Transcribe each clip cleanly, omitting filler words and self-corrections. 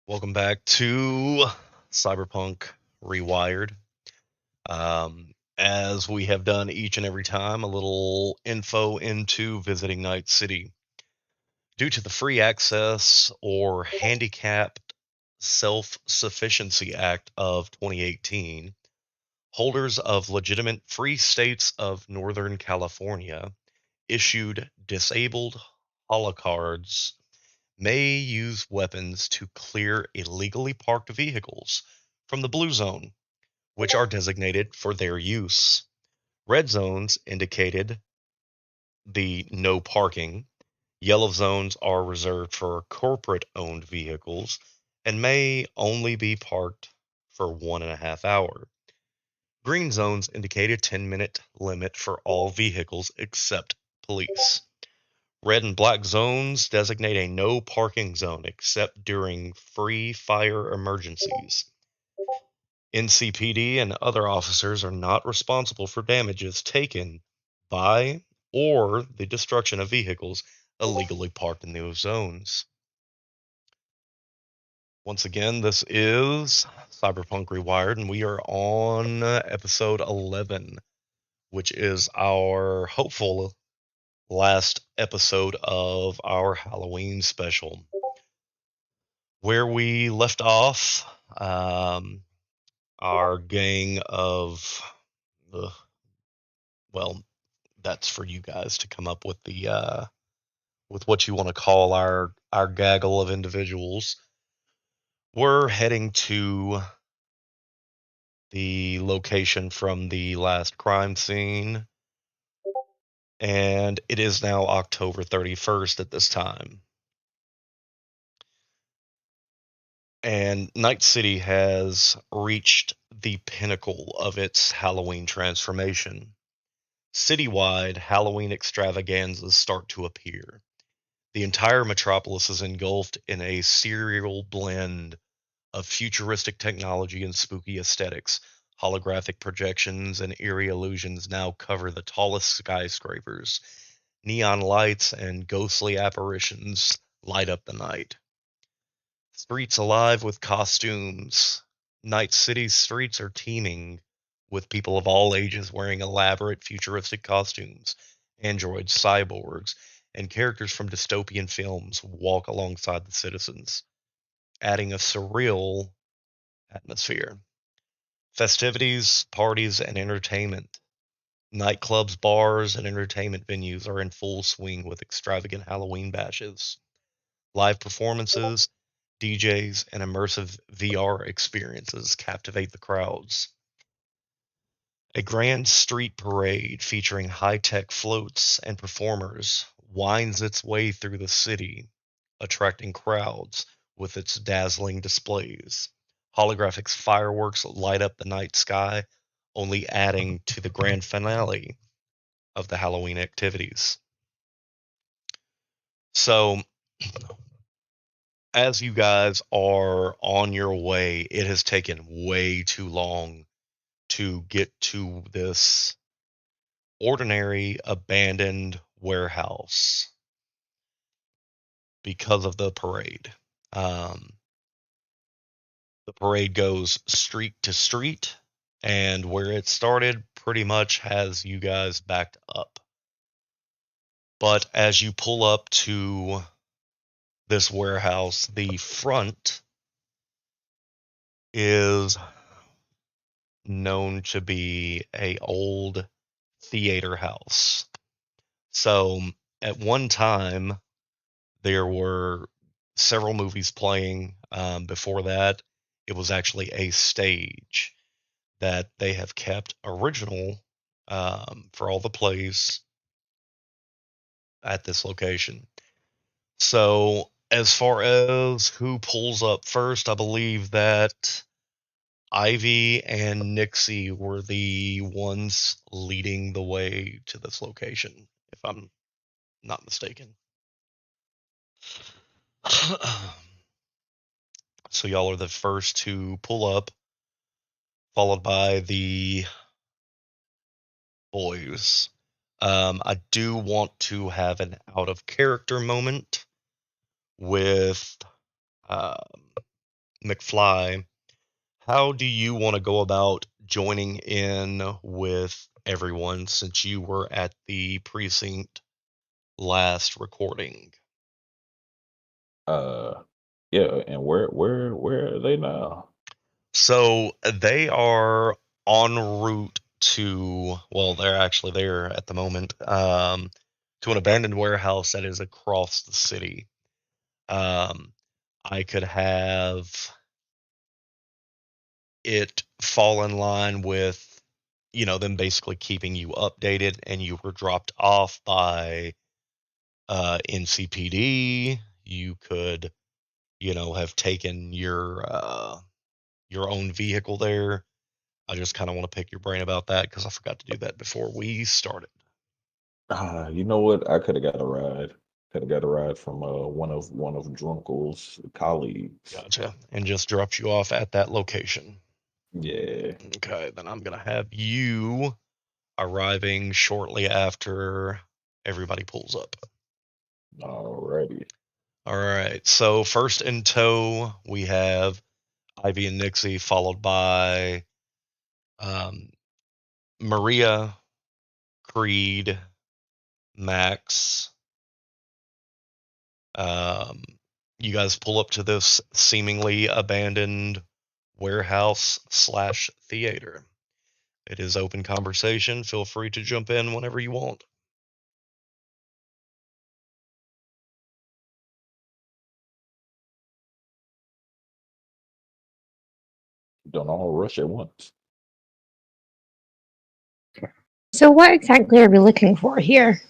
Welcome back to Cyberpunk Rewired. As we have done each and every time, a little info into visiting Night City. Due to the Free Access or Handicapped Self Sufficiency Act of 2018, holders of legitimate free states of Northern California issued disabled holocards may use weapons to clear illegally parked vehicles from the blue zone, which are designated for their use. Red zones indicated the no parking. Yellow zones are reserved for corporate owned vehicles and may only be parked for 1.5 hours. Green zones indicate a 10-minute limit for all vehicles except police. Red and black zones designate a no parking zone except during free fire emergencies. NCPD and other officers are not responsible for damages taken by or the destruction of vehicles illegally parked in those zones. Once again, this is Cyberpunk Rewired, and we are on episode 11, which is our hopeful last episode of our Halloween special. Where we left off, our gang of, uh, well, that's for you guys to come up with the with what you want to call our gaggle of individuals. We're heading to the location from the last crime scene, and it is now October 31st at this time. And Night City has reached the pinnacle of its Halloween transformation. Citywide Halloween extravaganzas start to appear. The entire metropolis is engulfed in a serial blend of futuristic technology and spooky aesthetics. Holographic projections and eerie illusions now cover the tallest skyscrapers. Neon lights and ghostly apparitions light up the night. Streets alive with costumes. Night City's streets are teeming with people of all ages wearing elaborate futuristic costumes. Androids, cyborgs, and characters from dystopian films walk alongside the citizens, adding a surreal atmosphere. Festivities, parties, and entertainment. Nightclubs, bars, and entertainment venues are in full swing with extravagant Halloween bashes. Live performances, DJs, and immersive VR experiences captivate the crowds. A grand street parade featuring high-tech floats and performers winds its way through the city, attracting crowds with its dazzling displays. Holographic fireworks light up the night sky, only adding to the grand finale of the Halloween activities. So, as you guys are on your way, it has taken way too long to get to this ordinary abandoned warehouse because of the parade. Um, the parade goes street to street, and where it started pretty much has you guys backed up. But as you pull up to this warehouse, the front is known to be a old theater house. So at one time there were several movies playing. Before that, it was actually a stage that they have kept original for all the plays at this location. So as far as who pulls up first, I believe that Ivy and Nixie were the ones leading the way to this location, if I'm not mistaken. So y'all are the first to pull up, followed by the boys. I do want to have an out of character moment with um, McFly. How do you want to go about joining in with everyone since you were at the precinct last recording? Uh, yeah, and where are they now? So they are en route to, well, they're actually there at the moment, to an abandoned warehouse that is across the city. Um, I could have it fall in line with, them basically keeping you updated, and you were dropped off by NCPD. You could, have taken your own vehicle there. I just kind of want to pick your brain about that because I forgot to do that before we started. You know what? I could have got a ride. Could have got a ride from one of Drunkle's colleagues. Gotcha. And just dropped you off at that location. Yeah, Okay, then I'm gonna have you arriving shortly after everybody pulls up. alrighty. All right. So first in tow, we have Ivy and Nixie, followed by um, Maria, Creed, Max. Um, you guys pull up to this seemingly abandoned warehouse slash theater. It is open conversation. Feel free to jump in whenever you want. Don't all rush at once. So what exactly are we looking for here?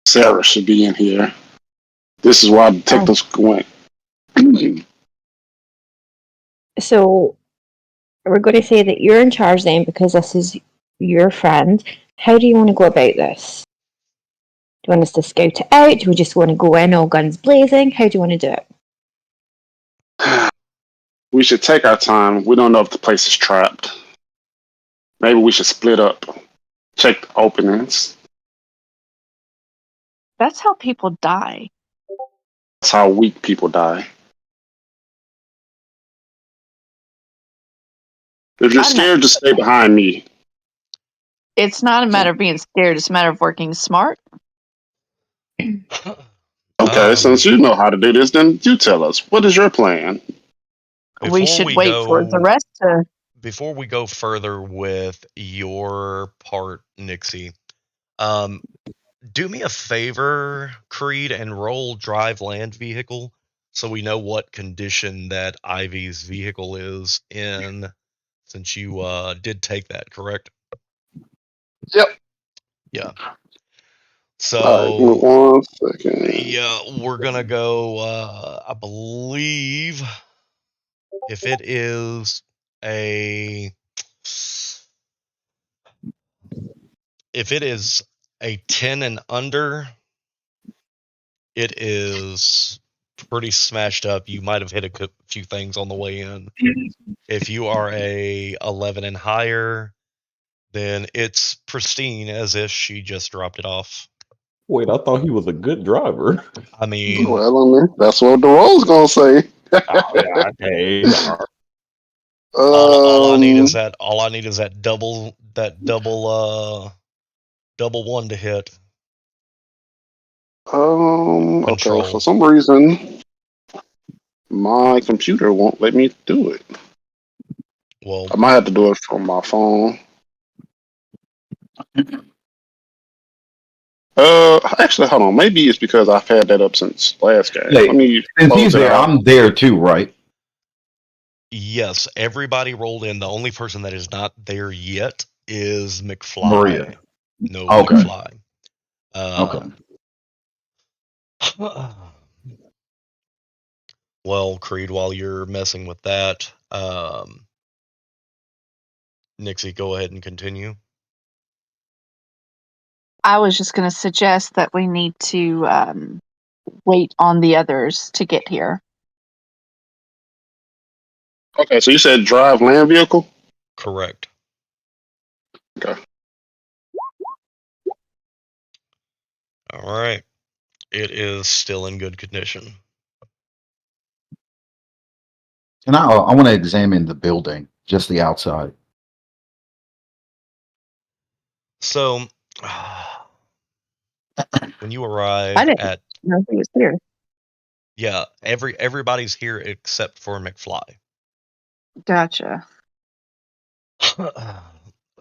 Sarah should be in here. This is why detectives went. So we're going to say that you're in charge then because this is your friend. How do you want to go about this? Do you want us to scout it out? Do we just want to go in all guns blazing? How do you want to do it? We should take our time. We don't know if the place is trapped. Maybe we should split up. Check the openings. That's how people die. That's how weak people die. If you're scared, just stay behind me. It's not a matter of being scared, it's a matter of working smart. Okay, since you know how to do this, then you tell us. What is your plan? We should wait for the rest to. Before we go further with your part, Nixie, do me a favor, Creed, and roll drive land vehicle so we know what condition that Ivy's vehicle is in, since you did take that, correct? Yep. Yeah. All right, give me So, 1 second. yeah, we're gonna go. I believe if it is a if it is a 10 and under, it is pretty smashed up. You might have hit a few things on the way in. If you are a 11 and higher, then it's pristine as if she just dropped it off. Wait, I thought he was a good driver. I mean, Well, I mean, that's what the roll's gonna say. Hey, all I need is that double one to hit. Okay. Control. For some reason, my computer won't let me do it. Well, I might have to do it from my phone. Actually, hold on. Maybe it's because I've had that up since last game. Hey, Let me since close he's it there, out. I'm there too, right? yes, everybody rolled in. The only person that is not there yet is McFly. Maria. No, Okay. McFly. Okay. Well, Creed, while you're messing with that, Nixie, go ahead and continue. I was just going to suggest that we need to wait on the others to get here. Okay, so you said drive land vehicle. Correct. Okay. All right. It is still in good condition. And I want to examine the building, just the outside. So, when you arrive I didn't at know he was here. yeah, everybody's here except for McFly. Gotcha.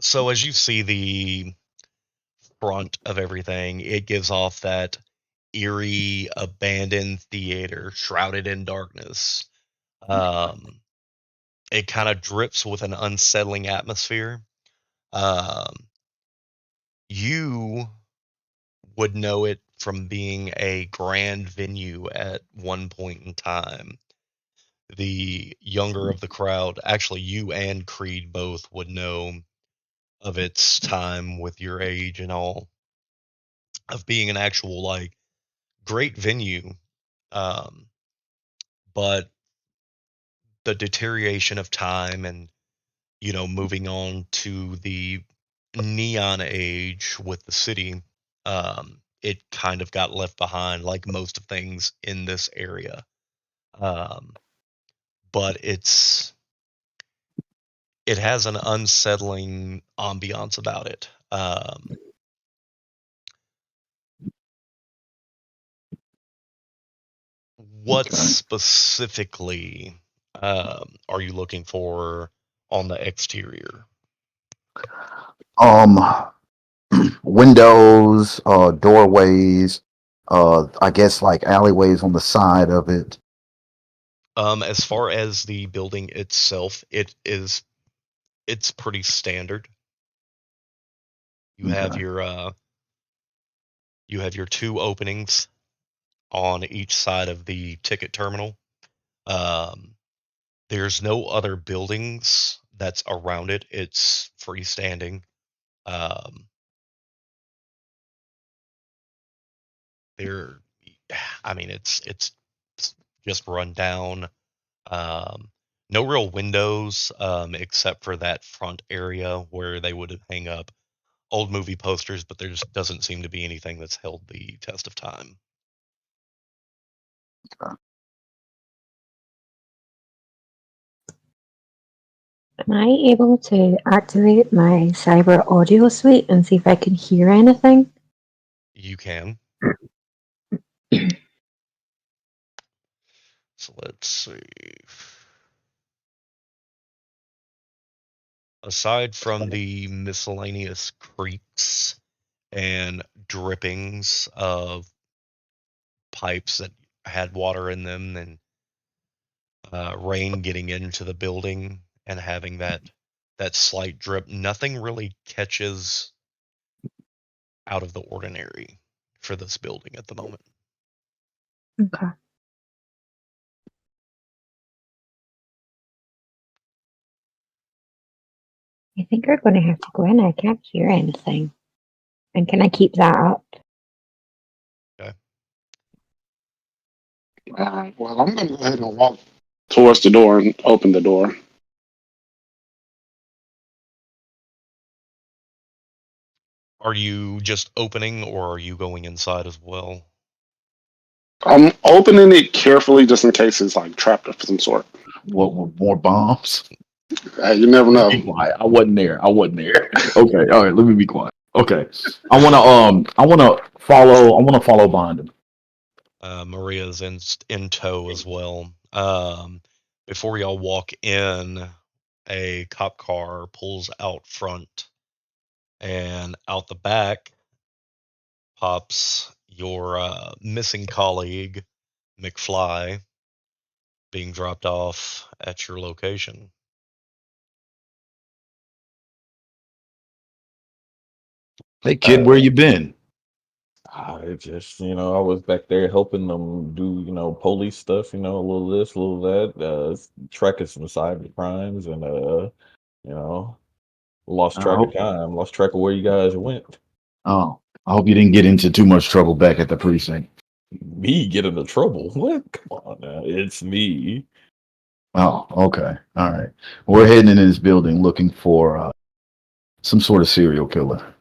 So as you see the front of everything, it gives off that eerie, abandoned theater shrouded in darkness. Um, it kind of drips with an unsettling atmosphere. Um, you would know it from being a grand venue at one point in time. The younger of the crowd, actually, you and Creed both would know of its time with your age and all, of being an actual, like, great venue. Um, but the deterioration of time and, moving on to the neon age with the city, it kind of got left behind, like most of things in this area. Um, but it has an unsettling ambiance about it. What Okay. specifically are you looking for on the exterior? Um, Windows, doorways, I guess like alleyways on the side of it. As far as the building itself, it's pretty standard. You have Okay. your two openings on each side of the ticket terminal. Um, there's no other buildings that's around it. It's freestanding. Um, there, I mean, it's just run down. Um, no real windows, except for that front area where they would hang up old movie posters, but there just doesn't seem to be anything that's held the test of time. Am I able to activate my cyber audio suite and see if I can hear anything? You can. So let's see. Aside from the miscellaneous creaks and drippings of pipes that had water in them and rain getting into the building and having that slight drip, nothing really catches out of the ordinary for this building at the moment. Okay. I think we're going to have to go in. I can't hear anything. And can I keep that up? Okay. Well, I'm going to go ahead and walk towards the door and open the door. Are you just opening or are you going inside as well? I'm opening it carefully just in case it's like trapped of some sort. What more bombs? Hey, you never Be know. quiet. I wasn't there. Okay, all right. Let me be quiet. Okay, I wanna follow behind him. Maria's in tow as well. Before y'all walk in, a cop car pulls out front, and out the back pops your missing colleague, McFly, being dropped off at your location. Hey kid, where Uh, you been? I just, I was back there helping them do, police stuff, a little this, a little that, tracking some cyber crimes and, you know, lost I track of hope. time, lost track of where you guys went. Oh, I hope you didn't get into too much trouble back at the precinct. Me get into trouble? What? Come on now. It's me. Oh, okay. All right. We're heading into this building looking for some sort of serial killer.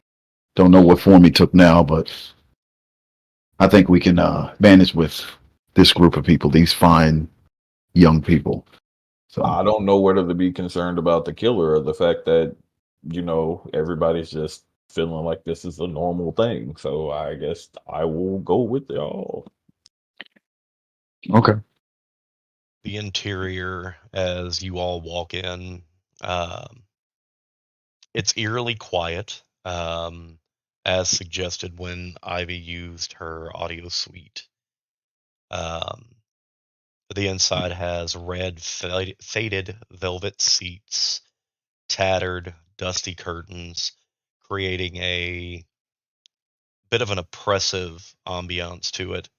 Don't know what form he took now, but I think we can manage with this group of people, these fine young people. So, I don't know whether to be concerned about the killer or the fact that, everybody's just feeling like this is a normal thing. So I guess I will go with y'all. okay. The interior, as you all walk in, um, it's eerily quiet, as suggested when Ivy used her audio suite. Um, the inside has red, faded velvet seats, tattered, dusty curtains, creating a bit of an oppressive ambiance to it.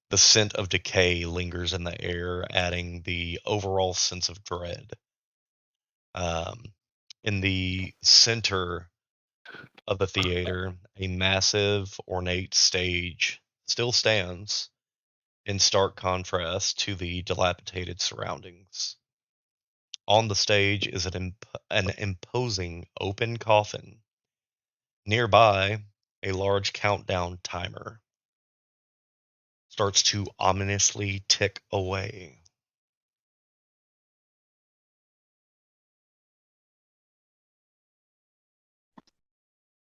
The scent of decay lingers in the air, adding the overall sense of dread. Um, in the center of the theater, a massive, ornate stage still stands in stark contrast to the dilapidated surroundings. On the stage is an imposing open coffin. Nearby, a large countdown timer starts to ominously tick away.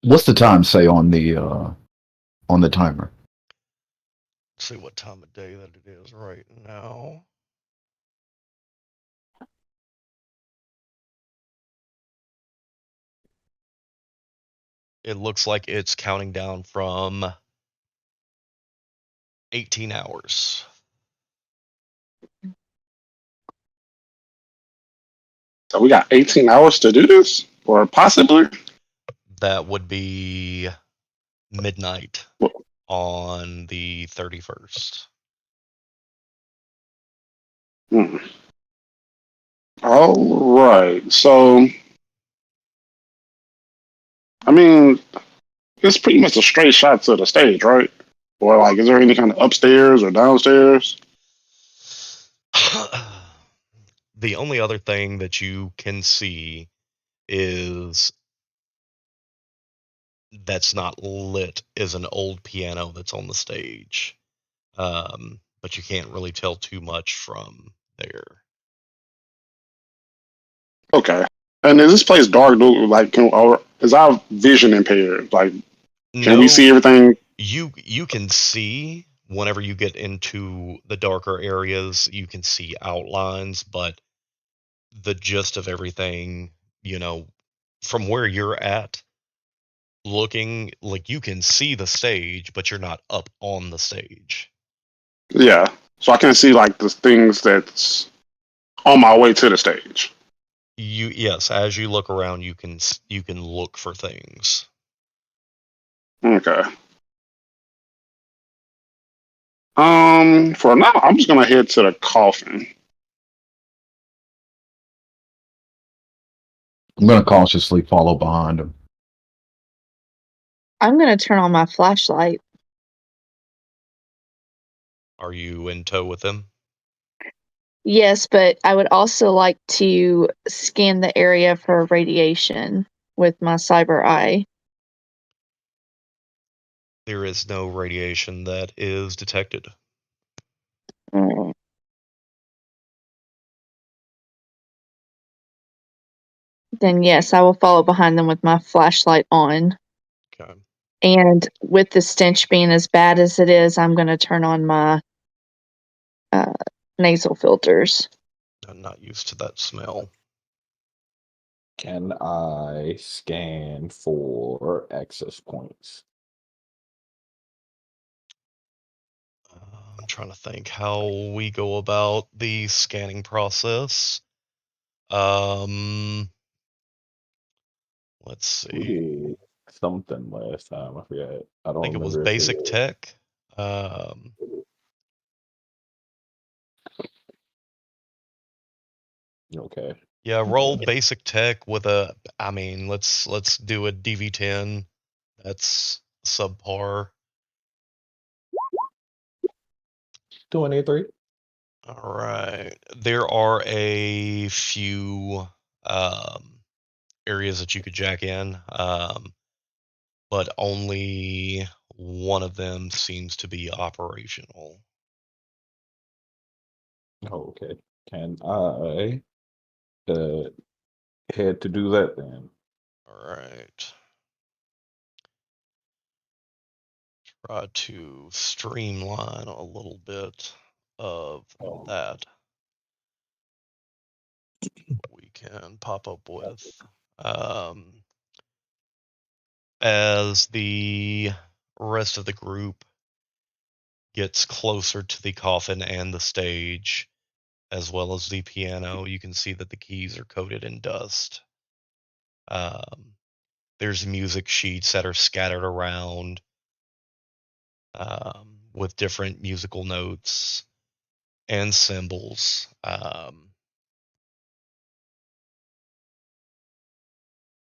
What's the time say on the timer? Let's see what time of day that it is right now. It looks like it's counting down from 18 hours. So we got 18 hours to do this, or possibly. That would be midnight Well, on the 31st. hmm. All right. So, I mean, it's pretty much a straight shot to the stage, right? Or like, is there any kind of upstairs or downstairs? The only other thing that you can see is that's not lit is an old piano that's on the stage. But you can't really tell too much from there. Okay. And is this place dark? Like, or is our vision impaired? Like, can we see No, everything? you can see whenever you get into the darker areas, you can see outlines, but the gist of everything, you know, from where you're at, looking like you can see the stage, but you're not up on the stage. Yeah. So I can see like the things that's on my way to the stage. Yes, as you look around, you can look for things. Okay. For now, I'm just gonna head to the coffin. I'm going to cautiously follow behind him. I'm gonna turn on my flashlight. Are you in tow with them? Yes, but I would also like to scan the area for radiation with my cyber eye. There is no radiation that is detected. Mm. Then yes, I will follow behind them with my flashlight on. Okay. And with the stench being as bad as it is, I'm going to turn on my uh, nasal filters. I'm not used to that smell. Can I scan for access points? I'm trying to think how we go about the scanning process. Um, let's We see. did something last time. I forgot. I I don't think it was remember if it basic was. tech. Um, Okay. yeah, roll basic tech with a. I mean, let's do a DV10. That's subpar. 23. All right. There are a few areas that you could jack in, but only one of them seems to be operational. Oh, okay. Can I head to do that then? All right. Try to streamline a little bit of Oh, that we can pop up with. Um, as the rest of the group gets closer to the coffin and the stage, as well as the piano, you can see that the keys are coated in dust. Um, there's music sheets that are scattered around with different musical notes and symbols.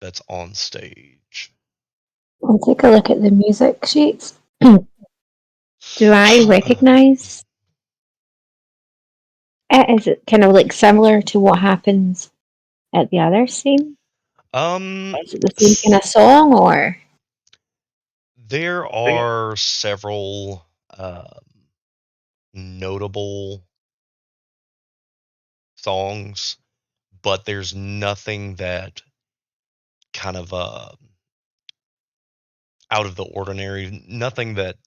That's on stage. I'll take a look at the music sheets. Do I recognize it? Is it kind of like similar to what happens at the other scene? um, Is it the same kind of song or? there are several notable songs, but there's nothing that kind of out of the ordinary, nothing that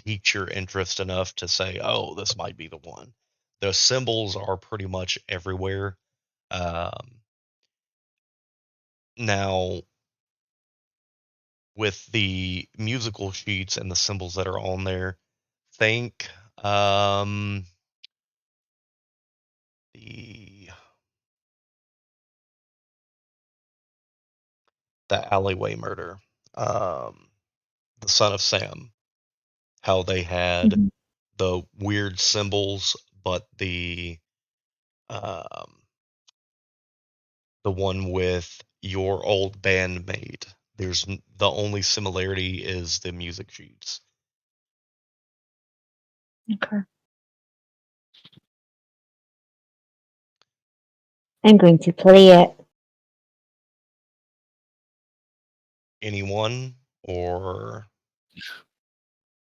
piques your interest enough to say, "Oh, this might be the one." The symbols are pretty much everywhere. Um, now, with the musical sheets and the symbols that are on there, think the the alleyway murder, um, the son of Sam, how they had Mhm. the weird symbols, but um, the one with your old bandmate. The only similarity is the music sheets. Okay. I'm going to play it. Anyone, or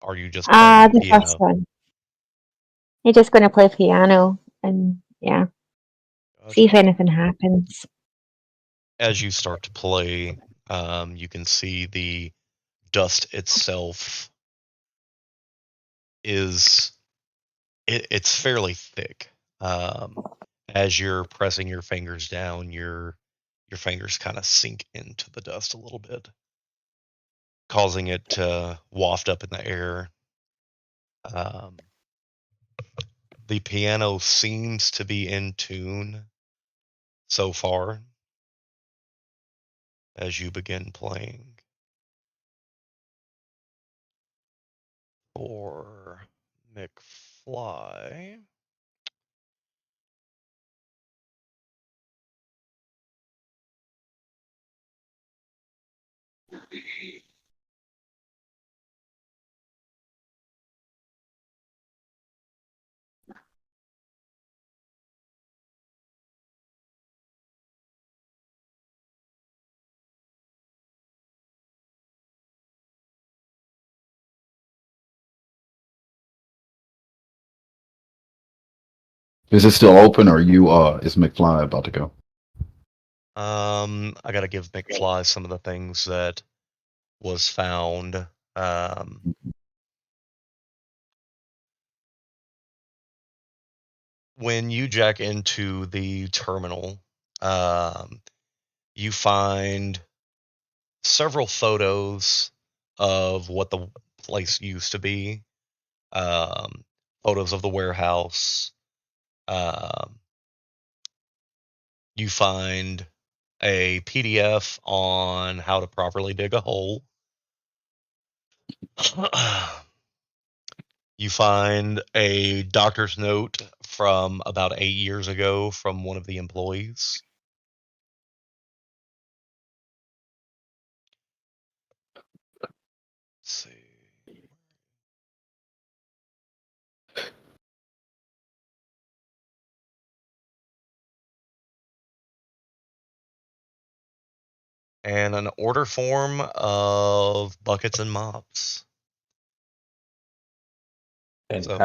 are you just playing the The first piano? one. I'm just going to play piano and yeah, see Gotcha. if anything happens. As you start to play, you can see the dust itself is it's fairly thick. As you're pressing your fingers down, your fingers kind of sink into the dust a little bit, causing it to waft up in the air. Um, the piano seems to be in tune so far as you begin playing for McFly. Is it still open, or you is McFly about to go? I gotta give McFly some of the things that was found. Um, when you jack into the terminal, um, you find several photos of what the place used to be. Um, photos of the warehouse. Um, you find a PDF on how to properly dig a hole. You find a doctor's note from about 8 years ago from one of the employees. Let's see. and an order form of buckets and mops. And So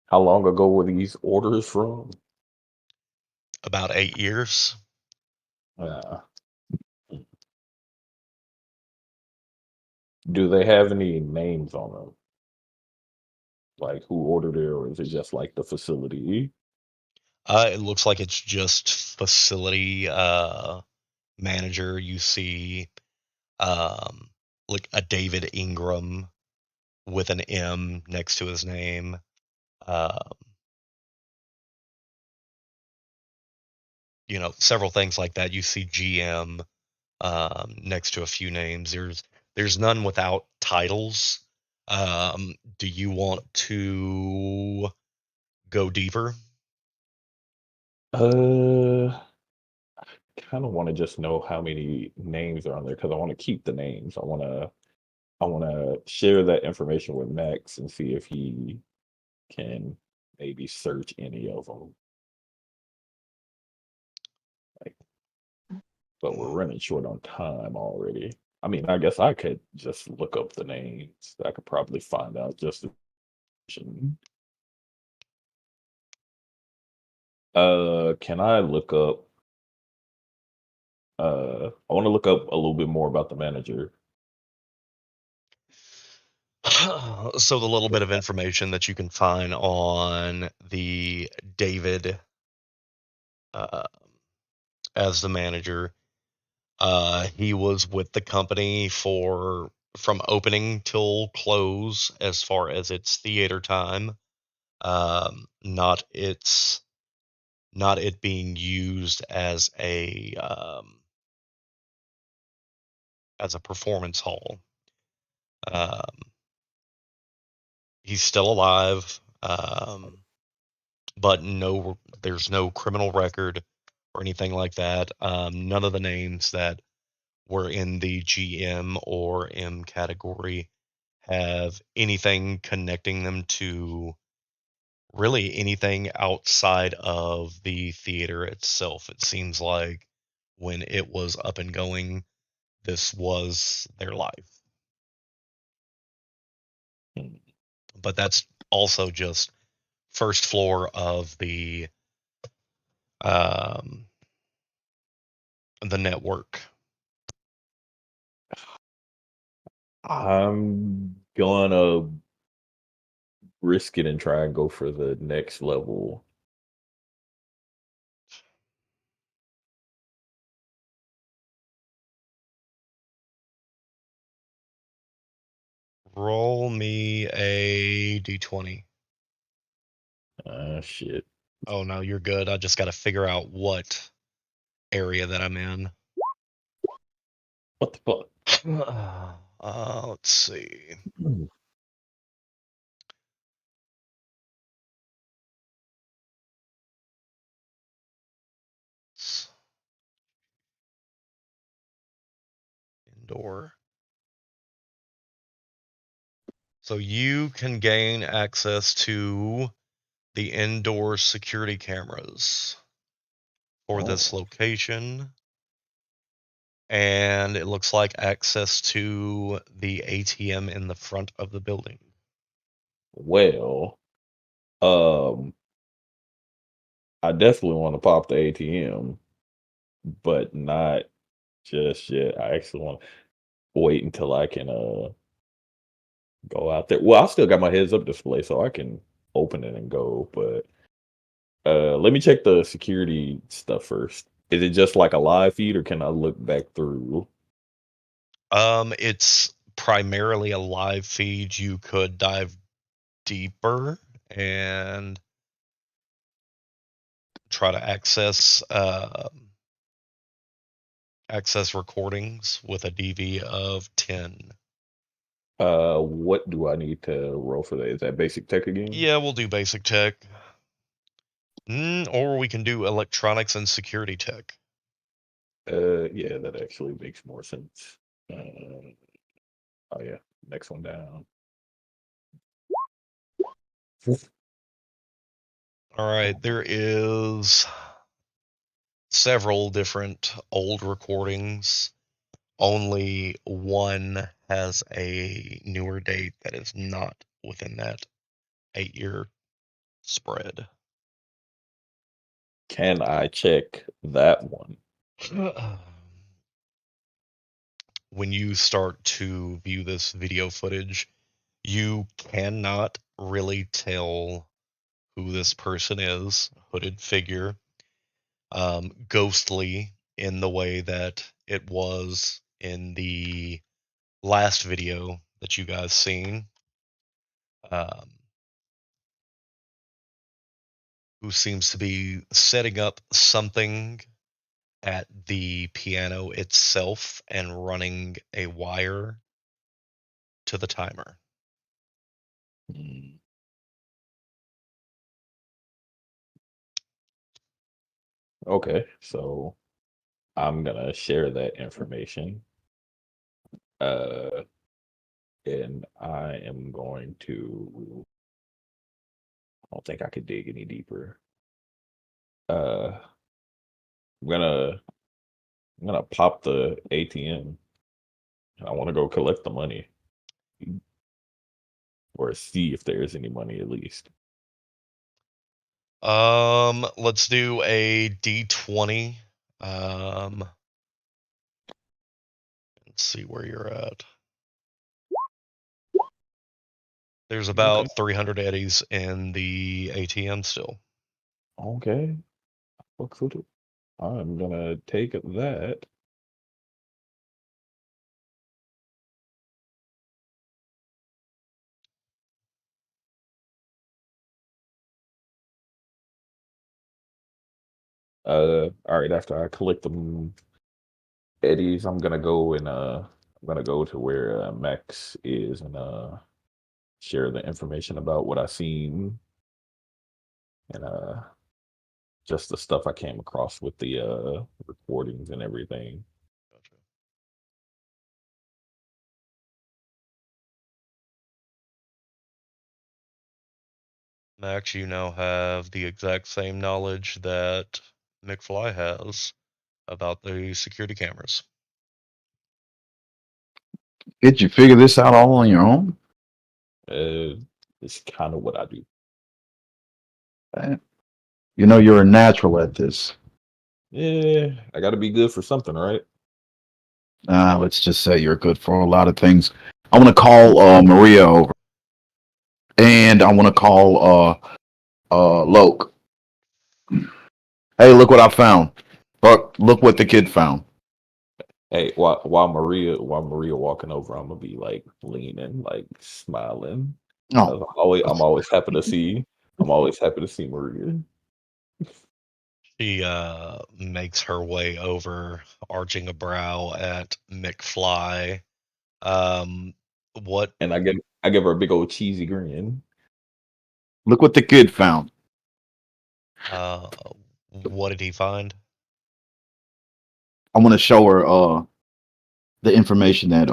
how long ago were these orders from? about 8 years. Uh, do they have any names on them? Like who ordered it, or is it just like the facility? It looks like it's just facility manager. You see um, like a David Ingram with an M next to his name. Um, several things like that. You see GM next to a few names. There's none without titles. Do you want to go deeper? Uh, kind of want to just know how many names are on there because I want to keep the names. I want to share that information with Max and see if he can maybe search any of them. Like, but we're running short on time already. I mean, I guess I could just look up the names. I could probably find out just. Can I look up? I want to look up a little bit more about the manager. So the little bit of information that you can find on the David uh, as the manager, he was with the company from opening till close as far as its theater time, not it being used as a performance hall. Um, he's still alive, but there's no criminal record or anything like that. None of the names that were in the GM or M category have anything connecting them to really anything outside of the theater itself. It seems like when it was up and going, this was their life. Hmm. But that's also just first floor of um, the network. I'm gonna risk it and try and go for the next level. Roll me a d20. Shit. Oh no, you're good. I just got to figure out what area that I'm in. What the fuck? Let's see. Hmm. Indoor. So you can gain access to the indoor security cameras for this Oh, location, and it looks like access to the ATM in the front of the building. well, um, I definitely want to pop the ATM, but not just yet. I actually want to wait until I can go out there. Well, I still got my heads up display, so I can open it and go. But let me check the security stuff first. Is it just like a live feed, or can I look back through? It's primarily a live feed. You could dive deeper and try to access recordings with a DV of 10. What do I need to roll for that? Is that basic tech again? Yeah, we'll do basic tech. Or we can do electronics and security tech. Yeah, that actually makes more sense. Uh, oh yeah, next one down. All right, there is several different old recordings. Only one has a newer date that is not within that 8-year spread. Can I check that one? When you start to view this video footage, you cannot really tell who this person is. Hooded figure, ghostly in the way that it was in the last video that you guys seen. Who seems to be setting up something at the piano itself and running a wire to the timer. Hmm. Okay, so I'm gonna share that information. And I am going to. I don't think I could dig any deeper. I'm gonna I'm gonna pop the ATM. I want to go collect the money, or see if there's any money at least. Let's do a D20. Let's see where you're at. There's Okay. about 300 eddies in the ATM still. Okay. What's with it? I'm gonna take that. All right. After I collect them eddies, I'm gonna go to where Max is and share the information about what I seen and just the stuff I came across with the recordings and everything. Gotcha. Max, you now have the exact same knowledge that McFly has about the security cameras. Did you figure this out all on your own? It's kind of what I do. You know, you're a natural at this. Yeah, I got to be good for something, right? Let's just say you're good for a lot of things. I want to call Maria over, and I want to call Loke. Hey, look what I found. Look what the kid found. Hey, while Maria walking over, I'm gonna be like leaning, like smiling. Oh, I'm always happy to see. I'm always happy to see Maria. She makes her way over, arching a brow at McFly. What And I give her a big old cheesy grin. look what the kid found. uh what did he find? I want to show her the information that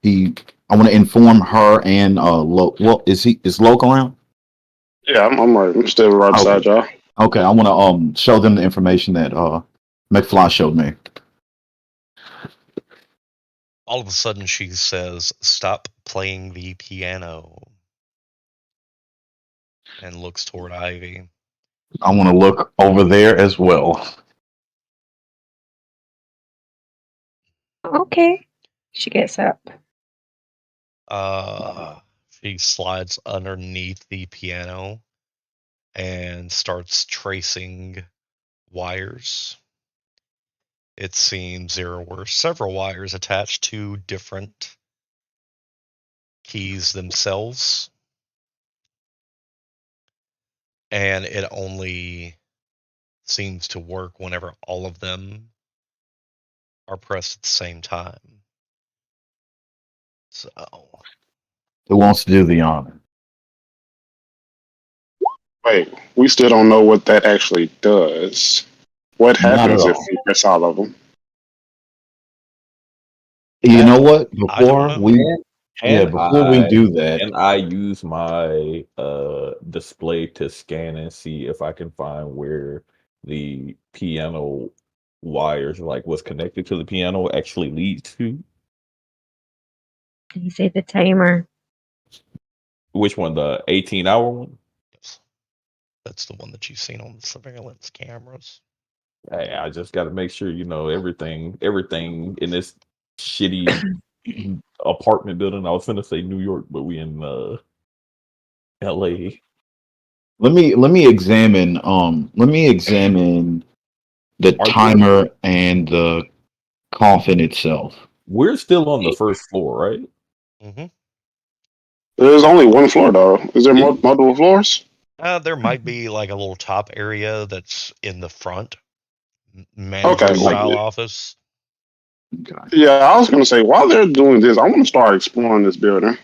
he. I want to inform her and Loke. Well, is Loke around? Yeah, I'm right. I'm still right Okay. beside y'all. Okay, I want to show them the information that McFly showed me. All of a sudden she says, "Stop playing the piano," and looks toward Ivy. I want to look over there as well. Okay. She gets up. She slides underneath the piano and starts tracing wires. It seems there were several wires attached to different keys themselves, and it only seems to work whenever all of them are pressed at the same time. So, Who wants to do the honor? Wait, we still don't know what that actually does. What Not at happens if all. we press all of them? You know Can what? I don't know. Before we do that, can I use my display to scan and see if I can find where the piano wires, like what's connected to the piano, actually leads to? You say the timer. Which one? The 18-hour one? Yes. That's the one that you've seen on the surveillance cameras. Hey, I just got to make sure everything in this shitty apartment building. I was gonna say New York, but we in L.A. Let me examine the Are there? timer and the coffin itself. We're still on the first floor, right? Mm-hmm. There's only one floor though. Is there It- multiple floors? There might be like a little top area that's in the front, Okay, manager like style office. Okay. yeah, I was gonna say while they're doing this, I want to start exploring this building.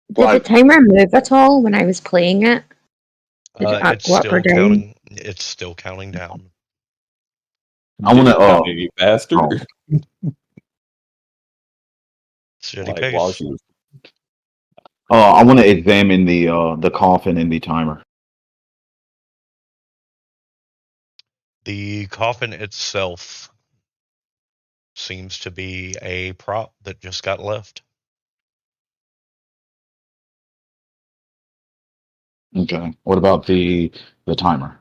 Did the Like, timer move at all when I was playing it? Did it It's go up or still down? counting. It's still counting down. I did want to. it count any faster? Oh, Steady Like while pace. she was I want to examine the coffin and the timer. The coffin itself seems to be a prop that just got left. Okay. What about the timer?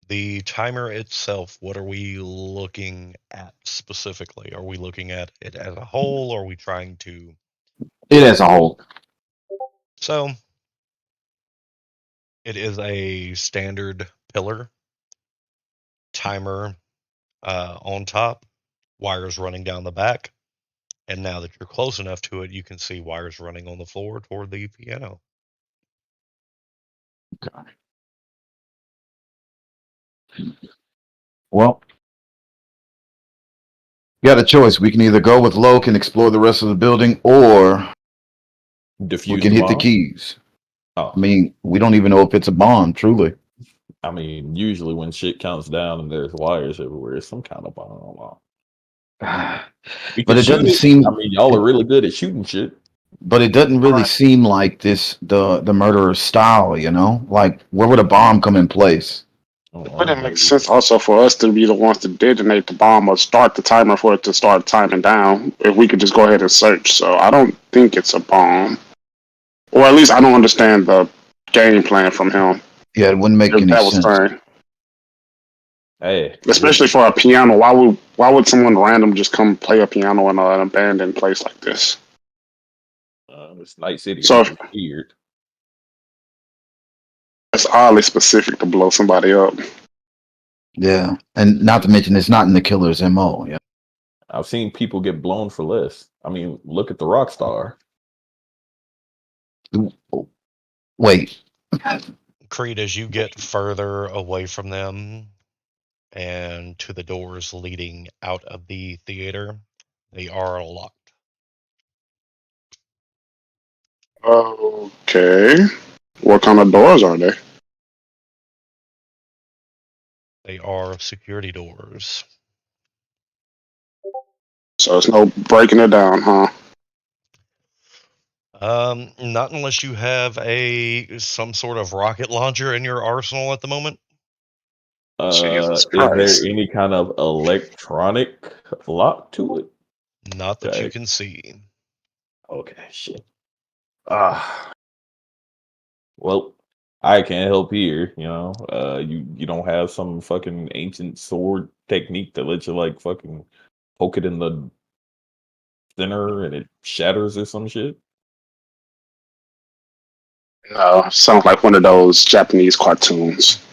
The timer itself, what are we looking at specifically? Are we looking at it as a whole? Or are we trying to? It as a whole. So it is a standard pillar timer on top, wires running down the back. And now that you're close enough to it, you can see wires running on the floor toward the piano. Okay. Well, you got a choice. We can either go with Loke and explore the rest of the building, or we diffused can the hit the bomb. keys. I Oh, mean, we don't even know if it's a bomb, truly. I mean, usually when shit counts down and there's wires everywhere, it's some kind of bomb. We But can it shoot doesn't it. I seem. mean, y'all are really good at shooting shit. But it doesn't all really right, seem like the murderer's style. Like where would a bomb come in place? Oh, it I wouldn't don't make know. sense also for us to be the ones to detonate the bomb or start the timer for it to start timing down. If we could just go ahead and search, so I don't think it's a bomb, or at least I don't understand the game plan from him. Yeah, it wouldn't make If any that was sense. saying, Hey, especially for a piano, why would someone random just come play a piano in an abandoned place like this? it's Night City. So People weird. it's oddly specific to blow somebody up. Yeah, and not to mention it's not in the killer's MO. Yeah. I've seen people get blown for less. I mean, look at the rock star. Wait. Creed, as you get further away from them and to the doors leading out of the theater, they are locked. Okay, what kind of doors are they? They are security doors. So it's no breaking it down, huh? Not unless you have some sort of rocket launcher in your arsenal at the moment. Jesus Is there Christ. any kind of electronic lock to it? Not that you Okay. can see. Okay, shit. Ah, well, I can't help here. You don't have some fucking ancient sword technique that lets you like fucking poke it in the center and it shatters or some shit. No, sounds like one of those Japanese cartoons.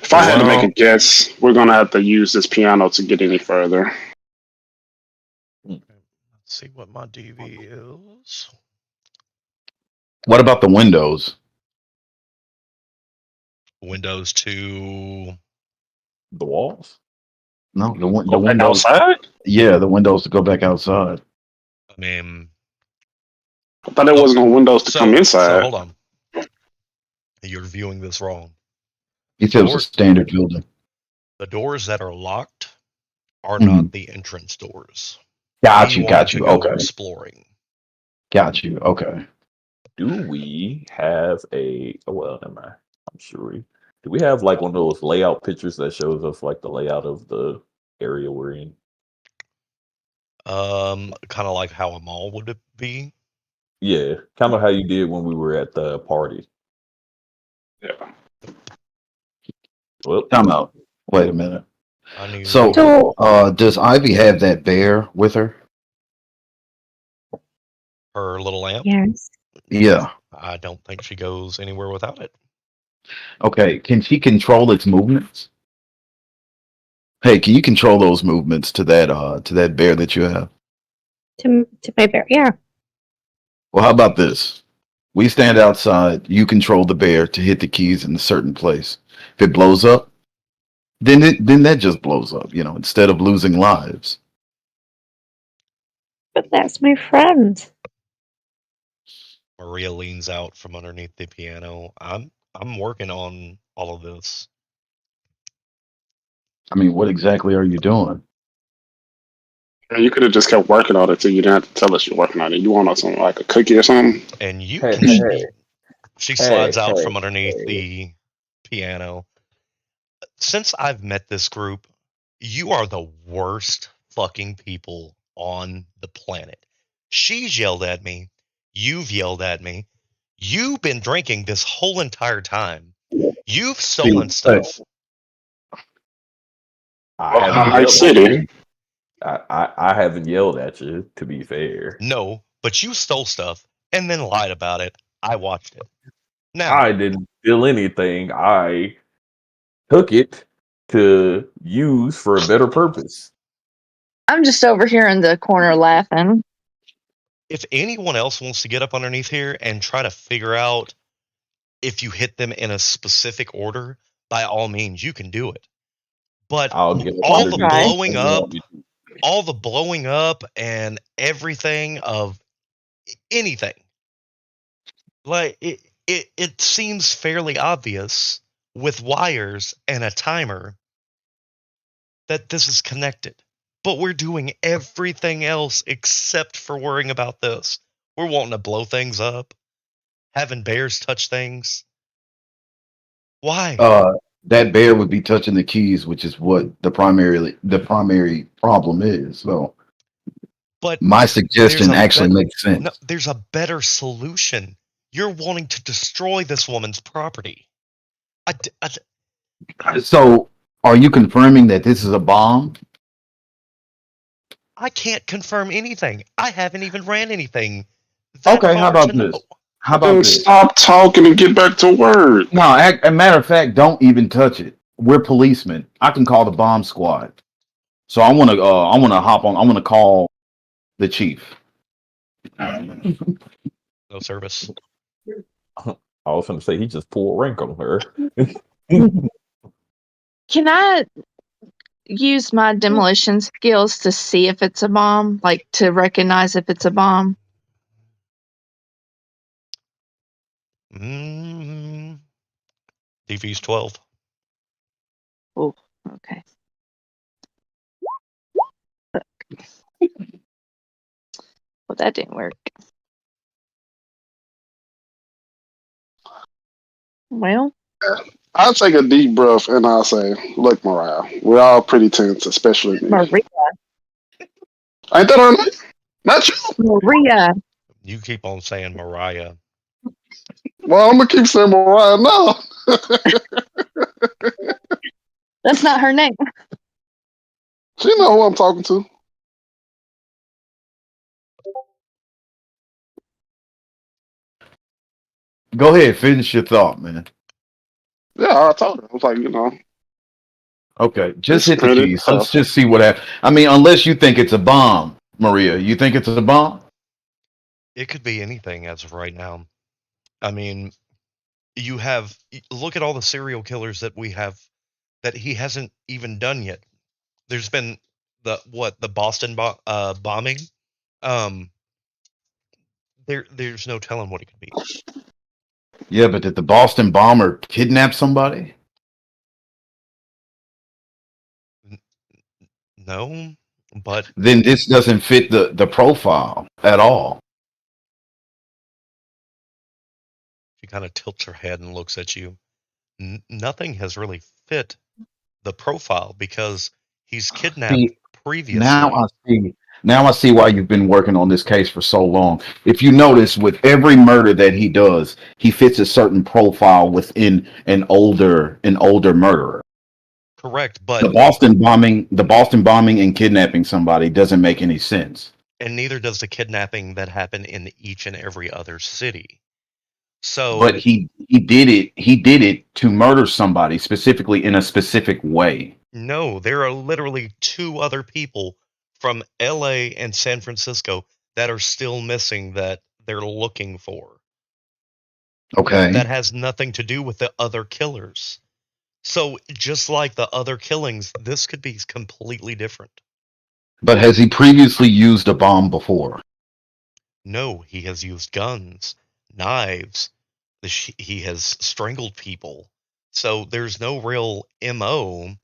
If I had to make a Well, guess, we're gonna have to use this piano to get any further. Let's see what my DV is. what about the windows? Windows to. The walls. No, the Go back windows. outside? Yeah, the windows to go back outside. I mean, I thought there oh, wasn't no windows to come so inside. hold on. You're viewing this wrong. He The said it was a door, standard building. the doors that are locked are Hmm. not the entrance doors. Got We you, wanted got to you. go Okay, exploring. got you. Okay. Do we have a? Well, never mind. I'm sure Do we have like one of those layout pictures that shows us like the layout of the area we're in? Kind of like how a mall would be. Yeah, kind of how you did when we were at the party. Yeah. Well, Time out. Wait a minute. I knew So, So, does Ivy have that bear with her? her little lamp. yes. Yeah. I don't think she goes anywhere without it. Okay. Can she control its movements? Hey, can you control those movements to that bear that you have? To my bear, yeah. Well, how about this? We stand outside. You control the bear to hit the keys in a certain place. If it blows up, then that just blows up. Instead of losing lives. But that's my friend. Maria leans out from underneath the piano. I'm working on all of this. I mean, what exactly are you doing? You could have just kept working on it till you didn't have to tell us you're working on it. You want us something like a cookie or something? And you hey, can. hey, She hey, slides out hey, from underneath hey. the piano. Since I've met this group, you are the worst fucking people on the planet. She's yelled at me. You've yelled at me. You've been drinking this whole entire time. You've See, stolen stuff. I Welcome to haven't Night yelled at City. you. I haven't yelled at you. To be fair, No, but you stole stuff and then lied about it. I watched it. Now, I didn't steal anything. I took it to use for a better purpose. I'm just over here in the corner laughing. if anyone else wants to get up underneath here and try to figure out if you hit them in a specific order, by all means, you can do it. But I'll get up I'll all the underneath try. blowing anything you up, want me to. and everything of anything, like it seems fairly obvious with wires and a timer that this is connected. But we're doing everything else except for worrying about this. We're wanting to blow things up, having bears touch things. Why? Uh, that bear would be touching the keys, which is what the primary problem is. So But my there's suggestion a actually bet makes no, sense. there's a better solution. You're wanting to destroy this woman's property. I, d- I d- So, are you confirming that this is a bomb? I can't confirm anything. I haven't even ran anything that Okay, how far to about know. this? How about Dude, this? stop talking and get back to work. No, a matter of fact, don't even touch it. We're policemen. I can call the bomb squad. So I wanna hop on. I wanna call the chief. No service. I was going to say he just pulled rank on her. Can I use my demolition skills to see if it's a bomb? Like to recognize if it's a bomb? Mm, DV's 12. Oh, okay. Well, that didn't work. Well, I'll take a deep breath and I'll say, look, Mariah, we're all pretty tense, especially me. Maria. Ain't that her name? Not you. Maria. You keep on saying Mariah. Well, I'm going to keep saying Mariah now. That's not her name. She know who I'm talking to. Go ahead, finish your thought, man. Yeah, I told her. I was like, Okay, just it's hit the pretty keys. Let's tough. just see what happens. I mean, unless you think it's a bomb, Maria. You think it's a bomb? It could be anything as of right now. I mean, look at all the serial killers that we have that he hasn't even done yet. There's been the Boston bombing. Um, there's no telling what it could be. Yeah, but did the Boston bomber kidnap somebody? No, but Then this doesn't fit the profile at all. she kind of tilts her head and looks at you. Nothing has really fit the profile because he's kidnapped See, now previously. I see. Now I see why you've been working on this case for so long. If you notice, with every murder that he does, he fits a certain profile within an older murderer. Correct, The Boston bombing and kidnapping somebody doesn't make any sense. and neither does the kidnapping that happened in each and every other city. But So, he did it to murder somebody specifically in a specific way. no, there are literally two other people from LA and San Francisco that are still missing that they're looking for. That Okay. has nothing to do with the other killers. So, just like the other killings, this could be completely different. But has he previously used a bomb before? No, he has used guns, knives, he has strangled people. So, there's no real MO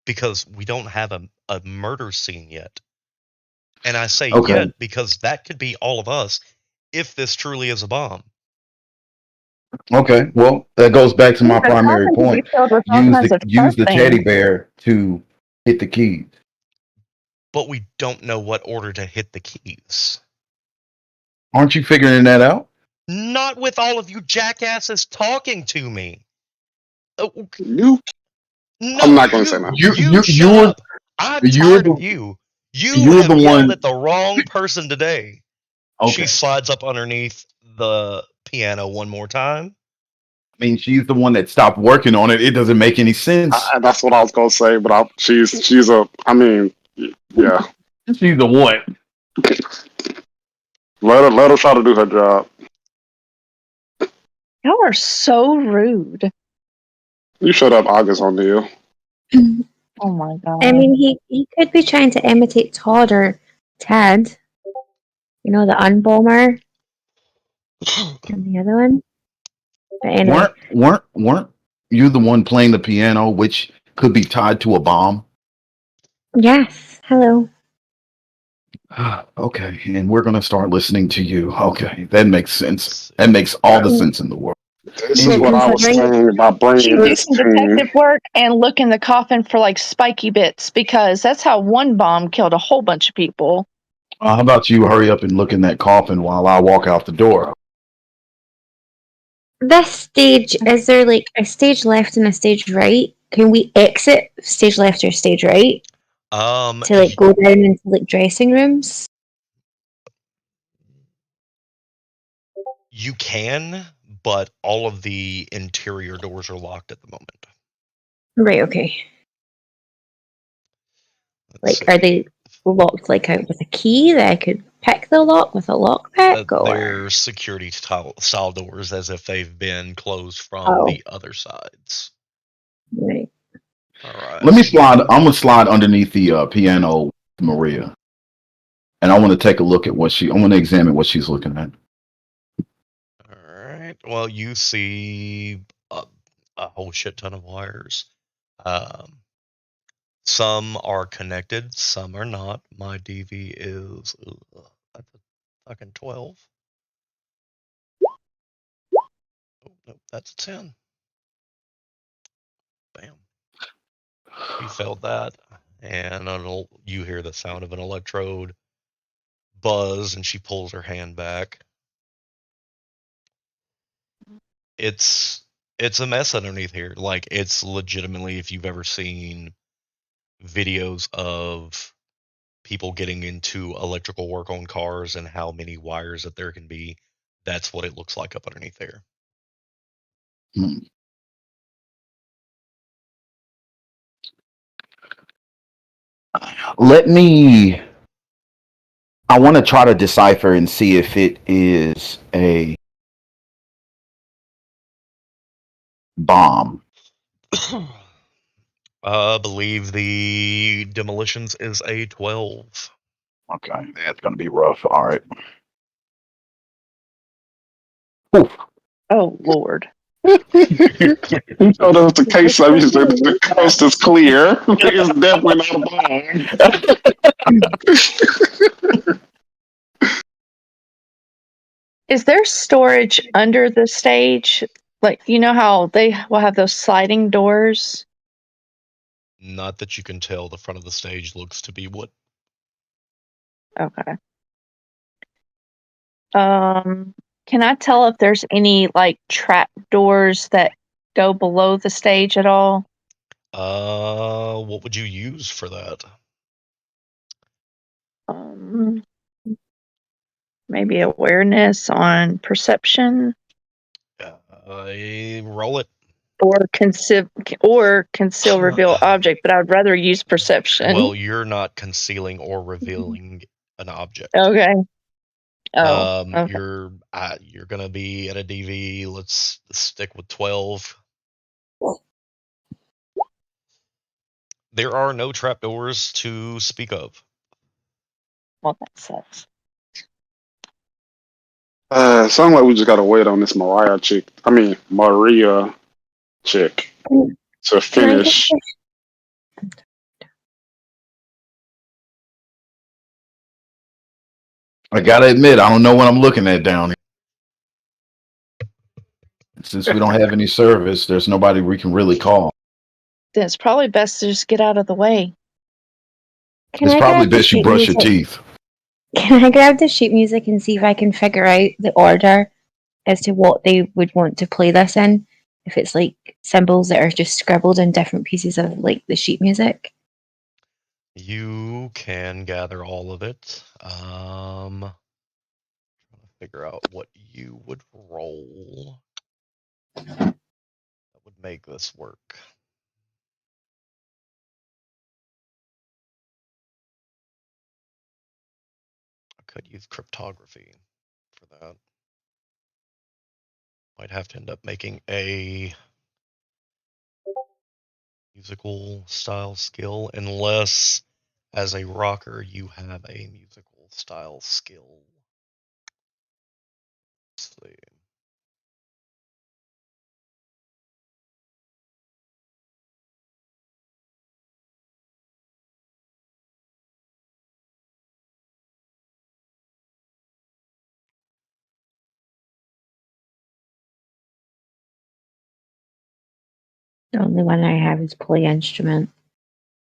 because we don't have a murder scene yet. And I say Okay. yet because that could be all of us if this truly is a bomb. Okay. Well, that goes back to Yeah, my the primary coffin could be point. filled with all Use kinds the of use fun the things. teddy bear to hit the keys. But we don't know what order to hit the keys. Aren't you figuring that out? Not with all of you jackasses talking to me. Oh, You, I'm no, not going to say nothing. You you you shut you're up. I'm you're tired of the you. You you're have the yelled one. at the wrong person today. She Okay. slides up underneath the piano one more time. I mean, she's the one that stopped working on it. It doesn't make any sense. That's what I was going to say, but she's a. I mean, yeah. She's the what? Let her try to do her job. Y'all are so rude. You shut up, August on you. Oh my god. I mean, he could be trying to imitate Todd or Ted. You know, the unbomber and the other one. But anyway, Weren't you the one playing the piano, which could be tied to a bomb? yes. Hello. Okay, and we're gonna start listening to you. Okay, that makes sense. Let's That see. makes all the sense in the world. This is So what Anyway, I was considering saying about She bringing did this some team. detective work and look in the coffin for like spiky bits because that's how one bomb killed a whole bunch of people. how about you hurry up and look in that coffin while I walk out the door? this stage, is there like a stage left and a stage right? Can we exit stage left or stage right to like go down into like dressing rooms? You can, but all of the interior doors are locked at the moment. Right. Okay. Let's Like, are see. they locked like out with a key that I could pick the lock with a lockpick, or They're security style doors as if they've been closed from oh, the other sides. right. All right. Let me slide. I'm gonna slide underneath the piano, Maria, and I want to take a look at what she. I want to examine what she's looking at. All right. Well, you see a whole shit ton of wires. Um, some are connected, some are not. My DV is that's a fucking 12. Oh, nope, that's a 10. Bam. She failed that. And you hear the sound of an electrode buzz, and she pulls her hand back. It's a mess underneath here. Like, it's legitimately, if you've ever seen videos of people getting into electrical work on cars and how many wires that there can be, that's what it looks like up underneath there. Hmm. Let me. I want to try to decipher and see if it is a bomb. I believe the demolitions is a 12. Okay, that's gonna be rough. All right. Oof. Oh lord. You told us the case study, the coast is clear. It's definitely not a bomb. Is there storage under the stage Like, you know how they will have those sliding doors? Not that you can tell. The front of the stage looks to be wood. Okay. Can I tell if there's any like trap doors that go below the stage at all? What would you use for that? Maybe awareness on perception Roll it. or conceal reveal object, but I'd rather use perception. Well, you're not concealing or revealing an object. Okay. Oh, okay. You're gonna be at a DV. Let's stick with 12. There are no trapdoors to speak of. Well, that sucks. Sounds like we just gotta wait on this Maria chick to finish. I gotta admit, I don't know what I'm looking at down here. Since we don't have any service, there's nobody we can really call. Then it's probably best to just get out of the way. It's probably best you brush your teeth. Can I grab the sheet music and see if I can figure out the order as to what they would want to play this in? If it's like symbols that are just scribbled in different pieces of like the sheet music. You can gather all of it. Trying to figure out what you would roll that would make this work. I could use cryptography for that. Might have to end up making a musical style skill, unless as a rocker you have a musical style skill. Let's see. The only one I have is play instrument,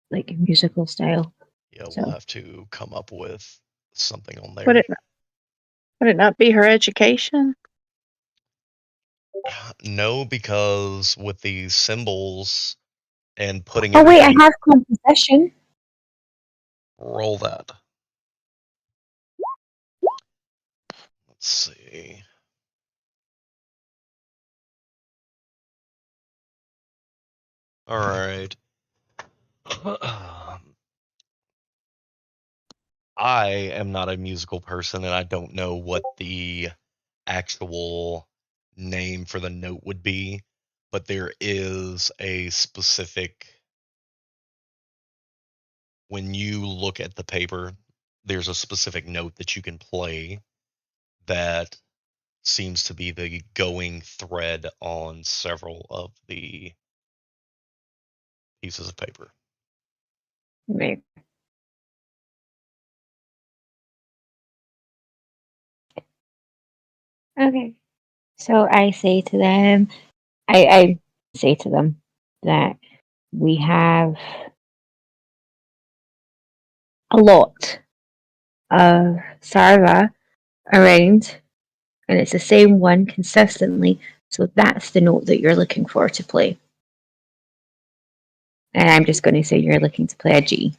like musical style. Yeah, So. we'll have to come up with something on there. Would it not be her education? No, because with these symbols and putting Oh wait, I everything. have composition. Roll that. Let's see. All right. I am not a musical person, and I don't know what the actual name for the note would be, but there is a specific. When you look at the paper, there's a specific note that you can play that seems to be the going thread on several of the pieces of paper. Right. Okay. So I say to them, I say to them that we have a lot of Sarva around, and it's the same one consistently. So that's the note that you're looking for to play. And I'm just going to say you're looking to play a G.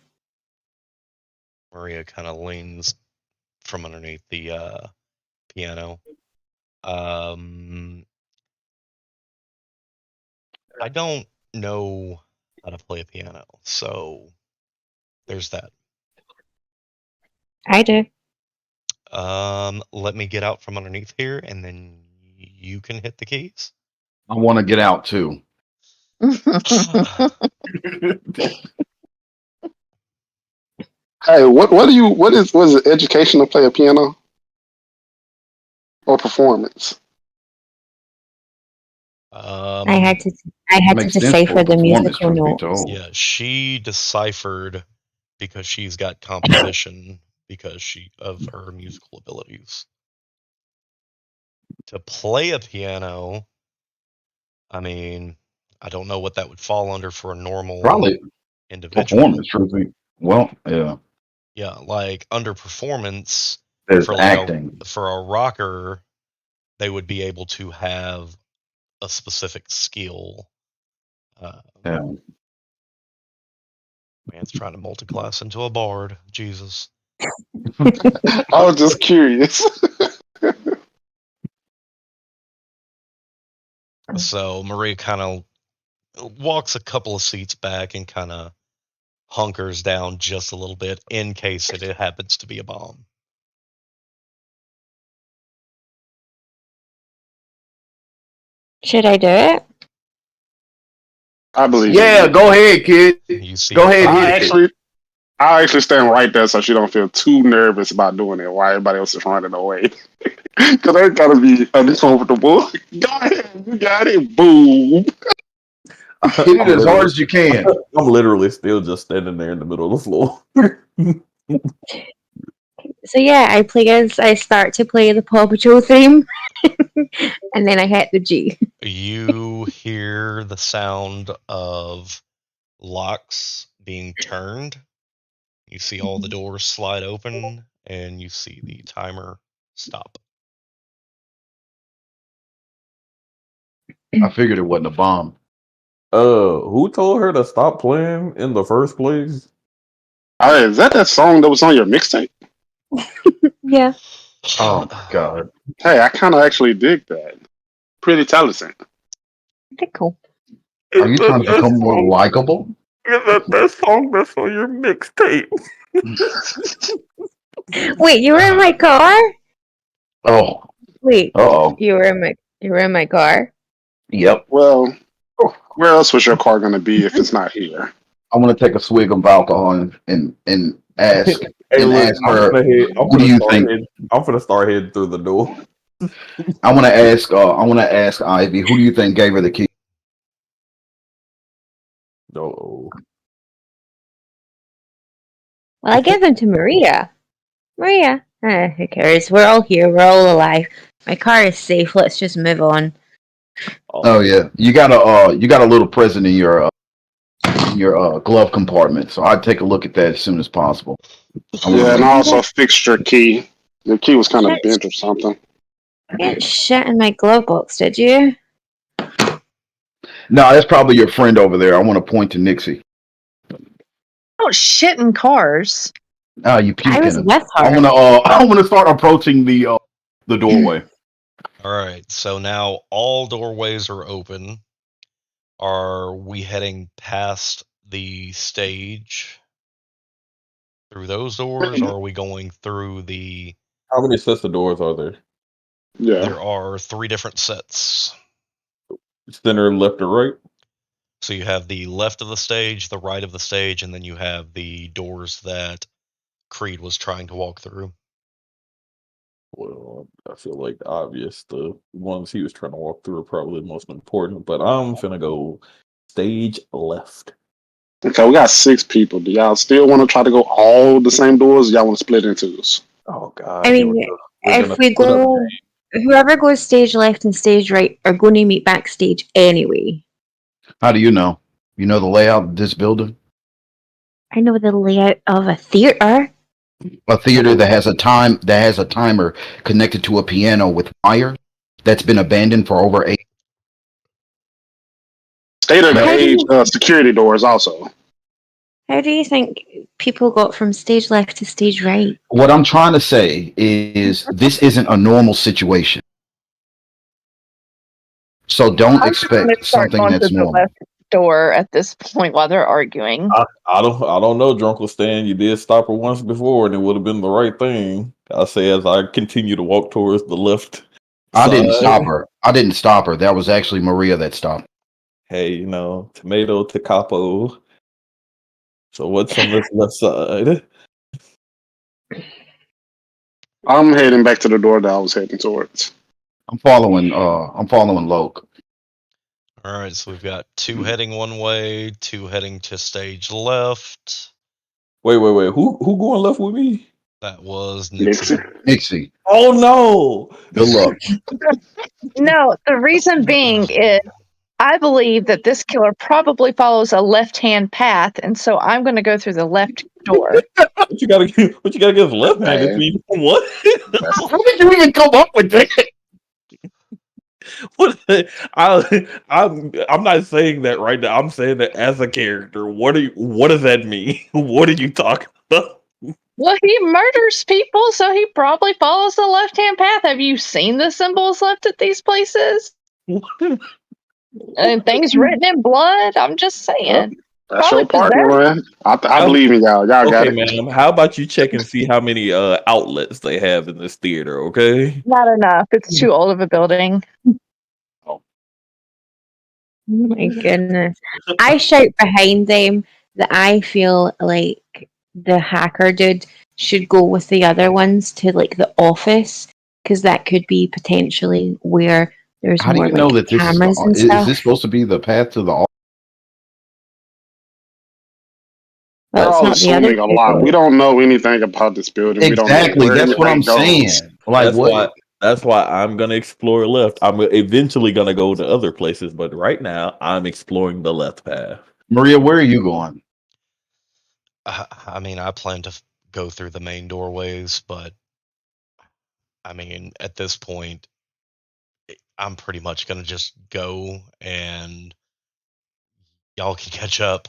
Maria kind of leans from underneath the piano. I don't know how to play a piano, so there's that. I do. Let me get out from underneath here, and then you can hit the keys. I want to get out too. Hey, what is it education to play a piano? Or performance? I had to decipher the musical notes. Yeah, she deciphered because she's got composition because of her musical abilities. To play a piano, I mean, I don't know what that would fall under for a normal Probably individual. performance, truthfully. Well, yeah. Yeah, like under performance There's for like acting. a rocker, they would be able to have a specific skill. Yeah. Man's trying to multiclass into a bard. Jesus. I was just curious. So Maria kind of walks a couple of seats back and kind of hunkers down just a little bit in case it happens to be a bomb. Should I do it? I believe Yeah, you. go ahead, kid. You see Go the ahead, I hit it. actually, I actually stand right there so she don't feel too nervous about doing it while everybody else is running away. Because that gotta be uncomfortable. Go ahead, you got it. Boom. Hit it as hard as you can. I'm literally still just standing there in the middle of the floor. So yeah, I start to play the Paw Patrol theme, and then I hit the G. You hear the sound of locks being turned. You see all the doors slide open, and you see the timer stop. I figured it wasn't a bomb. Who told her to stop playing in the first place? Hey, is that song that was on your mixtape? Yeah, Oh my god. Hey, I kind of actually dig that. Pretty talented. they're cool. Are you trying to become more likable? Is that song that's on your mixtape? Wait, you were in my car? Oh. Wait, Uh-oh. you were in my car? Yep. Well, where else was your car going to be if it's not here? I'm gonna take a swig of alcohol and ask Hey, and look, ask her, I'm what do you think? gonna start heading through the door. I wanna ask Ivy, who do you think gave her the key? No. Well, I gave them to Maria. Maria, who cares? We're all here. We're all alive. My car is safe. Let's just move on. Oh yeah. You got a little present in your glove compartment. So I'd take a look at that as soon as possible. Yeah, and I also fixed your key. Your key was kind of Shit. bent or something. You didn't shit in my glove box, did you? No, that's probably your friend over there. I want to point to Nixie. Don't shit in cars. Oh, you I puked was in it. with her. I'm gonna start approaching the doorway. All right, so now all doorways are open. Are we heading past the stage through those doors, or are we going through the... How many sets of doors are there? Yeah. There are 3 different sets. Center, left, or right? So you have the left of the stage, the right of the stage, and then you have the doors that Creed was trying to walk through. Well, I feel like obvious. The ones he was trying to walk through are probably the most important, but I'm finna go stage left. Okay, we got 6 people. Do y'all still want to try to go all the same doors? Or y'all want to split into twos? Oh God! I here we mean, go. We're if gonna we split up. go, whoever goes stage left and stage right are going to meet backstage anyway. How do you know? You know the layout of this building? I know the layout of a theater. A theater that has a timer connected to a piano with wire that's been abandoned for over 8. State of the How do age you, security doors also. how do you think people got from stage left to stage right? What I'm trying to say is this isn't a normal situation. So don't I'm just gonna expect start something going to that's the normal. left door at this point while they're arguing. I don't know, Drunkle Stan. You did stop her once before, and it would have been the right thing. I say as I continue to walk towards the left I side. didn't stop her. I didn't stop her. That was actually Maria that stopped. Hey, tomato to capo. So what's on this left side? I'm heading back to the door that I was heading towards. I'm following Loke. All right, so we've got 2 heading one way, 2 heading to stage left. Wait. Who going left with me? That was Nixie. Nixie. Nixie, Oh no! good luck. No, the reason being is I believe that this killer probably follows a left-hand path, and so I'm going to go through the left door. What you gotta give left-handed Hey, people? What? that's How did you even come up with that? What? I'm not saying that right now. I'm saying that as a character. What does that mean? What are you talking about? Well, he murders people, so he probably follows the left-hand path. Have you seen the symbols left at these places? And things written in blood? I'm just well, saying. that's Probably your partner, possessed. man. I How, believe in y'all. Y'all got okay, it. ma'am. How about you check and see how many outlets they have in this theater? Okay. Not enough. It's too old of a building. Oh. Oh my goodness. I shout behind them that I feel like the hacker dude should go with the other ones to like the office because that could be potentially where there's How do more you know like that this cameras and is this stuff. supposed to be the path to the office? Well, We're it's all not the other assuming a two lot. We though. don't know anything about this building. We don't know Exactly. where That's what I'm anything goes. saying. Like That's what? why. That's why I'm gonna explore left. I'm eventually gonna go to other places, but right now I'm exploring the left path. Maria, where are you going? I mean, I plan to go through the main doorways, but I mean, at this point, I'm pretty much gonna just go and y'all can catch up.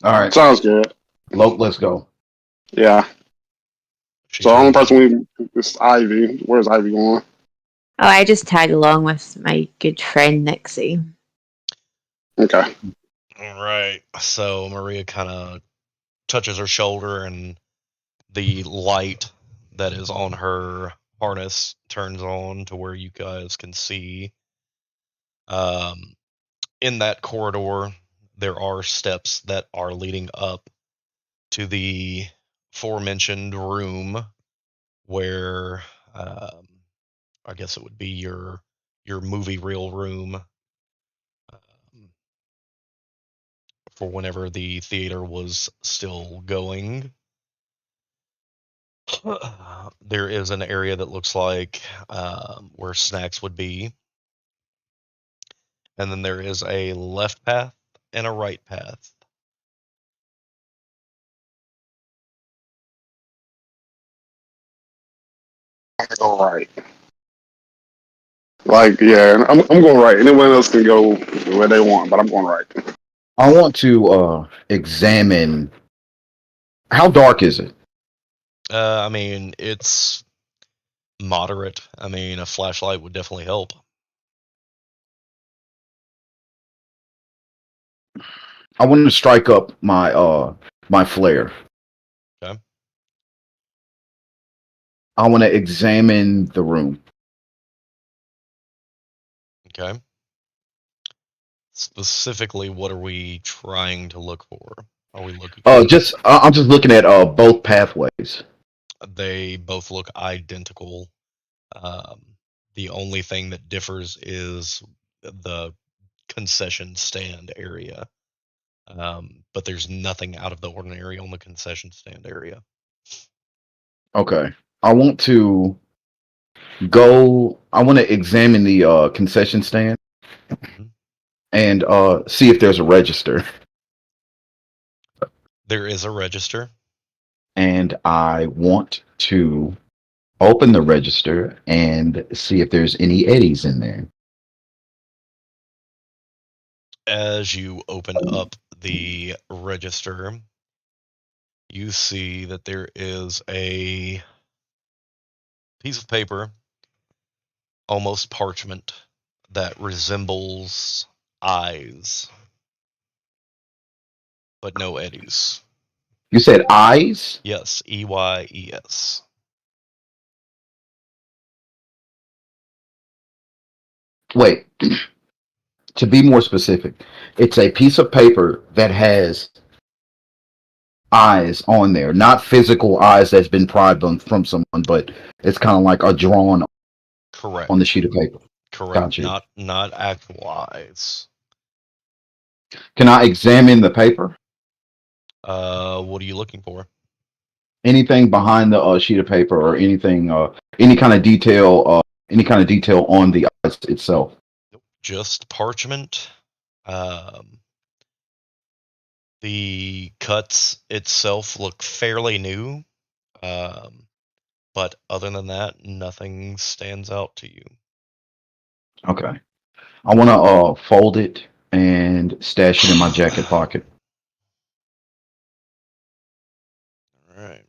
All right, Sounds good. Let's go. Yeah. She So the only turns person around. we is Ivy. Where's Ivy going? Oh, I just tag along with my good friend Nixie. Okay. All right. So Maria kind of touches her shoulder, and the light that is on her harness turns on to where you guys can see. Um, in that corridor, there are steps that are leading up to the aforementioned room where I guess it would be your movie reel room for whenever the theater was still going. There is an area that looks like where snacks would be, and then there is a left path and a right path. I'm gonna go right. Like, yeah, I'm going right. Anyone else can go where they want, but I'm going right. I want to examine. How dark is it? I mean, it's moderate. I mean, a flashlight would definitely help. I want to strike up my flare. Okay. I want to examine the room. Okay. Specifically, what are we trying to look for? Are we looking for? I'm just looking at both pathways. They both look identical. Um, the only thing that differs is the concession stand area. But there's nothing out of the ordinary on the concession stand area. Okay. I want to go. I want to examine the concession stand Mhm. and see if there's a register. There is a register. And I want to open the register and see if there's any eddies in there. As you open up the register, you see that there is a piece of paper, almost parchment, that resembles eyes, but no eddies. You said eyes? Yes, EYES. Wait, to be more specific, it's a piece of paper that has eyes on there, not physical eyes that's been pried from someone, but it's kind of like a drawn on the Correct. sheet of paper. Correct. Gotcha. Not actual eyes. Can I examine the paper? What are you looking for? Anything behind the sheet of paper or anything, any kind of detail Any kind of detail on the eyes itself? Just parchment. Um, the cuts itself look fairly new, but other than that, nothing stands out to you. Okay. I want to fold it and stash it in my jacket pocket. All right.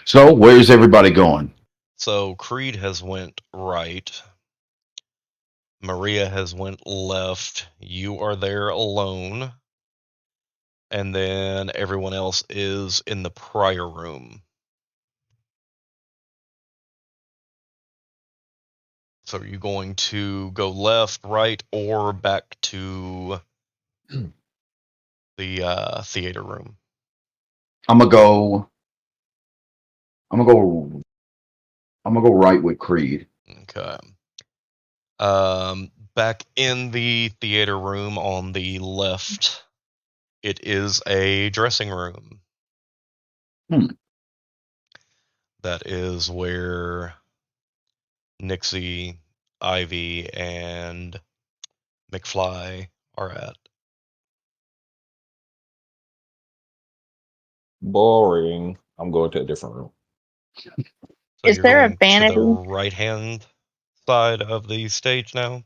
So, where's everybody going? So Creed has went right. Maria has went left. You are there alone. And then everyone else is in the prior room. So are you going to go left, right, or back to the theater room? I'm gonna go. I'm gonna go. I'm gonna go right with Creed. Okay. Back in the theater room on the left, it is a dressing room. Hmm. That is where Nixie, Ivy, and McFly are at. Boring. I'm going to a different room. So Is you're there a going to the vanity? right hand side of the stage now?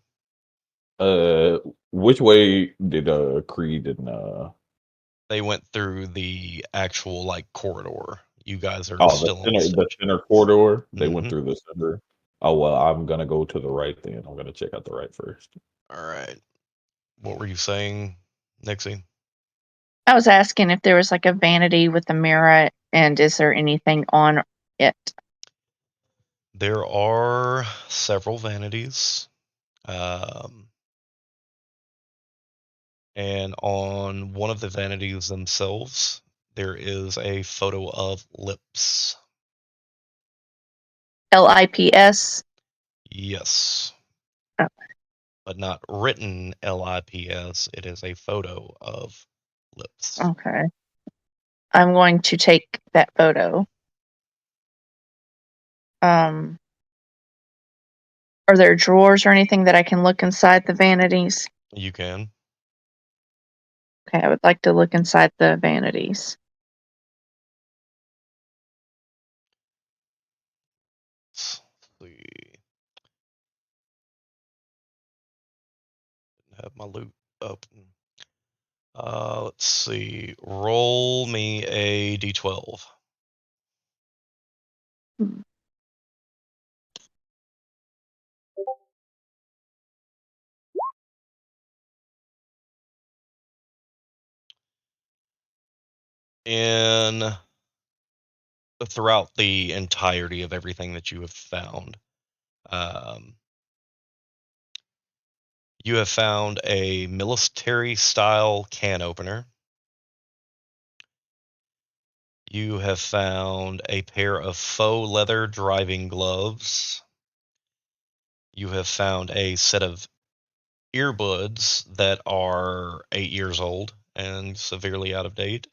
Uh, which way did Creed and They went through the actual like corridor. You guys are oh, the still on the center, the stage. center corridor? They went Mm-hmm. through the center. Oh well, I'm gonna go to the right then. I'm gonna check out the right first. All right. What were you saying, Nixie? I was asking if there was like a vanity with a mirror, and is there anything on it? There are several vanities. And on one of the vanities themselves, there is a photo of lips. LIPS. Yes. Oh. But not written LIPS. It is a photo of lips. Okay. I'm going to take that photo. Are there drawers or anything that I can look inside the vanities? You can. Okay, I would like to look inside the vanities. Let's see. Didn't have my loot open. Let's see. Roll me a d12. Hmm. In throughout the entirety of everything that you have found, um, you have found a military style can opener. You have found a pair of faux leather driving gloves. You have found a set of earbuds that are 8 years old and severely out of date.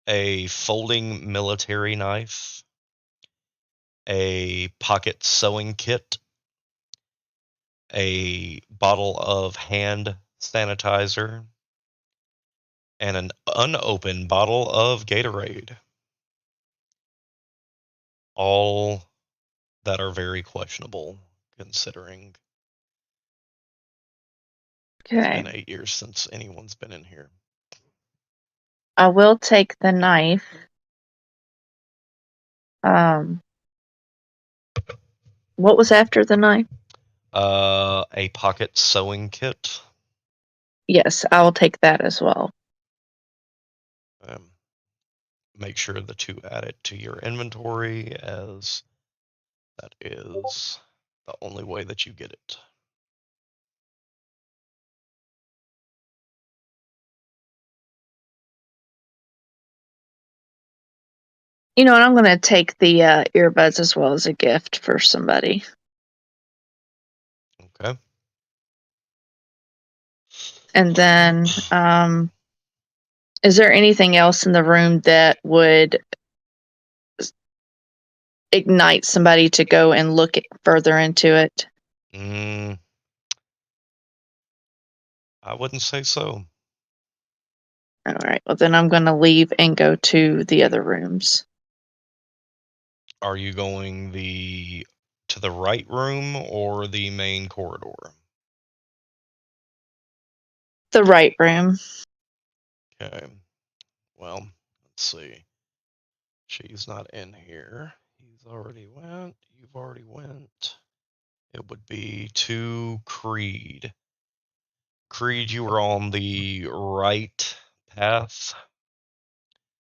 A folding military knife. A pocket sewing kit. A bottle of hand sanitizer. And an unopened bottle of Gatorade. All that are very questionable, considering it's Okay. been 8 years since anyone's been in here. I will take the knife. What was after the knife? A pocket sewing kit. Yes, I will take that as well. Make sure to add it to your inventory, as that is the only way that you get it. You know what? I'm going to take the earbuds as well as a gift for somebody. Okay. And then, is there anything else in the room that would ignite somebody to go and look further into it? Mm, I wouldn't say so. All right. Well, then I'm going to leave and go to the other rooms. Are you going to the right room or the main corridor? The right room. Okay. Well, let's see. She's not in here. He's already went. You've already went. It would be to Creed. Creed, you were on the right path.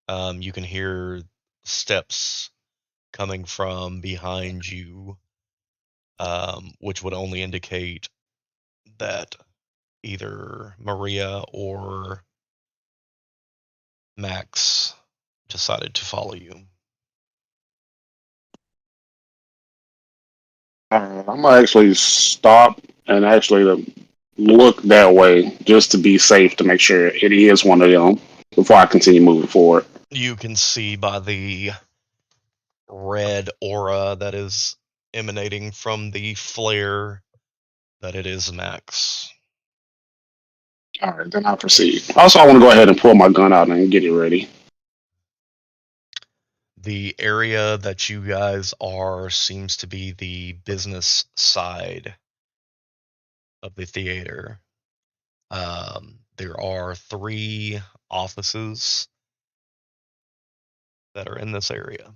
You can hear steps coming from behind you, which would only indicate that either Maria or Max decided to follow you. I'm gonna actually stop and actually look that way just to be safe to make sure it is one of them before I continue moving forward. You can see by the red aura that is emanating from the flare that it is Max. All right, then I'll proceed. Also, I want to go ahead and pull my gun out and get it ready. The area that you guys are seems to be the business side of the theater. There are 3 offices that are in this area.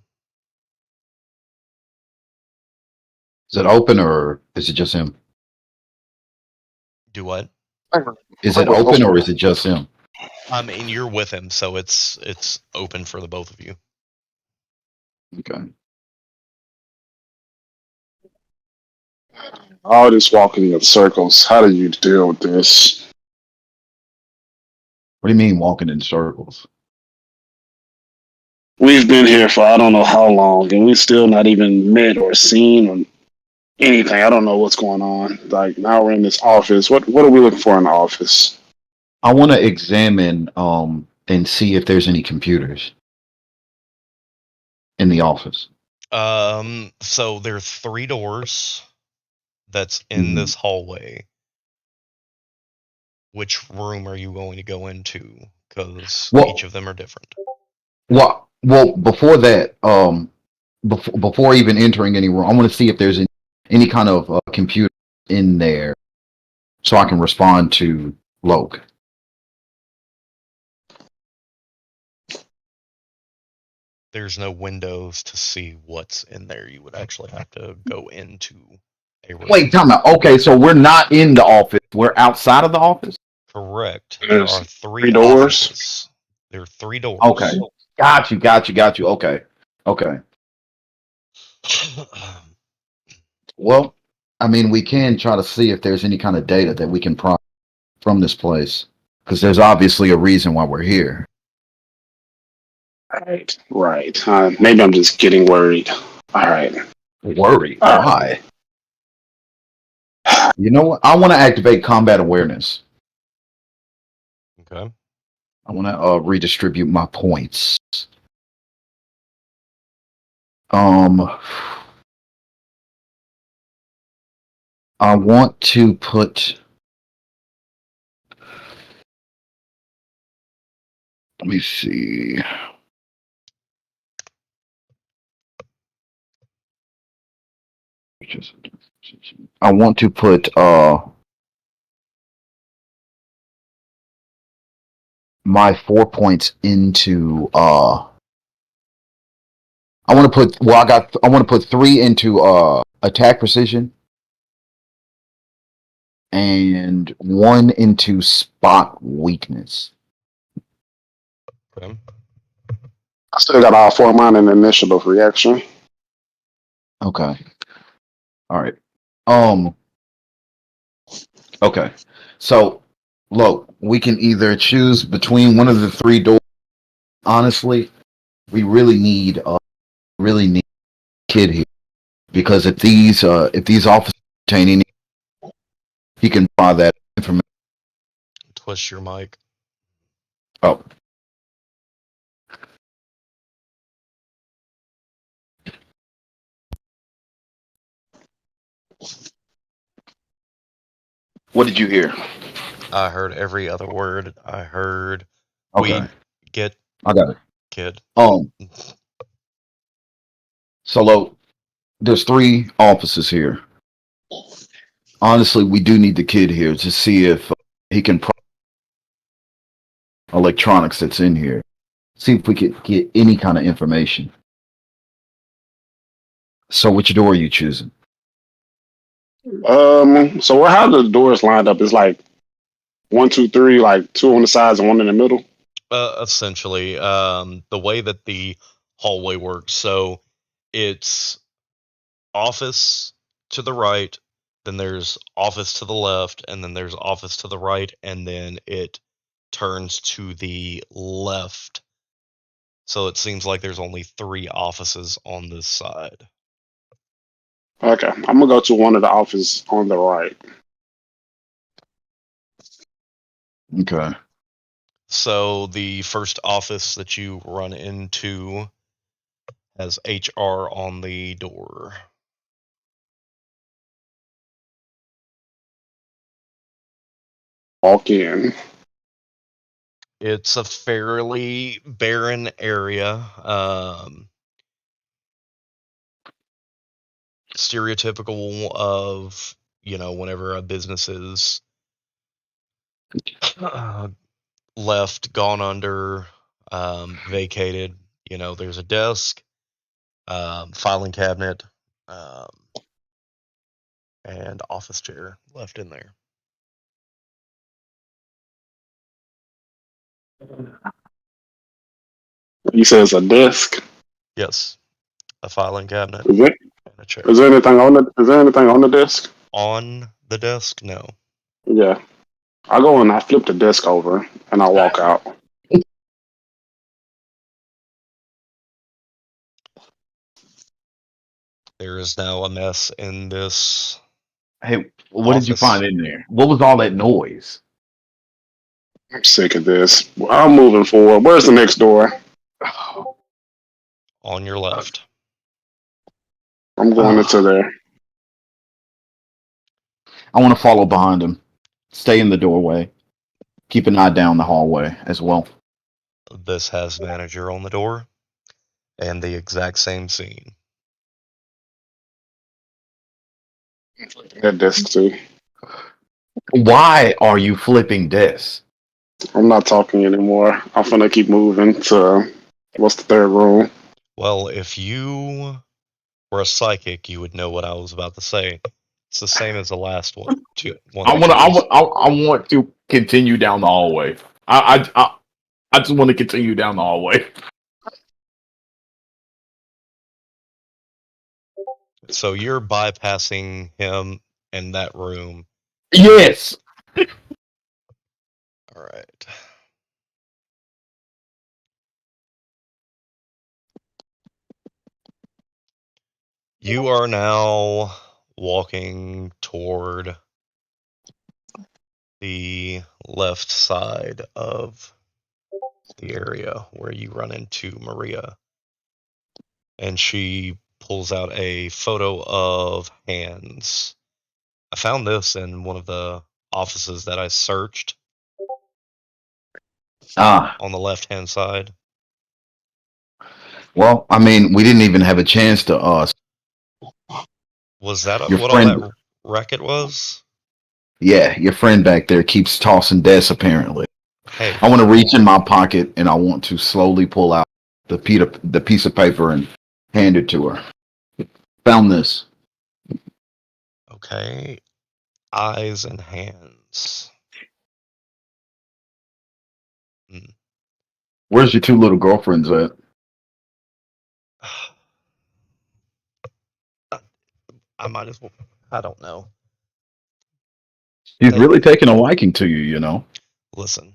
Is it open or is it just him? Do what? Is it open or is it just him? I mean, you're with him, so it's open for the both of you. Okay. All this walking in circles. How do you deal with this? What do you mean walking in circles? We've been here for I don't know how long, and we still not even met or seen or anything. I don't know what's going on. Like now we're in this office. What are we looking for in the office? I want to examine and see if there's any computers in the office. So there are 3 doors that's in Mhm. this hallway. Which room are you going to go into? Because each Well, of them are different. well, before that, before even entering any room, I want to see if there's any kind of computer in there, so I can respond to Loke. There's no windows to see what's in there. You would actually have to go into a room. Wait, time out. Okay, so we're not in the office. We're outside of the office. Correct. There There's are 3 three doors. offices. There are 3 doors. Okay, got you. Okay. Well, I mean, we can try to see if there's any kind of data that we can prompt from this place, because there's obviously a reason why we're here. Right. Right. Maybe I'm just getting worried. All right. Worry? All right. Why? You know what? I want to activate combat awareness. Okay. I want to redistribute my points. I want to put. Let me see. I want to put my 4 points into I want to put I want to put 3 into attack precision and 1 into spot weakness. Okay. I still got all 4 of mine in initiative reaction. Okay. All right. Okay. So, look, we can either choose between one of the 3 doors. Honestly, we really need a kid here, because if these officers contain any, he can buy that information. Twist your mic. Oh, What did you hear? I heard every other word. I heard Okay, we get I got it. kid. Um, Solo, there's 3 officers here. Honestly, we do need the kid here to see if he can electronics that's in here. See if we could get any kind of information. So, which door are you choosing? So how the doors lined up? It's like one, two, three, like two on the sides and one in the middle. Essentially, the way that the hallway works. So it's office to the right, then there's office to the left, and then there's office to the right, and then it turns to the left. So it seems like there's only 3 offices on this side. Okay, I'm gonna go to one of the offices on the right. Okay. So the first office that you run into has HR on the door. Walk in. It's a fairly barren area. Stereotypical of, whenever a business is uh, left, gone under, vacated. There's a desk, filing cabinet, um, and office chair left in there. You said it's a desk. Yes, a filing cabinet Is it? and a chair. Is there anything on the? Is there anything on the desk? On the desk, no. Yeah. I go and I flip the desk over and I walk out. There is now a mess in this Hey, what did you office. find in there? What was all that noise? I'm sick of this. I'm moving forward. Where's the next door? On your left. I'm going into there. I want to follow behind him. Stay in the doorway. Keep an eye down the hallway as well. This has manager on the door and the exact same scene. That desk too. Why are you flipping desks? I'm not talking anymore. I'm gonna keep moving to what's the third room? Well, if you were a psychic, you would know what I was about to say. It's the same as the last one. One I that want you to. just. I want to continue down the hallway. I just want to continue down the hallway. So you're bypassing him in that room. Yes. All right. You are now walking toward the left side of the area where you run into Maria. And she pulls out a photo of hands. I found this in one of the offices that I searched Ah. on the left hand side. Well, I mean, we didn't even have a chance to. Was that Your what all friend. that racket was? Yeah, your friend back there keeps tossing desks. Apparently, Hey, I want to reach in my pocket and I want to slowly pull out the piece of paper and hand it to her. Found this. okay. Eyes and hands. Hmm. Where's your 2 little girlfriends at? I might as well. I don't know. She's They really taking a liking to you, you know. listen.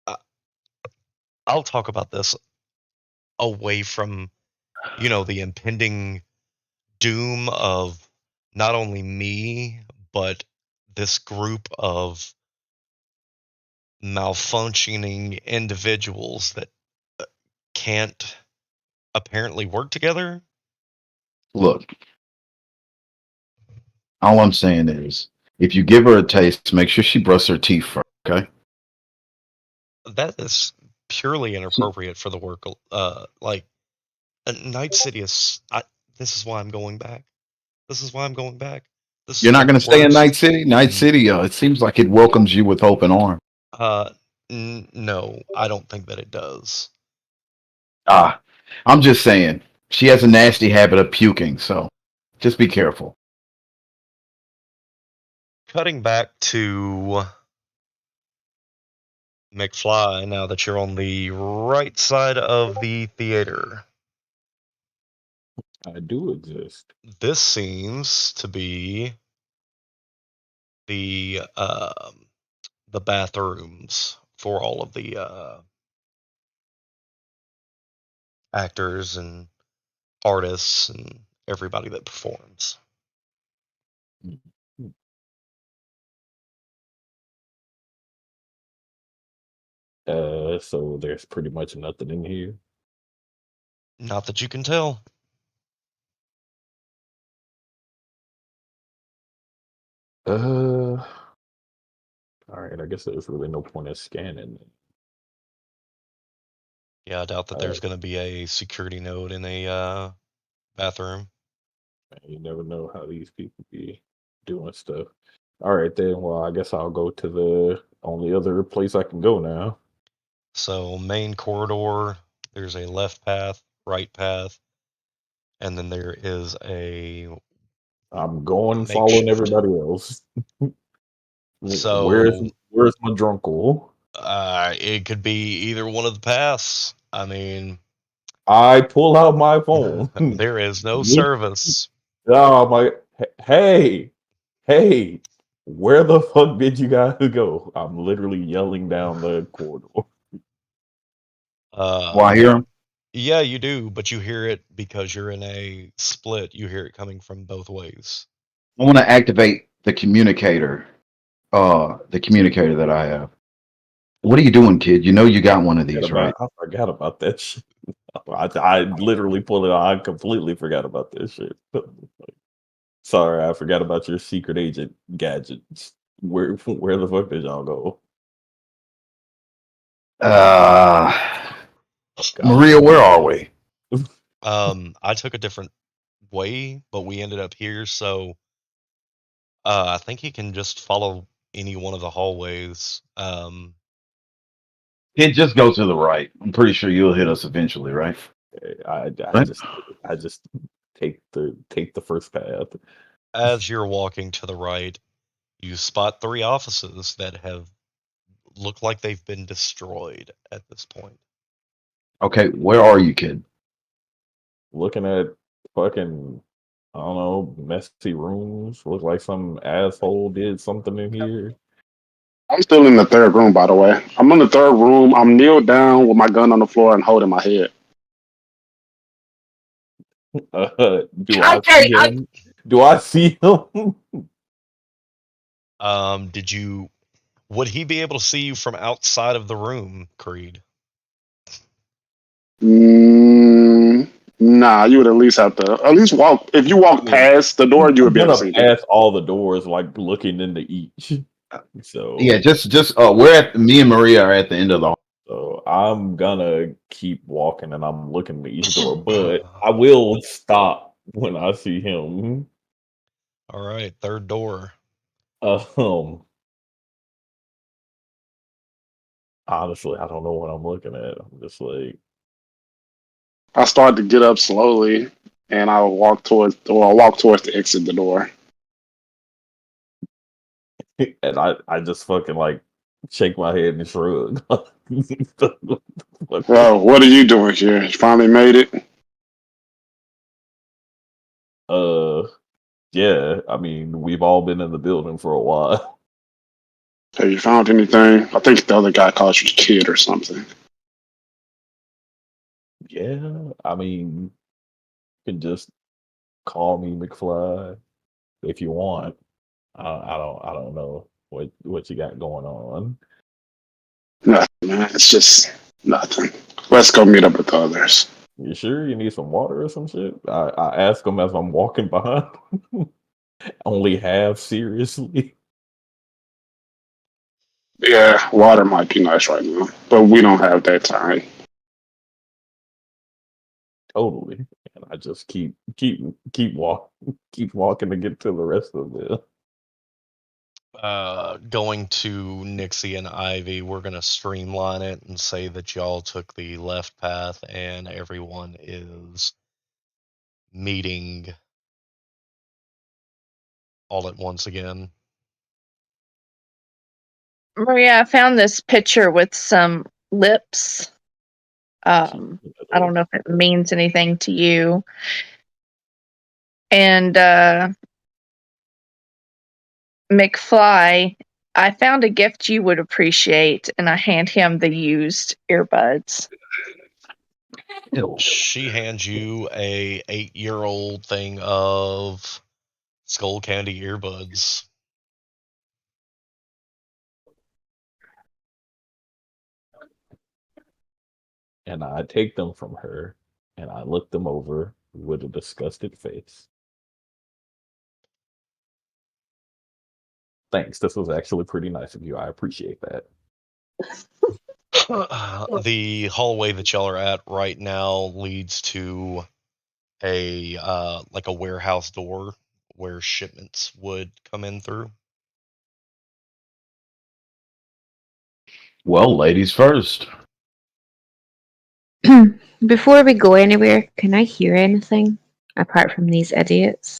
I, I'll talk about this away from the impending doom of not only me but this group of malfunctioning individuals that can't apparently work together. Look, All I'm saying is, if you give her a taste, make sure she brushes her teeth first. Okay. That is purely inappropriate for the work. Like Night City is. This is why I'm going back. This is why I'm going back. This You're is not the going to stay in Night worst. City. Night City. It seems like it welcomes you with open arms. Uh, no, I don't think that it does. Ah, I'm just saying. She has a nasty habit of puking, so just be careful. Cutting back to McFly, now that you're on the right side of the theater, I do exist. this seems to be the bathrooms for all of the actors and artists and everybody that performs. So there's pretty much nothing in here. Not that you can tell. All right. I guess there's really no point in scanning. Yeah, I doubt that All there's right. going to be a security node in a bathroom. You never know how these people be doing stuff. All right, then. Well, I guess I'll go to the only other place I can go now. So, main corridor, there's a left path, right path, and then there is a I'm going following makeshift. everybody else. Where's So, where's my drunkle? it could be either one of the paths. I mean, I pull out my phone. there is no Look, service. oh my! Hey, hey! Where the fuck did you guys go? I'm literally yelling down the corridor. Well, I You, hear him. yeah, you do, but you hear it because you're in a split. You hear it coming from both ways. I want to activate the communicator. The communicator that I have. What are you doing, kid? You know you got one of these, right? I forgot about that shit. I literally pulled it out. I completely forgot about this shit. Sorry, I forgot about your secret agent gadgets. Where the fuck did y'all go? Uh, God. Maria, where are we? I took a different way, but we ended up here, so I think he can just follow any one of the hallways. Kid, just go to the right. I'm pretty sure you'll hit us eventually, right? I Right? just take the first path. As you're walking to the right, you spot three offices that have looked like they've been destroyed at this point. Okay, where are you, kid? Looking at fucking I don't know, messy rooms. Look like some asshole did something in here. I'm still in the third room, by the way. I'm in the third room. I'm kneeled down with my gun on the floor and holding my head. Do I see him? Do I see him? Did you? Would he be able to see you from outside of the room, Creed? Mm, nah, you would at least have to at least walk. If you I walk mean, past the door, you would I'm be able to gonna see me. pass all the doors, like looking into each. Yeah, So, just we're at me and Maria are at the end of the hall. so I'm gonna keep walking, and I'm looking at each door, but I will stop when I see him. All right, third door. Um, honestly, I don't know what I'm looking at. I'm just like, I start to get up slowly, and I walk towards the exit the door. and I just fucking like shake my head and shrug. Well, what are you doing here? You finally made it. uh, yeah. I mean, we've all been in the building for a while. Have you found anything? I think the other guy called you a kid or something. Yeah, I mean, you can just call me McFly if you want. I don't know what you got going on. Nothing, man. It's just nothing. Let's go meet up with the others. You sure you need some water or some shit? I ask him as I'm walking behind. Only half seriously. Yeah, water might be nice right now, but we don't have that time. Totally. And I just keep walking to get to the rest of it. Going to Nixie and Ivy, we're gonna streamline it and say that y'all took the left path and everyone is meeting all at once again. Maria, I found this picture with some lips. I don't know if it means anything to you. And McFly, I found a gift you would appreciate, and I hand him the used earbuds. Ew. She hands you a 8-year-old thing of skull candy earbuds. And I take them from her and I look them over with a disgusted face. Thanks. This was actually pretty nice of you. I appreciate that. The hallway that y'all are at right now leads to a like a warehouse door where shipments would come in through. Well, ladies first. Before we go anywhere, can I hear anything apart from these idiots?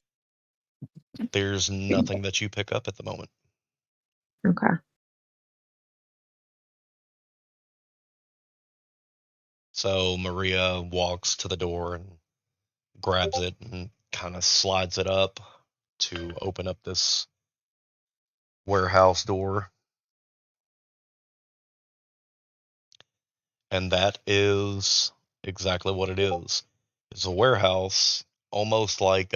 There's nothing that you pick up at the moment. Okay. So Maria walks to the door and grabs it and kind of slides it up to open up this warehouse door. And that is exactly what it is. It's a warehouse, almost like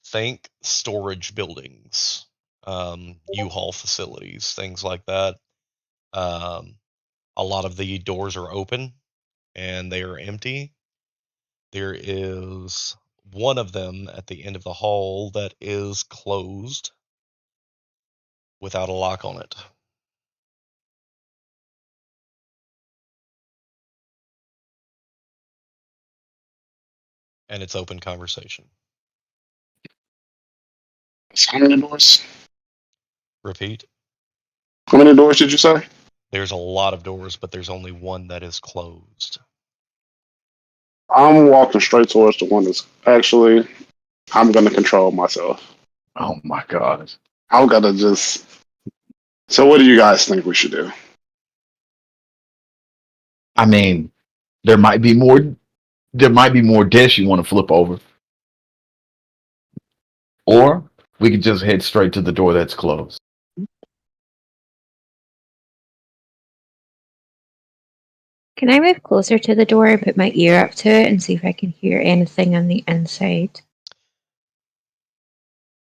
think storage buildings, U-Haul facilities, things like that. Um, a lot of the doors are open and they are empty. There is one of them at the end of the hall that is closed without a lock on it. And it's open conversation. How many doors? Repeat. How many doors did you say? There's a lot of doors, but there's only one that is closed. I'm walking straight towards the one that's actually. I'm gonna control myself. Oh my God. I'm gonna just. So, what do you guys think we should do? I mean, there might be more. There might be more desks you want to flip over, or we could just head straight to the door that's closed. Can I move closer to the door and put my ear up to it and see if I can hear anything on the inside?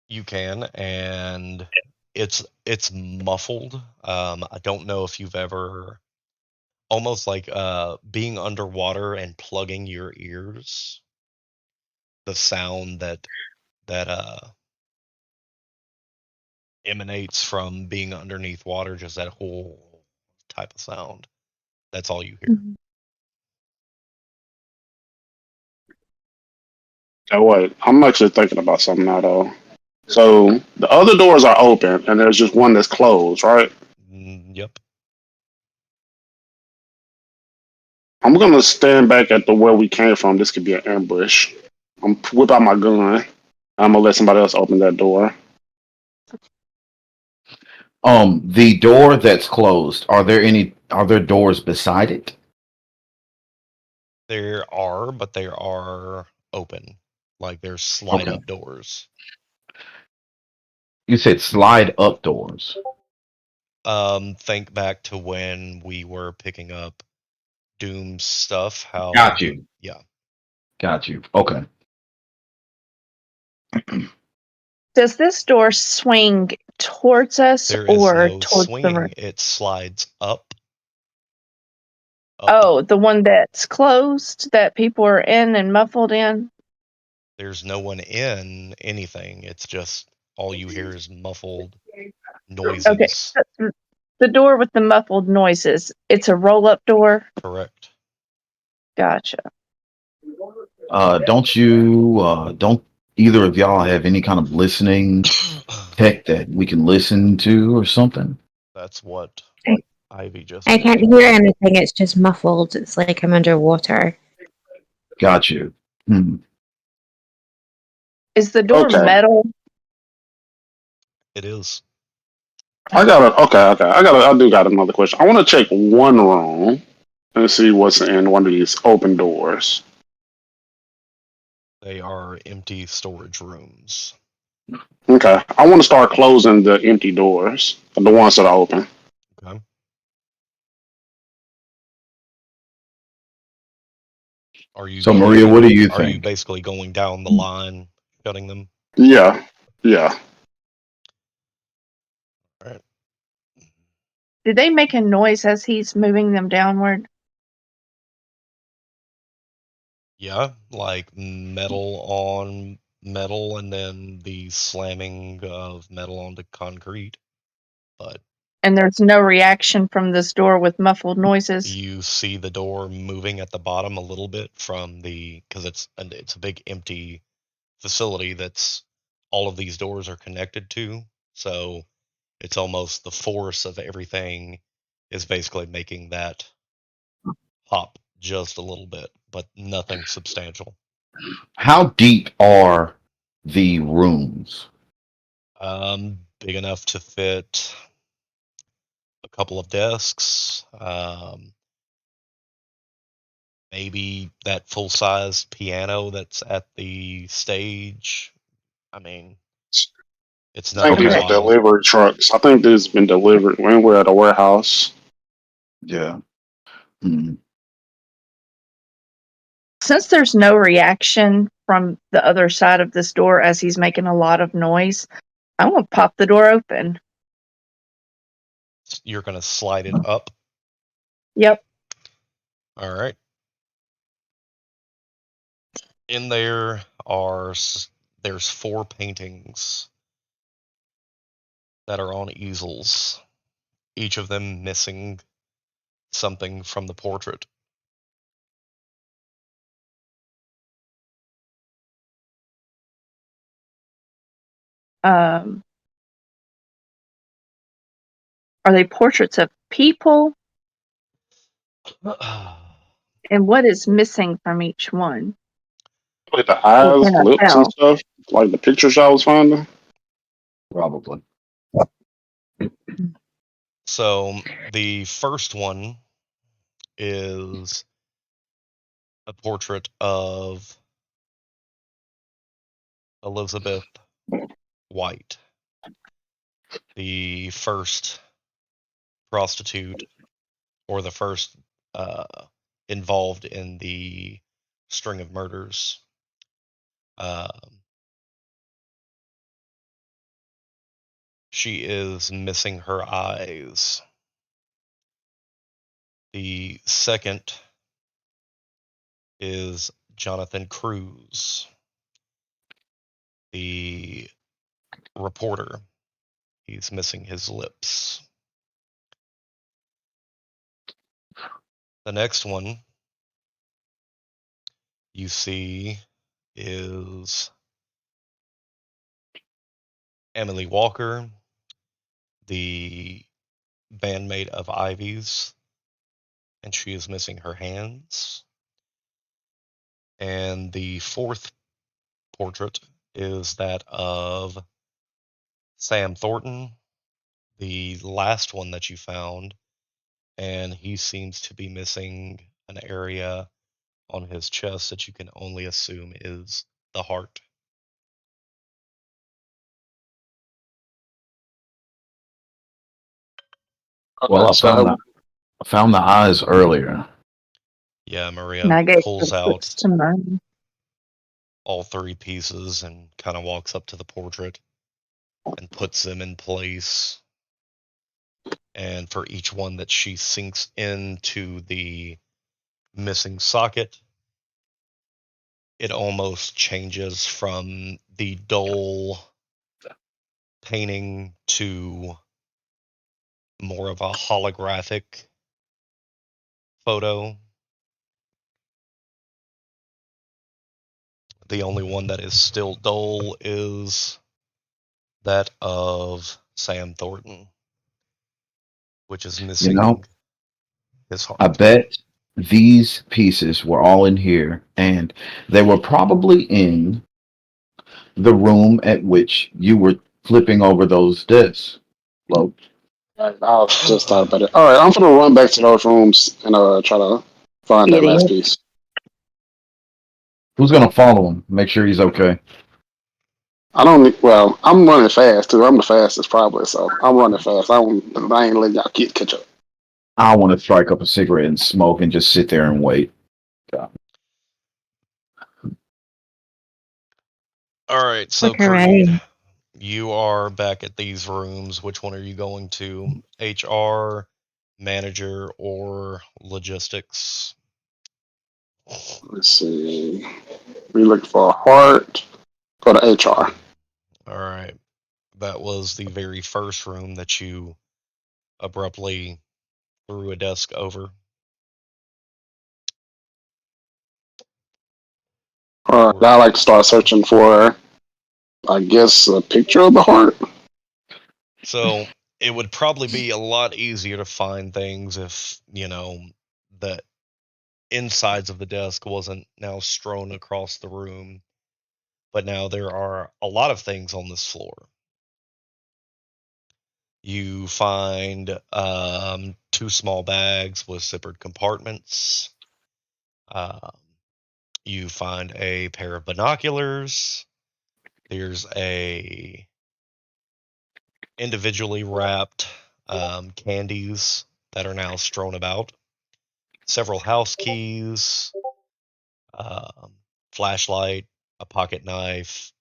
You can, and it's muffled. I don't know if you've ever almost like being underwater and plugging your ears. The sound that emanates from being underneath water, just that whole type of sound. That's all you hear. Mhm. Oh wait, I'm actually thinking about something now though. So the other doors are open, and there's just one that's closed, right? Yep. I'm gonna stand back at the where we came from. This could be an ambush. I'm whip out my gun. I'm gonna let somebody else open that door. The door that's closed. Are there any? Are there doors beside it? There are, but they are open. Like there's slide Okay. up doors. You said slide up doors. Think back to when we were picking up Doom's stuff, how Got you. yeah. Got you. Okay. Does this door swing towards us There is or no towards the room? swinging. It slides up. Oh, the one that's closed that people are in and muffled in? There's no one in anything. It's just all you hear is muffled noises. Okay. The door with the muffled noises. It's a roll-up door. Correct. Gotcha. Don't either of y'all have any kind of listening tech that we can listen to or something? That's what Ivy just I did. can't hear anything. It's just muffled. It's like I'm underwater. Got you. Hmm. Is the door Okay. metal? It is. I do got another question. I want to check one room and see what's in one of these open doors. They are empty storage rooms. Okay. I want to start closing the empty doors, the ones that are open. Okay. Are you So, Maria, what do you Are you think? basically going down the line, shutting them? Yeah. Yeah. All right. Did they make a noise as he's moving them downward? Yeah, like metal on metal, and then the slamming of metal onto concrete. But And there's no reaction from this door with muffled noises? you see the door moving at the bottom a little bit from because it's a big empty facility that's all of these doors are connected to. So it's almost the force of everything is basically making that pop just a little bit, but nothing substantial. How deep are the rooms? Big enough to fit a couple of desks, maybe that full-size piano that's at the stage. I mean, it's I think nothing these Okay. are wild. delivery trucks. I think this has been delivered when we're at a warehouse. Yeah. Hmm. Since there's no reaction from the other side of this door as he's making a lot of noise, I want to pop the door open. You're going to slide it up. Yep. All right. In there there's 4 paintings that are on easels, each of them missing something from the portrait. Are they portraits of people? And what is missing from each one? Like the eyes, In a lips, and cell. stuff. Like the pictures I was finding. Probably. So the first one is a portrait of Elizabeth White, the first prostitute or the first uh, involved in the string of murders. She is missing her eyes. The second is Jonathan Cruz, the reporter. He's missing his lips. The next one you see is Emily Walker, the bandmate of Ivy's, and she is missing her hands. And the fourth portrait is that of Sam Thornton, the last one that you found, and he seems to be missing an area on his chest that you can only assume is the heart. Well, Okay, so I found the eyes earlier. Yeah, And Maria I gave pulls the out lips to mine. all 3 pieces and kind of walks up to the portrait and puts them in place. And for each one that she sinks into the missing socket, it almost changes from the dull painting to more of a holographic photo. The only one that is still dull is that of Sam Thornton, which is You know, missing his I heart. bet these pieces were all in here, and they were probably in the room at which you were flipping over those discs. Lo, Right, I was just thought about it. All right, I'm gonna run back to those rooms and try to find that last Serious. piece. who's gonna follow him? Make sure he's okay. I don't. Well, I'm running fast too. I'm the fastest probably, so I'm running fast. I ain't letting y'all catch up. I want to strike up a cigarette and smoke and just sit there and wait. All right, so Okay, Creed, right. you are back at these rooms. Which one are you going to? HR, manager, or logistics? Let's see. We look for a heart. Go to HR. All right. That was the very first room that you abruptly threw a desk over. All right, I like to start searching for, I guess, a picture of the heart. So it would probably be a lot easier to find things if, the insides of the desk wasn't now strewn across the room. But now there are a lot of things on this floor. You find two small bags with zippered compartments. Um, you find a pair of binoculars. There's a individually wrapped candies that are now strewn about. Several house keys, um, flashlight, a pocket knife,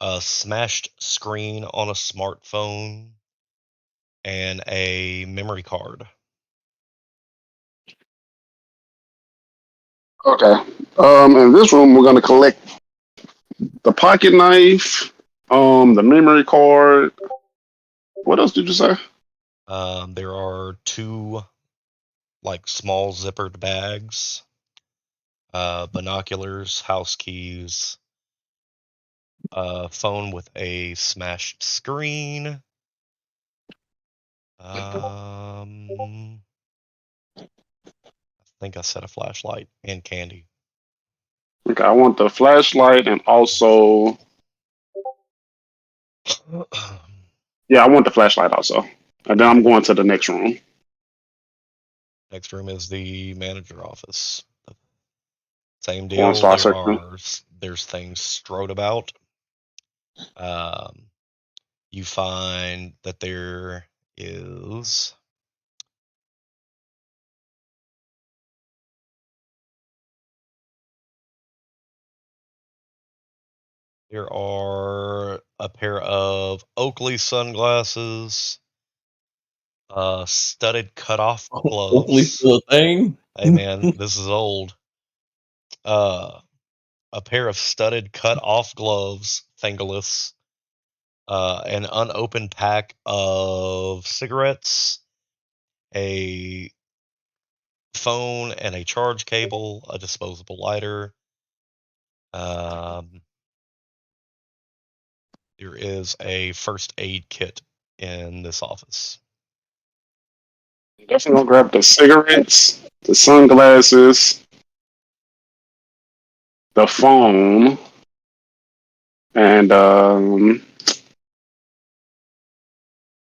a smashed screen on a smartphone, and a memory card. Okay. In this room, we're gonna collect the pocket knife, the memory card. What else did you say? There are two like small zippered bags, binoculars, house keys, a phone with a smashed screen. I think I said a flashlight and candy. Okay, I want the flashlight and also, yeah, I want the flashlight also. And then I'm going to the next room. Next room is the manager office. Same Going to deal. start searching. There's things strode about. Um, you find that there are a pair of Oakley sunglasses, studded cutoff Hopefully, gloves. still a thing. Hey man, this is old. Uh, a pair of studded cut-off gloves, fingerless, an unopened pack of cigarettes, a phone and a charge cable, a disposable lighter. Um, there is a first aid kit in this office. Definitely gonna grab the cigarettes, the sunglasses, the phone, and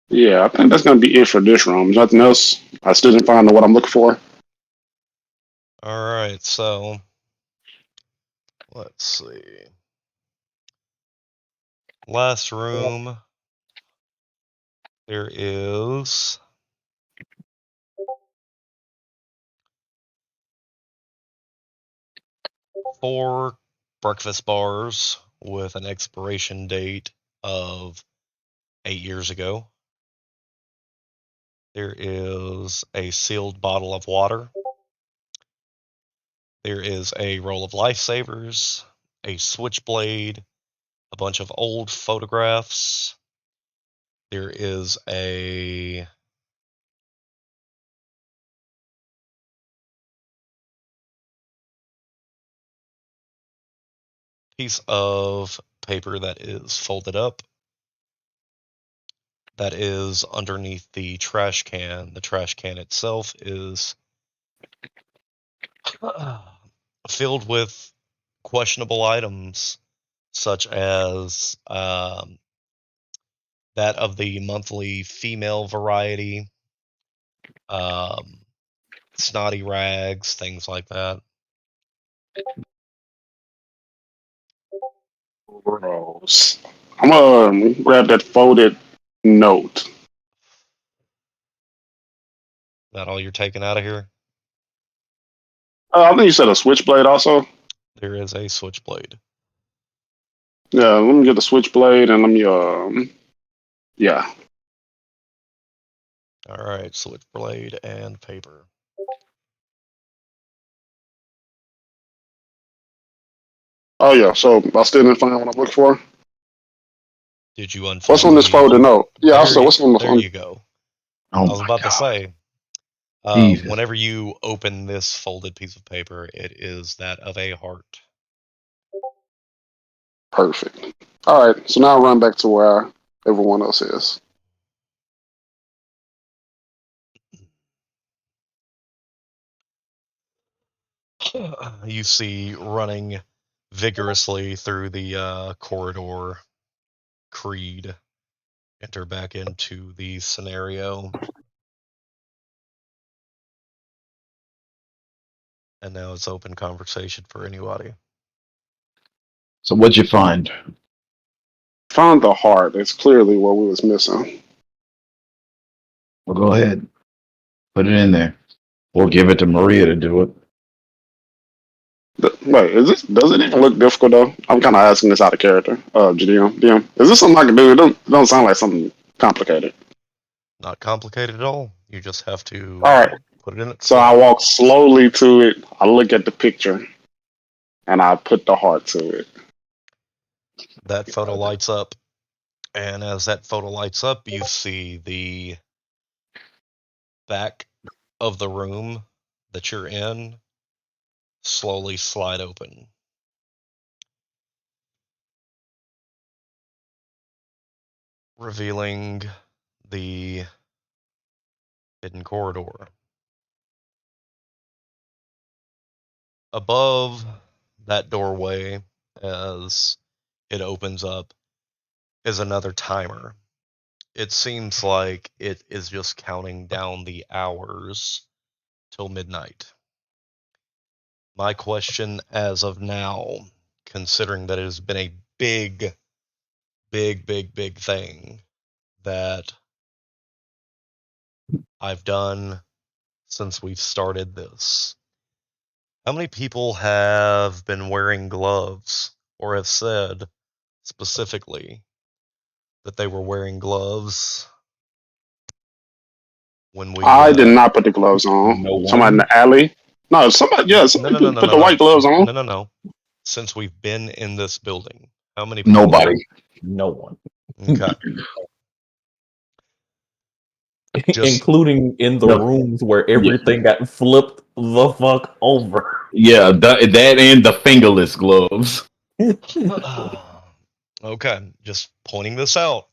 yeah, I think that's gonna be it for this room. Nothing else. I still didn't find what I'm looking for. All right, so let's see. Last room, there is four breakfast bars with an expiration date of 8 years ago. There is a sealed bottle of water. There is a roll of lifesavers, a switchblade, a bunch of old photographs. There is a piece of paper that is folded up that is underneath the trash can. The trash can itself is filled with questionable items, such as that of the monthly female variety, um, snotty rags, things like that. Gross. I'm gonna grab that folded note. That all you're taking out of here? I think you said a switchblade also. There is a switchblade. Yeah, let me get the switchblade and let me yeah. All right, switchblade and paper. Oh yeah, so I still didn't find what I'm looking for. Did you What's unfold on this the? folded note? Yeah, There, also what's on the there you go. Oh I was my about to god. say, Jesus. whenever you open this folded piece of paper, it is that of a heart. perfect. All right, so now I run back to where everyone else is. You see running vigorously through the corridor, Creed enter back into the scenario. And now it's open conversation for anybody. So what'd you find? Found the heart. It's clearly what we was missing. Well, go ahead. Put it in there. Or give it to Maria to do it. Wait, is this? Does it even look difficult though? I'm kind of asking this out of character. DM, is this something I can do? It don't sound like something complicated. Not complicated at all. You just have All to right. put it in its So I slot. walk slowly to it. I look at the picture, and I put the heart to it. That photo lights up, and as that photo lights up, you see the back of the room that you're in slowly slide open. Revealing the hidden corridor. Above that doorway, as it opens up, is another timer. It seems like it is just counting down the hours till midnight. My question as of now, considering that it has been a big, big thing that I've done since we've started this, how many people have been wearing gloves or have said specifically that they were wearing gloves when we I did not put the gloves on. No Somebody in one. the alley. No, somebody. Yeah, no somebody no no no put no the no white gloves on. no since we've been in this building, how many people? Nobody. No one. Okay, just Including in the No. rooms where Yeah. everything got flipped the fuck over. Yeah, that and the fingerless gloves. okay, just pointing this out.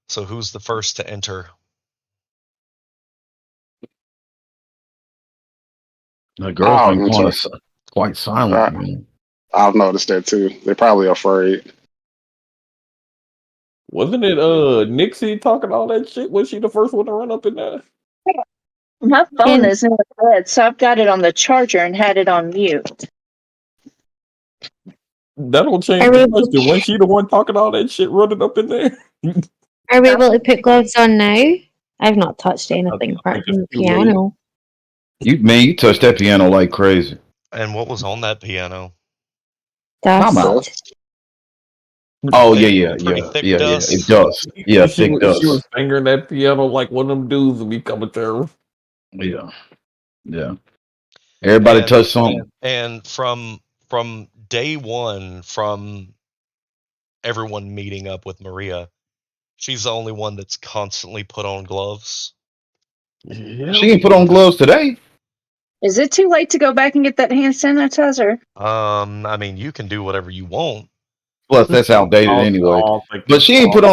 So who's the first to enter? The girl's I'll been enter. quite silent. Uh, I've noticed that too. They're probably afraid. Wasn't it Nixie talking all that shit? Was she the first one to run up in there? My phone And is in the bed, so I've got it on the charger and had it on mute. That don't change are we the able, question. Was she the one talking all that shit running up in there? are we able to put gloves on now? I've not touched I anything apart think from it's the too late. piano. You touched that piano like crazy. And what was on that piano? Mama. Dust. Dust. Oh Thick, yeah. pretty thick It dust. does. Yeah, thick She was dust. fingering that piano like one of them dudes would be coming to her. Yeah. Yeah. Everybody And touched something. and from day one, from everyone meeting up with Maria, she's the only one that's constantly put on gloves. Yeah. She ain't put on gloves today. Is it too late to go back and get that hand sanitizer? I mean, you can do whatever you want. Plus, that's outdated anyway. But she ain't put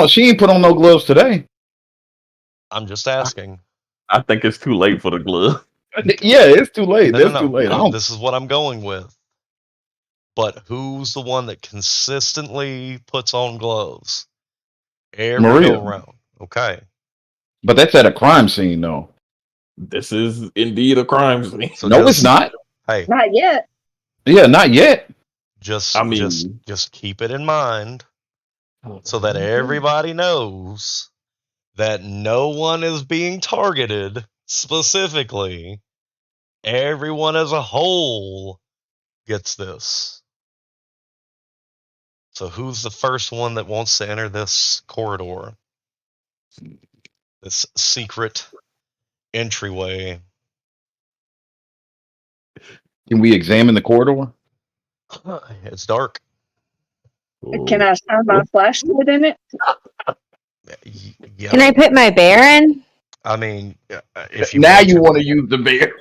on no gloves today. I'm just asking. I think it's too late for the glove. Yeah, it's too late. No, That's no, too late. no. This is what I'm going with. But who's the one that consistently puts on gloves every Maria. go around? Okay. But that's at a crime scene, though. This is indeed a crime scene. So No, it's not. Hey, Not yet. Yeah, not yet. just I mean, just keep it in mind so that everybody knows that no one is being targeted specifically. Everyone as a whole gets this. So who's the first one that wants to enter this corridor? This secret entryway. Can we examine the corridor? It's dark. Can I shine my flashlight in it? Yeah. Can I put my bear in? I mean, if you Now want you to. want to use the bear.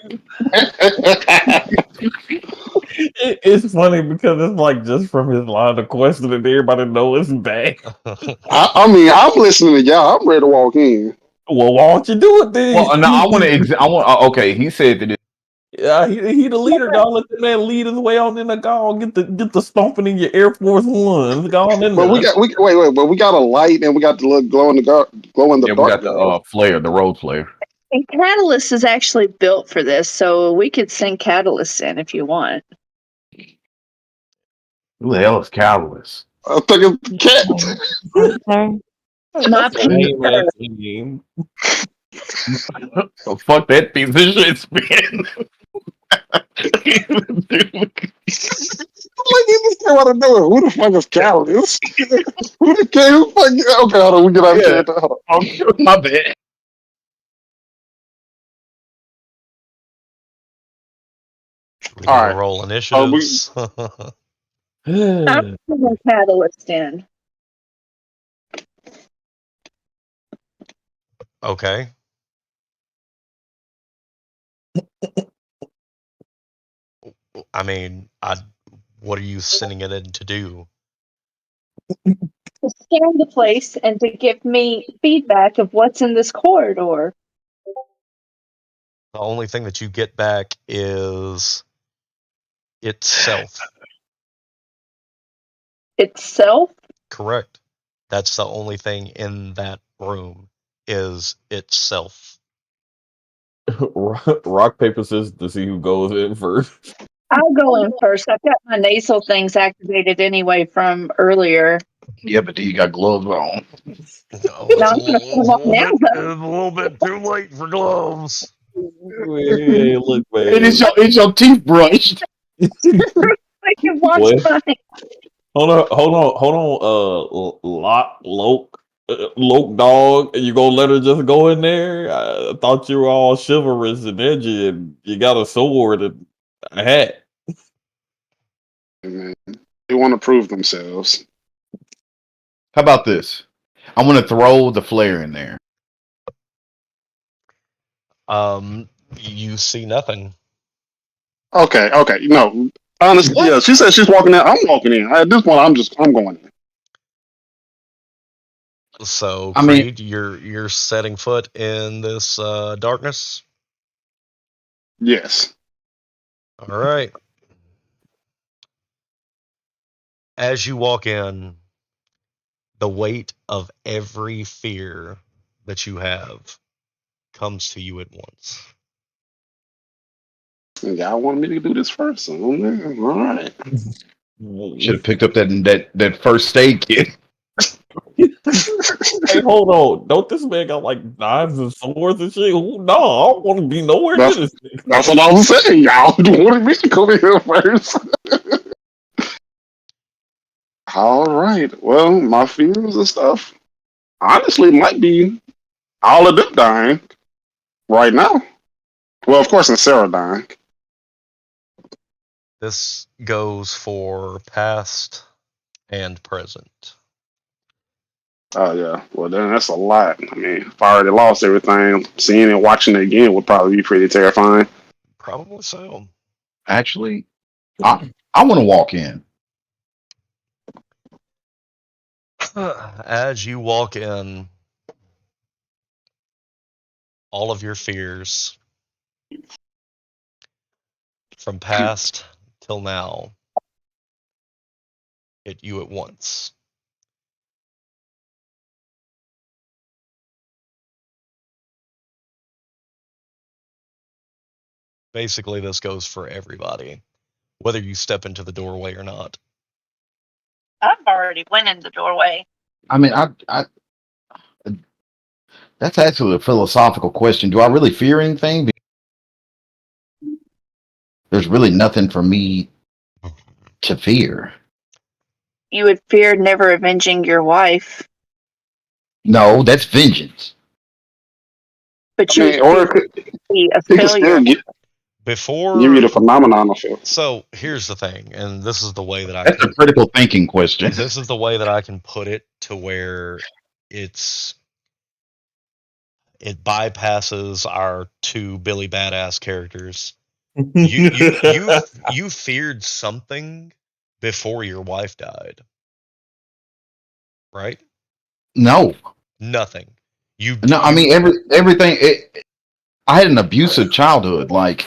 It's funny because it's like just from his line of questioning, everybody know it's bad. I mean, I'm listening to y'all. I'm ready to walk in. Well, why don't you do it then? Well, no, I want to. I want. Okay, he said that. Yeah, he the leader. Go let the man lead his way on in the go. Get the stomping in your Air Force Ones. Go on in But there. wait, but we got a light and we got the little glow in the Yeah, we dark got the guy. flare, the road flare. And Catalyst is actually built for this, so we could send Catalyst in if you want. Who the hell is Catalyst? I think it's the cat. Sorry. My That's a lame ass name. Oh, fuck that piece of shit spin. Like, you just want to do it. Who the fuck is Callis? Who the fuck? Okay, hold on. We get out of Yeah. character. Hold on. Oh, my bad. We All need to right. roll initiatives. I'm putting Catalyst in. Okay. I mean, what are you sending it in to do? To scan the place and to give me feedback of what's in this corridor. The only thing that you get back is itself. Itself? Correct. That's the only thing in that room is itself. Rock paper scissors to see who goes in first. I'll go in first. I've got my nasal things activated anyway from earlier. Yeah, but then you got gloves on. No, No, I'm gonna put them on now. it's a little bit too late for gloves. Hey, look, man. And it's your teeth brushed. I can watch What? mine. Hold on. Loke dog. You gonna let her just go in there? I thought you were all chivalrous and edgy, and you got a sword and a hat. Man, they want to prove themselves. How about this? I'm gonna throw the flare in there. You see nothing. Okay. No, honestly, What? yeah. She said she's walking in. I'm walking in. At this point, I'm going in. So, I mean- Creed, you're setting foot in this darkness. Yes. All right. As you walk in, the weight of every fear that you have comes to you at once. Y'all wanted me to do this first. So, all right. Should have picked up that first aid kit. Hey, hold on. Don't this man got like knives and swords and shit? No, I don't want to be nowhere near this thing. That's what I was saying. Y'all wanted me to come in here first. All right. Well, my fears and stuff honestly might be all of them dying right now. Well, of course, in Ceradine. This goes for past and present. Oh yeah. Well, then that's a lot. I mean, if I already lost everything, seeing and watching it again would probably be pretty terrifying. Probably so. Actually, I want to walk in. As you walk in, all of your fears from past till now hit you at once. Basically, this goes for everybody, whether you step into the doorway or not. I've already went in the doorway. I mean, that's actually a philosophical question. Do I really fear anything? There's really nothing for me to fear. You would fear never avenging your wife, No, that's vengeance. but I you would mean, or fear be a it could still failure. give you Before, the phenomenon of it. so here's the thing, and this is the way that I That's a can critical thinking question. this is the way that I can put it to where it's it bypasses our two Billy Badass characters. You feared something before your wife died, right? No, Nothing. You no. I you mean, everything. I had an abusive childhood. Like,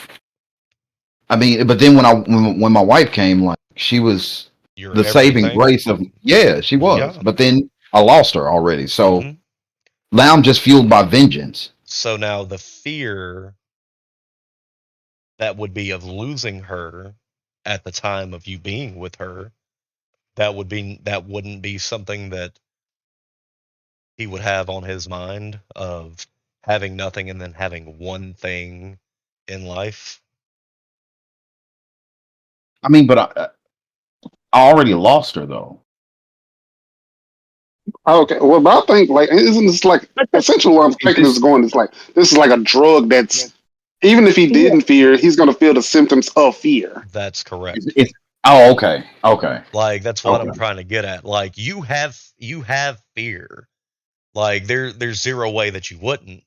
I mean, but then when my wife came, like, she was you're the saving everything. grace of. Yeah, she was. Yeah. But then I lost her already. So hmm now I'm just fueled by vengeance. So now the fear that would be of losing her at the time of you being with her, that wouldn't be something that he would have on his mind of having nothing and then having one thing in life. I mean, but I already lost her though. Okay, well, but I think like isn't this like But the, essentially what I'm Is thinking is this? going is like this is like a drug that's even if he yeah, didn't fear, he's gonna feel the symptoms of fear. That's It's, correct. it's oh, okay, okay, Like that's what I'm okay. trying to get at. Like you have fear. Like there's zero way that you wouldn't.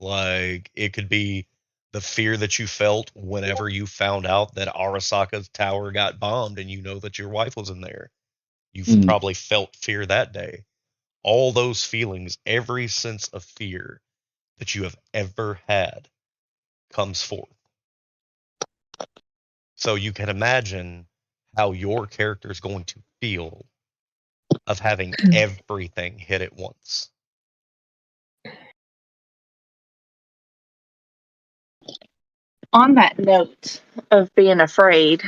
Like it could be the fear that you felt whenever you found out that Arasaka's tower got bombed and you know that your wife was in there. You've Mm. probably felt fear that day. All those feelings, every sense of fear that you have ever had comes forth. So you can imagine how your character is going to feel of having everything hit at once. on that note of being afraid,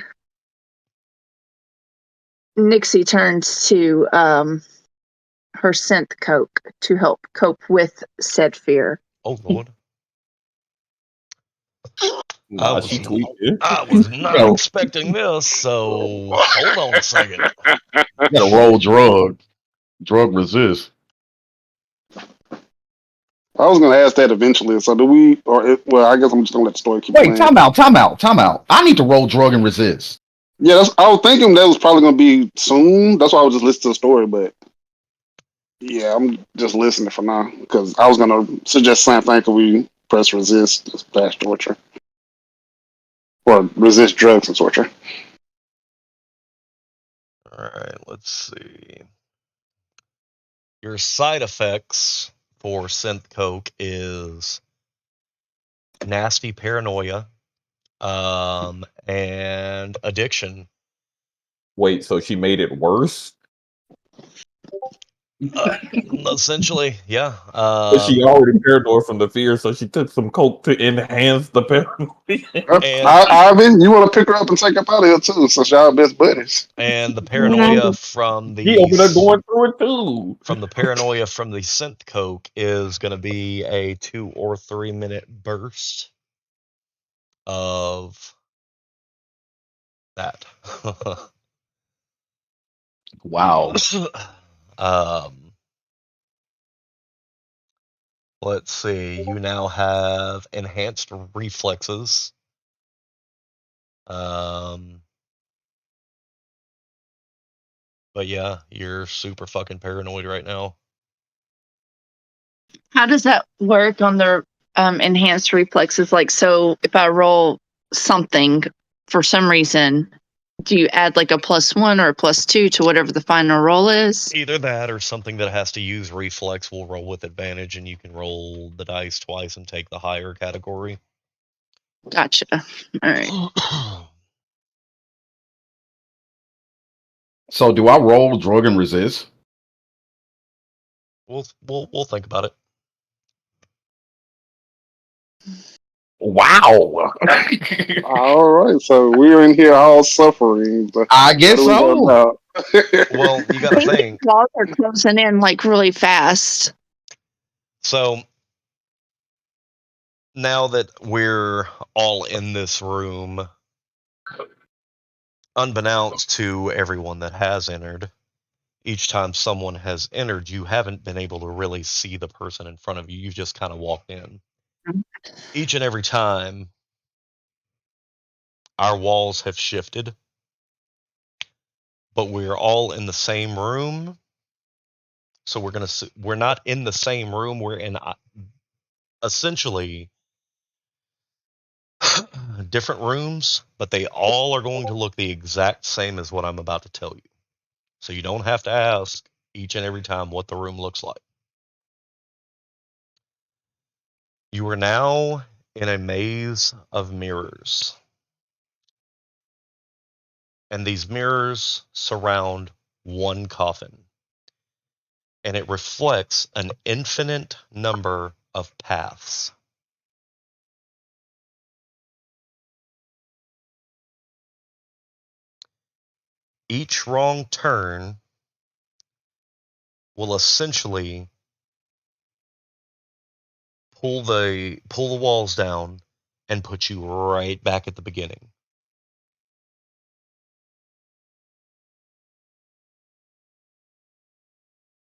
Nixie turns to her synth coke to help cope with said fear. Oh Lord, I Nah, was she tweaked it. I was not Yo, expecting this. So hold on a second. you gotta roll drug resist. I was gonna ask that eventually. So do we? Well, I guess I'm just gonna let the story keep Wait, playing. time out. I need to roll drug and resist. Yeah, I was thinking that was probably gonna be soon. That's why I was just listening to the story. But yeah, I'm just listening for now because I was gonna suggest the same thing. Could we press resist, just fast torture, or resist drugs and torture? All right, let's see. Your side effects for synth coke is nasty paranoia, and addiction. Wait, so she made it worse? Uh, Essentially, yeah. But she already paranoid from the fear, so she took some coke to enhance the paranoia. And Ivan, you want to pick her up and take up out of here too, since y'all best buddies. and the No. paranoia from He the over there going through it too. synth coke is going to be a 2 or 3 minute burst of that. Wow. um, Let's see. You now have enhanced reflexes. But yeah, you're super fucking paranoid right now. How does that work on the enhanced reflexes? Like, so if I roll something for some reason, do you add like a +1 or a +2 to whatever the final roll is? Either that or something that has to use reflex will roll with advantage, and you can roll the dice twice and take the higher category. Gotcha. All right. So do I roll drug and resist? We'll think about it. Wow. All right, so we're in here all suffering, but I what guess are we doing so. now? Well, you got to think. Walls are closing in like really fast. So now that we're all in this room, unbeknownst to everyone that has entered, each time someone has entered, you haven't been able to really see the person in front of you. You've just kind of walked in. Each and every time, our walls have shifted, but we're all in the same room. So we're not in the same room. We're in essentially different rooms, but they all are going to look the exact same as what I'm about to tell you. So you don't have to ask each and every time what the room looks like. You are now in a maze of mirrors. And these mirrors surround one coffin. And it reflects an infinite number of paths. Each wrong turn will essentially pull the walls down and put you right back at the beginning.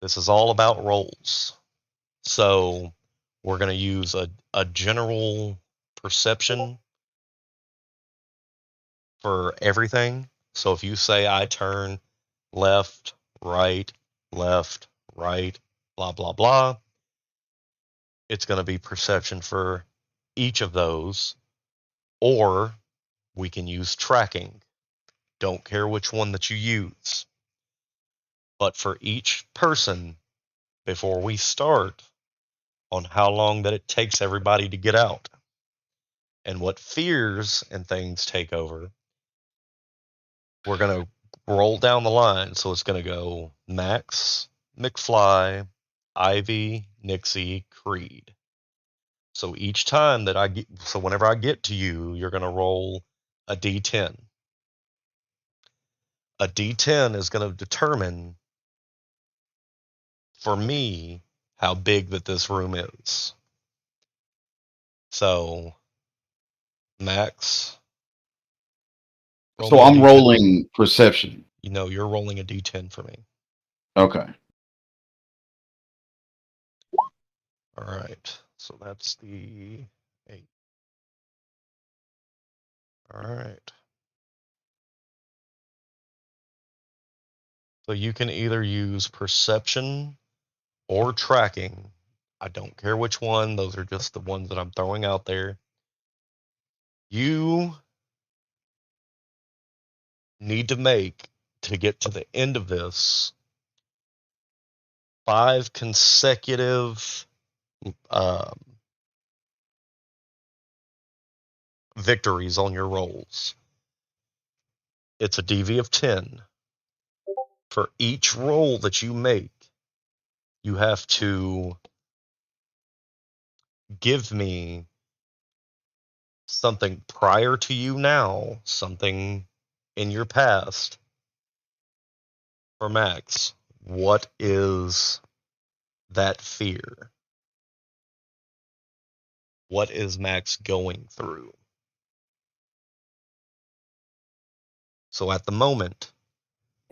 This is all about rolls. So we're going to use a general perception for everything. So if you say I turn left, right, blah, blah, blah, it's going to be perception for each of those. Or we can use tracking. Don't care which one that you use. But for each person, before we start, on how long that it takes everybody to get out and what fears and things take over, we're going to roll down the line. So it's going to go Max, McFly, Ivy, Nixie, Creed. So each time that whenever I get to you, you're going to roll a d10. A d10 is going to determine for me how big that this room is. So, Max, roll So me a I'm d10. rolling perception. You're rolling a d10 for me. Okay. All right. So that's the 8. All right. So you can either use perception or tracking. I don't care which one. Those are just the ones that I'm throwing out there. You need to make, to get to the end of this, 5 consecutive victories on your rolls. It's a DV of 10. For each roll that you make, you have to give me something prior to you now, something in your past. For Max, what is that fear? What is Max going through? So at the moment,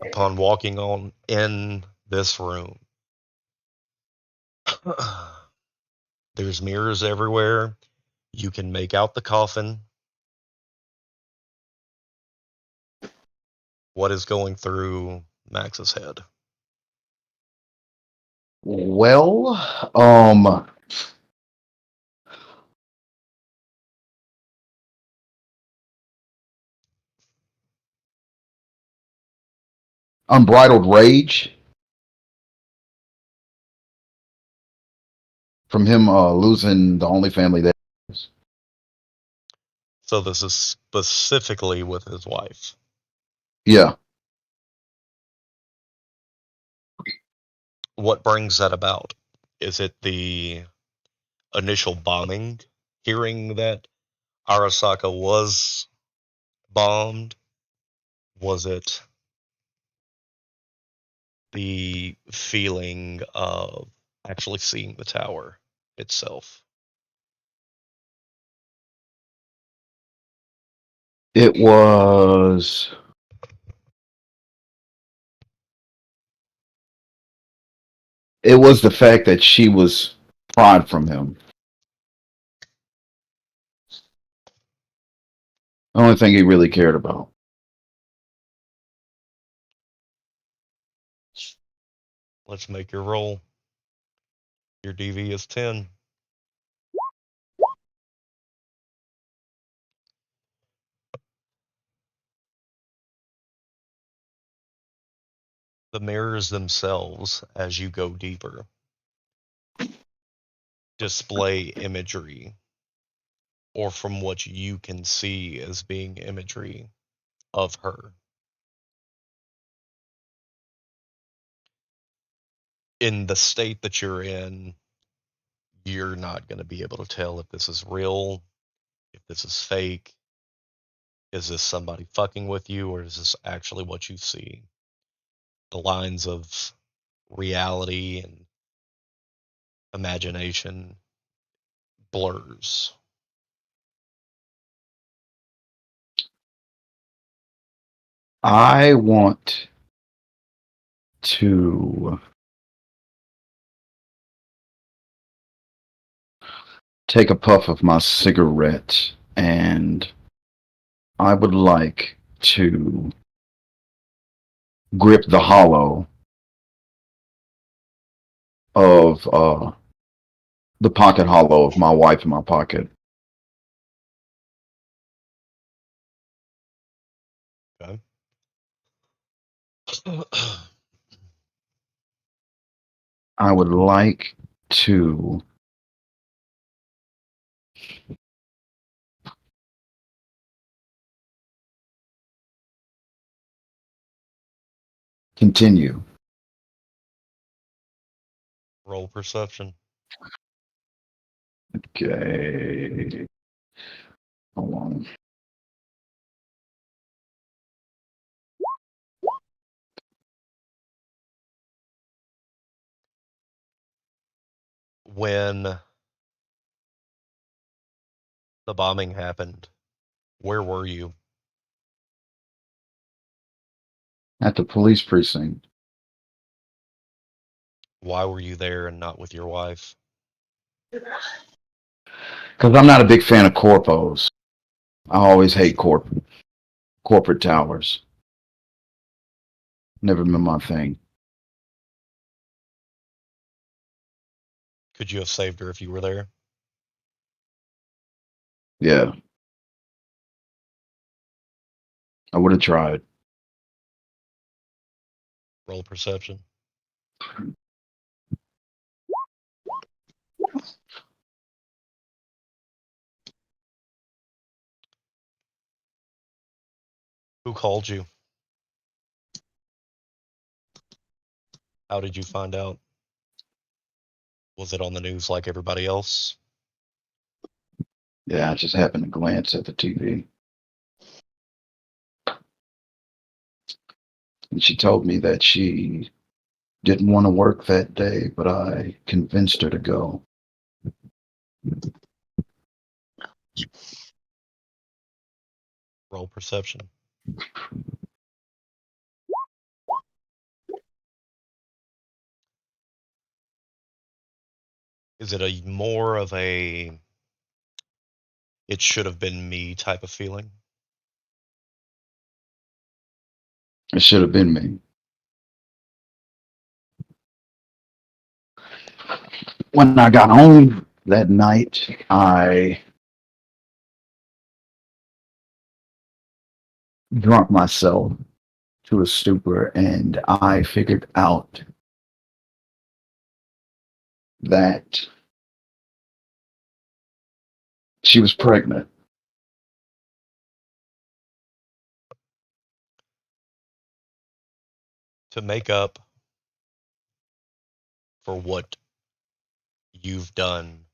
upon walking on in this room, There's mirrors everywhere. You can make out the coffin. What is going through Max's head? Well, unbridled rage from him losing the only family that is. So this is specifically with his wife. Yeah. What brings that about? Is it the initial bombing, hearing that Arasaka was bombed? Was it the feeling of actually seeing the tower itself? It was the fact that she was pried from him. The only thing he really cared about. Let's make your roll. Your DV is 10. The mirrors themselves, as you go deeper, display imagery, or from what you can see as being imagery of her. In the state that you're in, you're not going to be able to tell if this is real, if this is fake. Is this somebody fucking with you, or is this actually what you see? The lines of reality and imagination blurs. I want to take a puff of my cigarette, and I would like to grip the hollow of the pocket hollow of my wife in my pocket. Okay. I would like to continue. Roll perception. Okay. Hold on. When the bombing happened, where were you? At the police precinct. Why were you there and not with your wife? Because I'm not a big fan of corpos. I always hate corporate towers. Never been my thing. Could you have saved her if you were there? Yeah, I would have tried. Roll perception. Who called you? How did you find out? Was it on the news like everybody else? Yeah, I just happened to glance at the TV. And she told me that she didn't want to work that day, but I convinced her to go. Roll perception. Is it a more of a it should have been me type of feeling? It should have been me. When I got home that night, I drunk myself to a stupor and I figured out that she was pregnant. To make up for what you've done,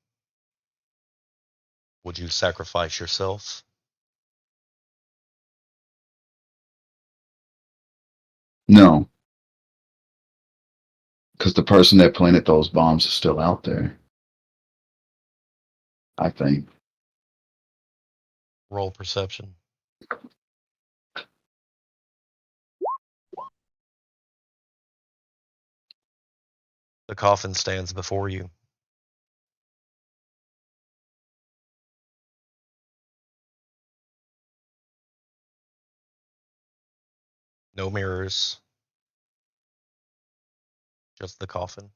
would you sacrifice yourself? No, because the person that planted those bombs is still out there, I think. Roll perception. The coffin stands before you. No mirrors, just the coffin.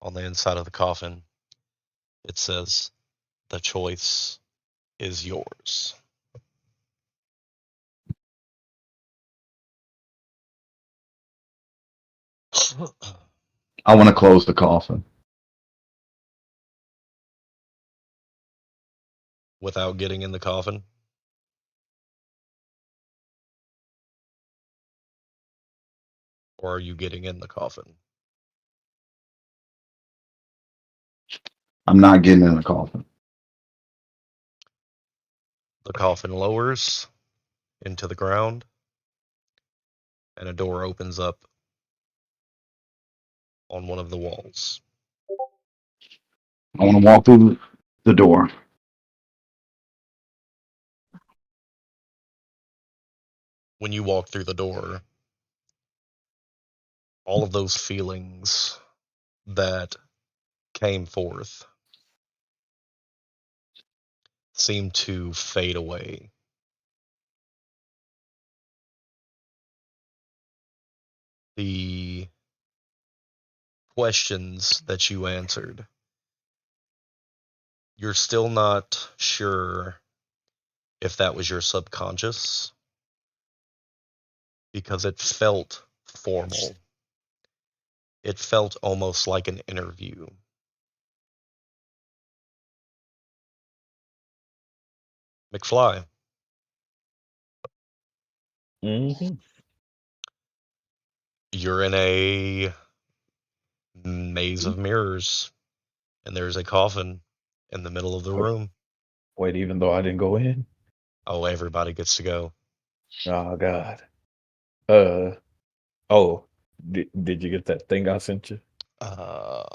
On the inside of the coffin, it says, "The choice is yours." I want to close the coffin. Without getting in the coffin? Or are you getting in the coffin? I'm not getting in the coffin. The coffin lowers into the ground, and a door opens up on one of the walls. I want to walk through the door. When you walk through the door, all of those feelings that came forth seem to fade away. The questions that you answered, you're still not sure if that was your subconscious because it felt formal. It felt almost like an interview. McFly, Hmm. you're in a maze of mirrors, and there's a coffin in the middle of the Wait, room. wait, even though I didn't go in? Oh, everybody gets to go. Oh God. Uh oh. Did you get that thing I sent you? Uh,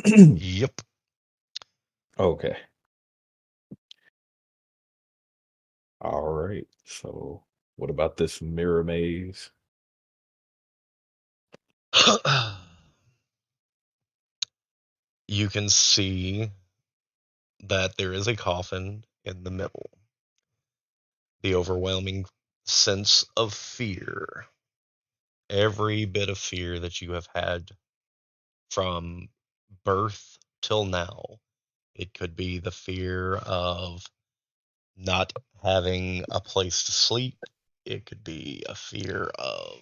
yep. Okay. All right. So what about this mirror maze? You can see that there is a coffin in the middle. The overwhelming sense of fear, every bit of fear that you have had from birth till now. It could be the fear of not having a place to sleep. It could be a fear of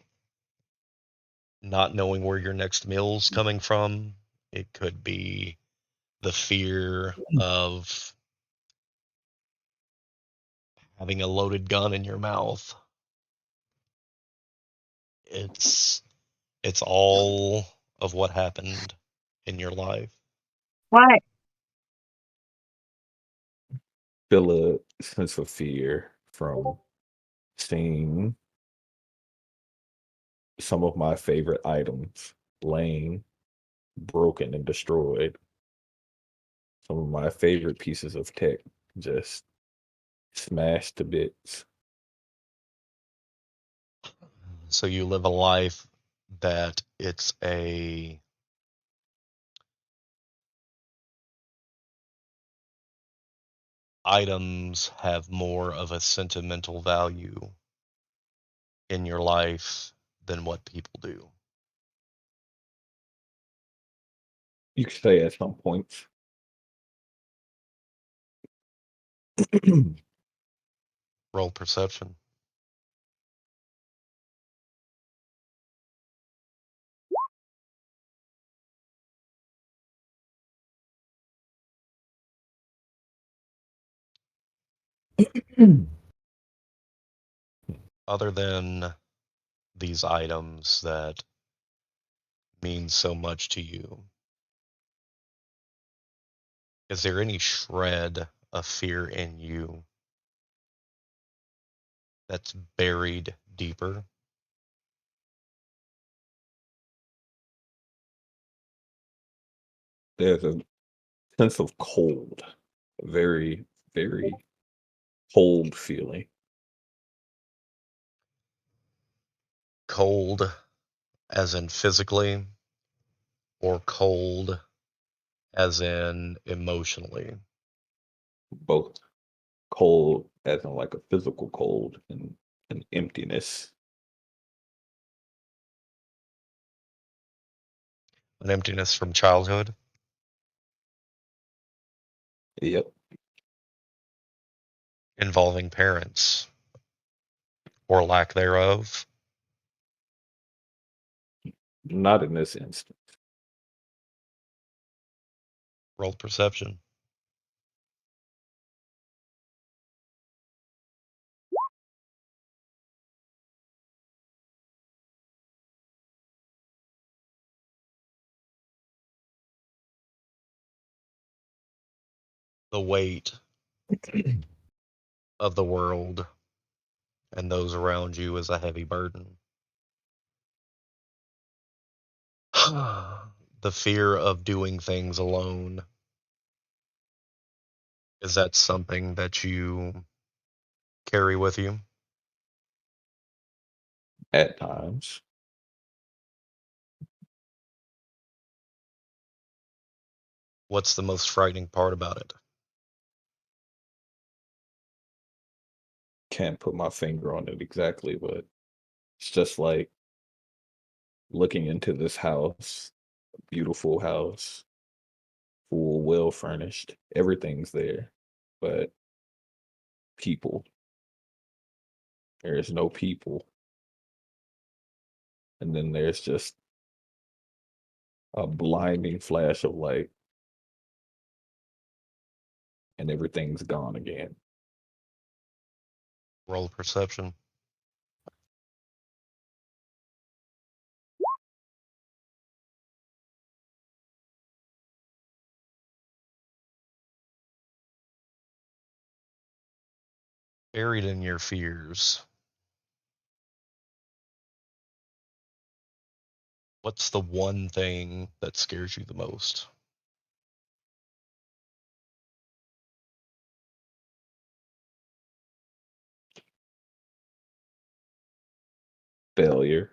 not knowing where your next meal's coming from. It could be the fear of having a loaded gun in your mouth. It's it's all of what happened in your life. Why? Feel a sense of fear from seeing some of my favorite items laying broken and destroyed. Some of my favorite pieces of tech just smashed to bits. So you live a life that it's a items have more of a sentimental value in your life than what people do. You could say at some points. Roll perception. Other than these items that mean so much to you, is there any shred of fear in you that's buried deeper? There's a sense of cold, a very, very cold feeling. Cold as in physically, or cold as in emotionally? Both cold, as in like a physical cold, and an emptiness. An emptiness from childhood, Yep. involving parents or lack thereof? Not in this instance. Roll perception. The weight of the world and those around you is a heavy burden. The fear of doing things alone, is that something that you carry with you? At times. What's the most frightening part about it? Can't put my finger on it exactly, but it's just like looking into this house, beautiful house, full, well furnished. Everything's there, but people. There's no people. And then there's just a blinding flash of light, and everything's gone again. Roll perception. Buried in your fears, what's the one thing that scares you the most? Failure.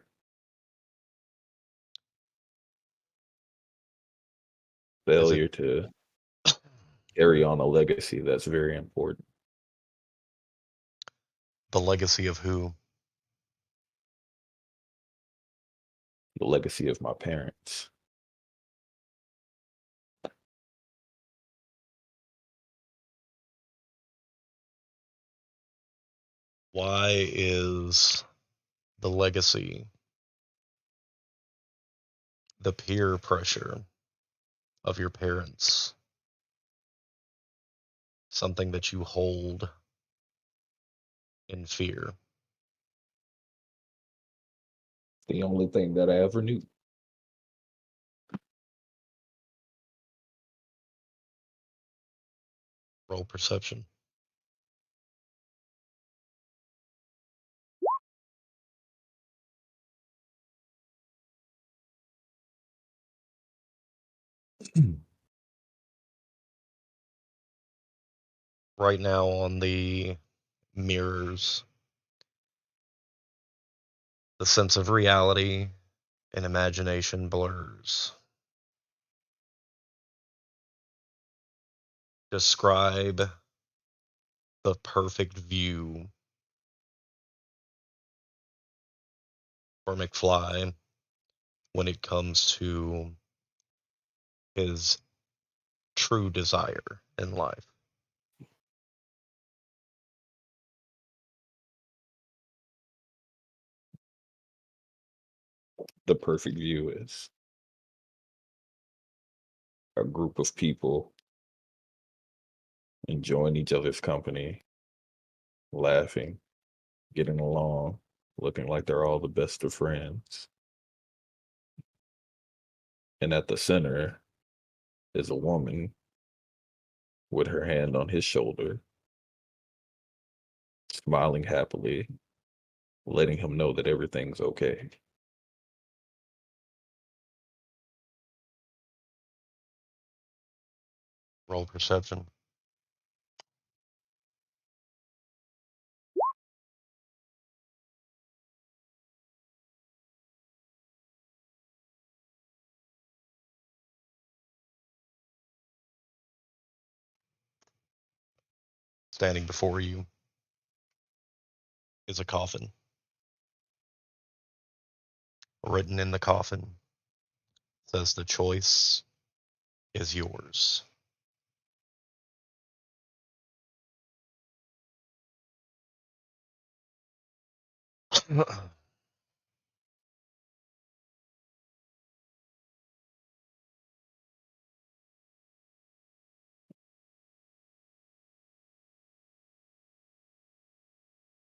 Is it Failure to carry on a legacy that's very important. the legacy of who? The legacy of my parents. Why is the legacy, the peer pressure of your parents, something that you hold in fear? The only thing that I ever knew. Roll perception. Right now on the mirrors, The sense of reality and imagination blurs. Describe the perfect view for McFly when it comes to his true desire in life. The perfect view is a group of people enjoying each other's company, laughing, getting along, looking like they're all the best of friends. And at the center is a woman with her hand on his shoulder, smiling happily, letting him know that everything's okay. Roll perception. Standing before you is a coffin. Written in the coffin says the choice is yours.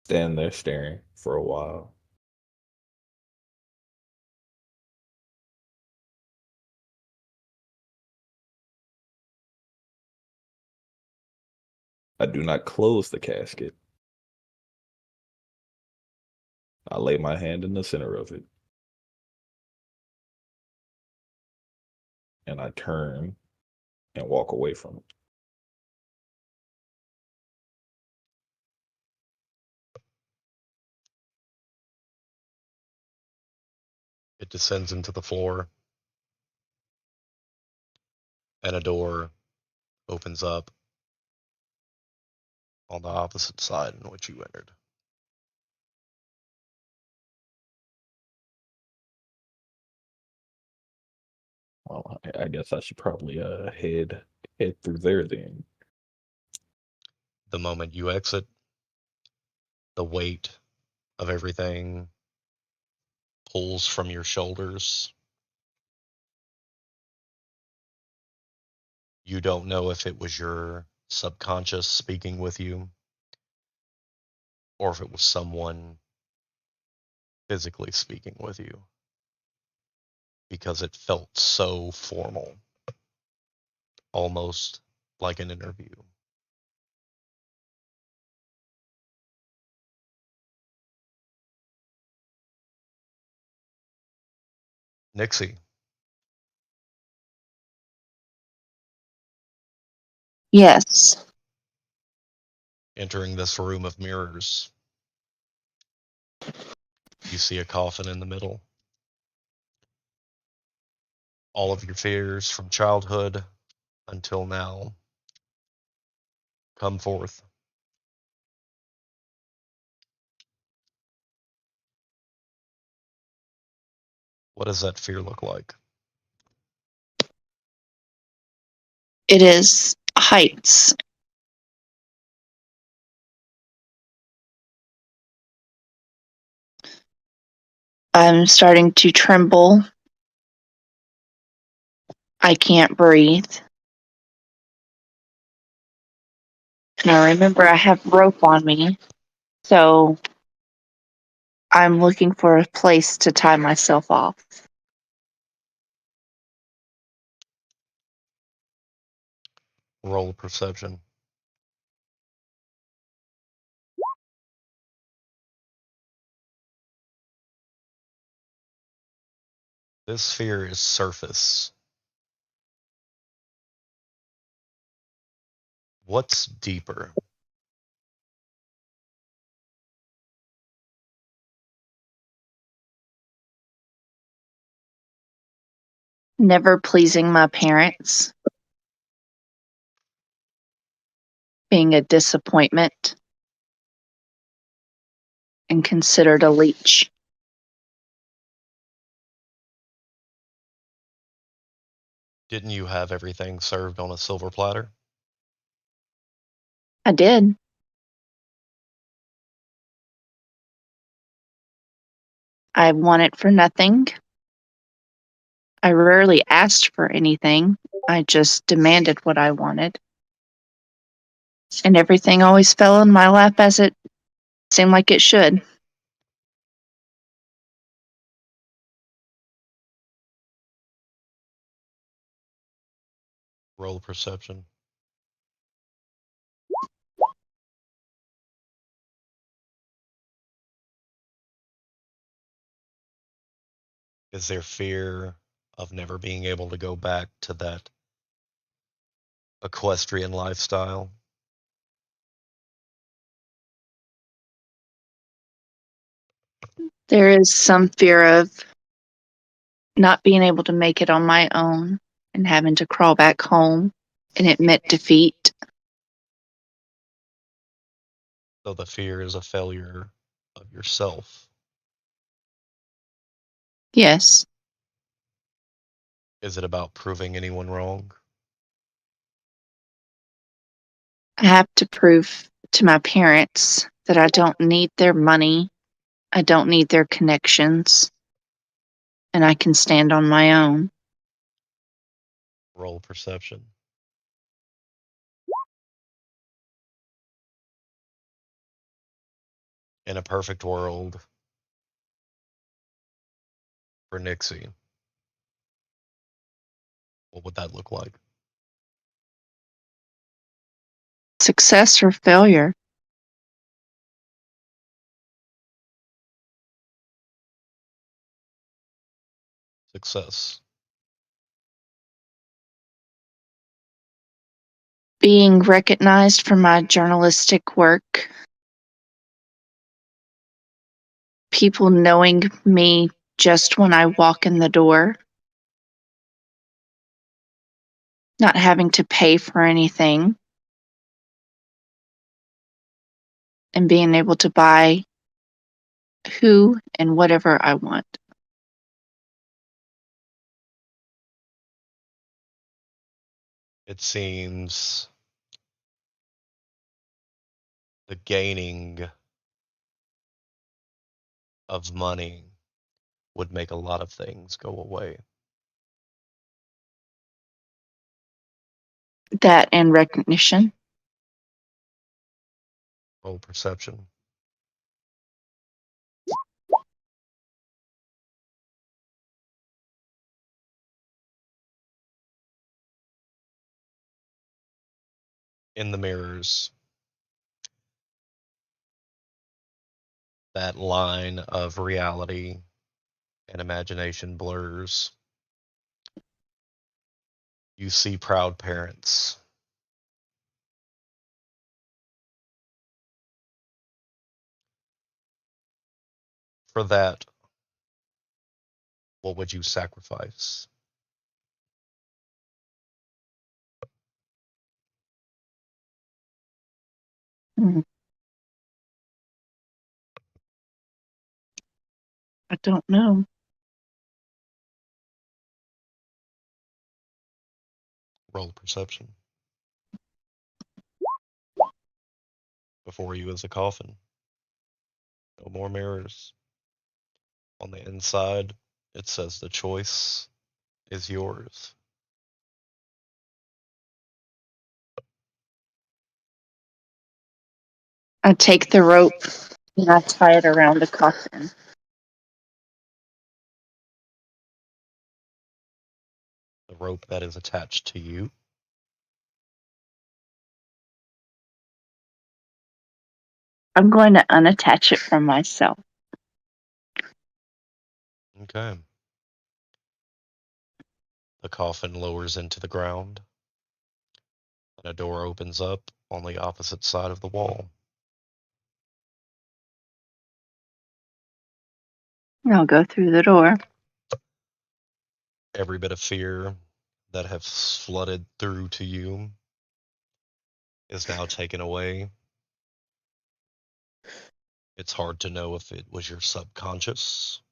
Stand there staring for a while. I do not close the casket. I lay my hand in the center of it. And I turn and walk away from it. It descends into the floor, and a door opens up on the opposite side in which you entered. Well, I guess I should probably head through there then. The moment you exit, the weight of everything pulls from your shoulders. You don't know if it was your subconscious speaking with you or if it was someone physically speaking with you because it felt so formal, almost like an interview. Nixie, Yes. entering this room of mirrors, you see a coffin in the middle. All of your fears from childhood until now come forth. What does that fear look like? It is heights. I'm starting to tremble. I can't breathe. And I remember I have rope on me, so I'm looking for a place to tie myself off. Roll perception. This fear is surface. What's deeper? Never pleasing my parents. Being a disappointment. And considered a leech. Didn't you have everything served on a silver platter? I did. I want it for nothing. I rarely asked for anything. I just demanded what I wanted. And everything always fell in my lap as it seemed like it should. Roll perception. Is there fear of never being able to go back to that equestrian lifestyle? There is some fear of not being able to make it on my own and having to crawl back home and admit defeat. So the fear is a failure of yourself. Yes, Is it about proving anyone wrong? I have to prove to my parents that I don't need their money, I don't need their connections, and I can stand on my own. Roll perception. In a perfect world for Nixie, what would that look like? Success or failure? Success. Being recognized for my journalistic work, people knowing me just when I walk in the door, not having to pay for anything, and being able to buy who and whatever I want. It seems the gaining of money would make a lot of things go away. That and recognition. Roll perception. In the mirrors, that line of reality and imagination blurs. You see proud parents. For that, what would you sacrifice? Mm, I don't know. Roll perception. Before you is a coffin. No more mirrors. On the inside, it says the choice is yours. I take the rope and I tie it around the coffin. The rope that is attached to you. I'm going to unattach it from myself. Okay. The coffin lowers into the ground, and a door opens up on the opposite side of the wall. I'll go through the door. Every bit of fear that has flooded through to you is now taken away. It's hard to know if it was your subconscious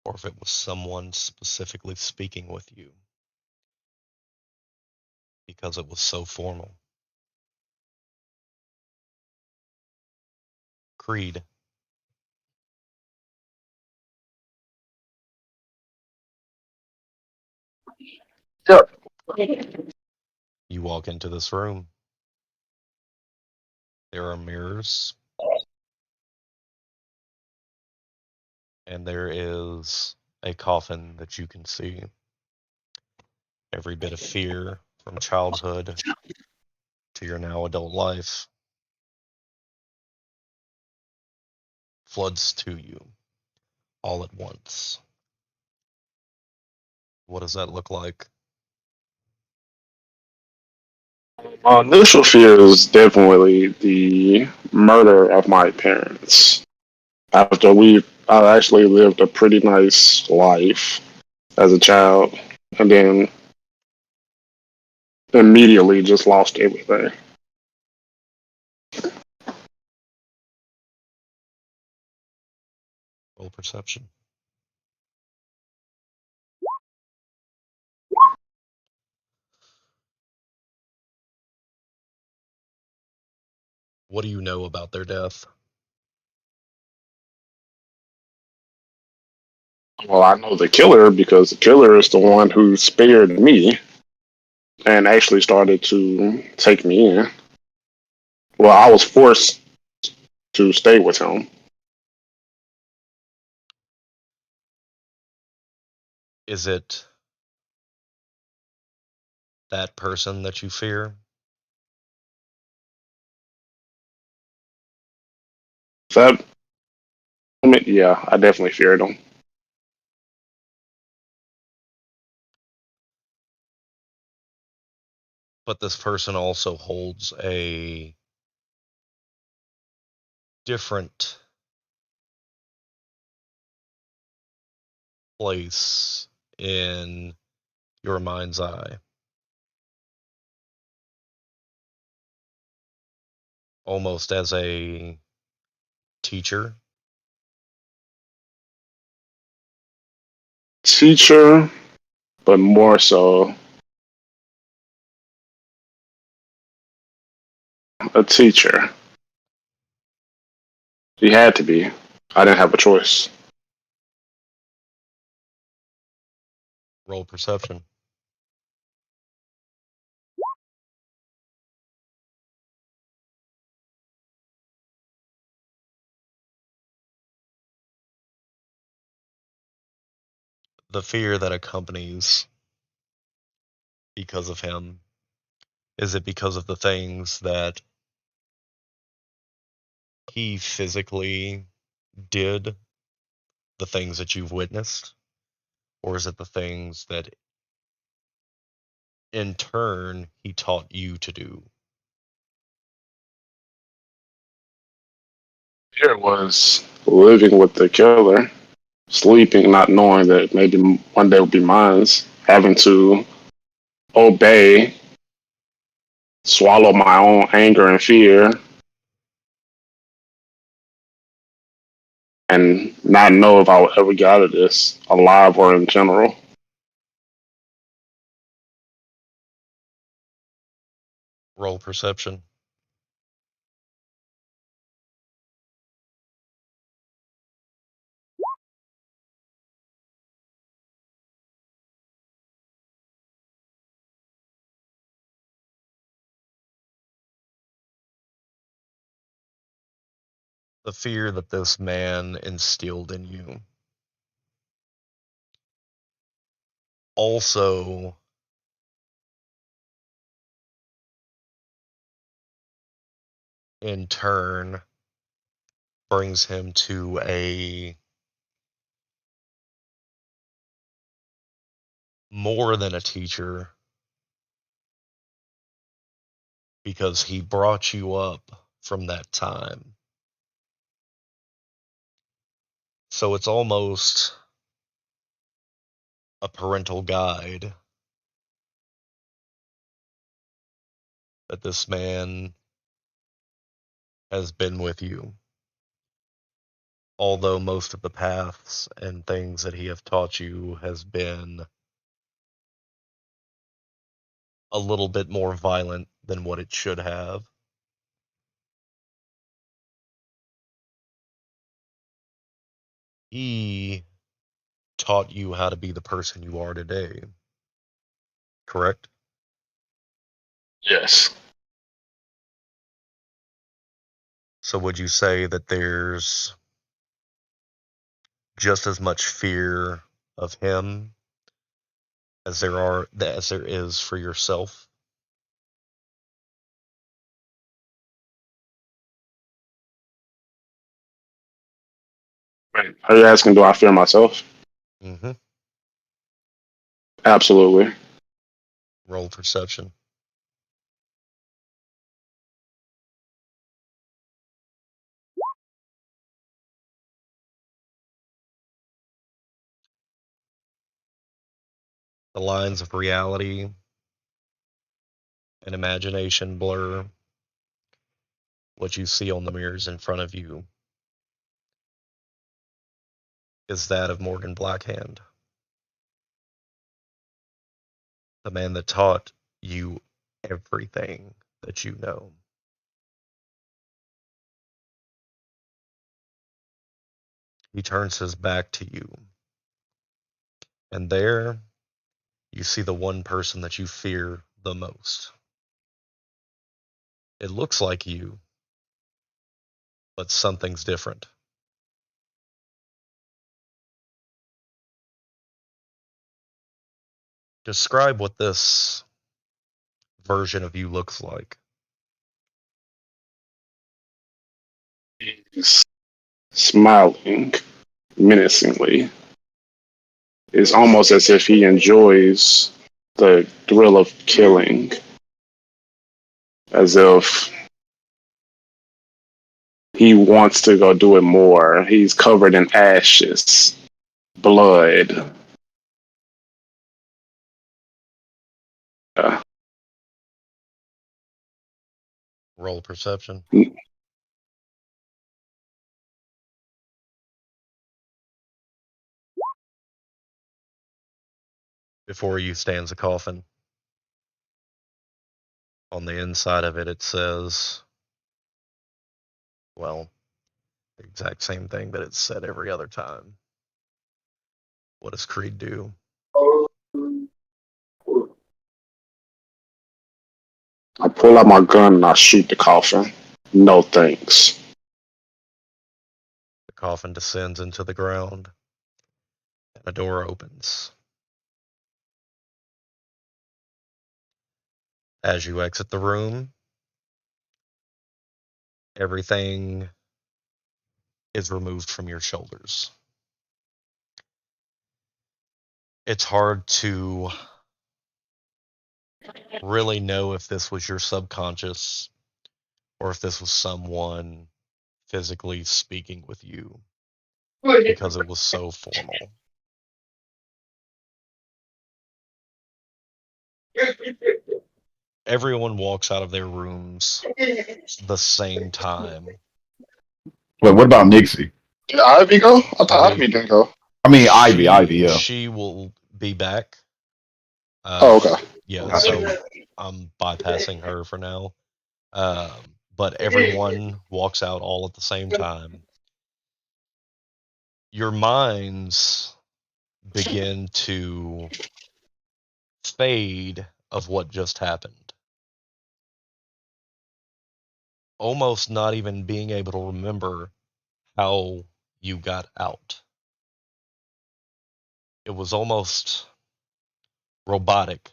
or if it was someone specifically speaking with you because it was so formal. Creed, Yep. you walk into this room. There are mirrors, and there is a coffin that you can see. Every bit of fear from childhood to your now adult life floods to you all at once. What does that look like? My initial fear is definitely the murder of my parents. After I actually lived a pretty nice life as a child, and then immediately just lost everything. Roll perception. What do you know about their death? Well, I know the killer because the killer is the one who spared me and actually started to take me in. Well, I was forced to stay with him. Is it that person that you fear? That moment, yeah, I definitely feared him. But this person also holds a different place in your mind's eye, almost as a teacher. Teacher, but more so a teacher. He had to be. I didn't have a choice. Roll perception. The fear that accompanies because of him, is it because of the things that he physically did, the things that you've witnessed? Or is it the things that in turn he taught you to do? Fear was living with the killer, sleeping, not knowing that maybe one day would be mine, having to obey, swallow my own anger and fear, and not know if I would ever get out of this alive or in general. Roll perception. The fear that this man instilled in you also in turn brings him to a more than a teacher because he brought you up from that time. So it's almost a parental guide that this man has been with you, although most of the paths and things that he have taught you has been a little bit more violent than what it should have. He taught you how to be the person you are today, correct? Yes. So would you say that there's just as much fear of him as there is for yourself? Wait, are you asking, do I fear myself? Mm-hmm. Absolutely. Roll perception. The lines of reality and imagination blur. What you see on the mirrors in front of you is that of Morgan Blackhand, the man that taught you everything that you know. He turns his back to you, and there you see the one person that you fear the most. It looks like you, but something's different. Describe what this version of you looks like. He's smiling menacingly. It's almost as if he enjoys the thrill of killing, as if he wants to go do it more. He's covered in ashes, blood. Uh, Roll perception. Before you stands a coffin. On the inside of it, it says, well, the exact same thing that it's said every other time. What does Creed do? I pull out my gun and I shoot the coffin. No thanks. The coffin descends into the ground, and a door opens. As you exit the room, everything is removed from your shoulders. It's hard to really know if this was your subconscious or if this was someone physically speaking with you because it was so formal. Everyone walks out of their rooms the same time. Wait, what about Nixie? Did Ivy go? I I thought believe Ivy didn't go. I mean, Ivy, yeah. she will be back. Oh, Uh, okay. yeah, Gotcha. so I'm bypassing her for now. But everyone walks out all at the same time. Your minds begin to fade of what just happened. Almost not even being able to remember how you got out. It was almost robotic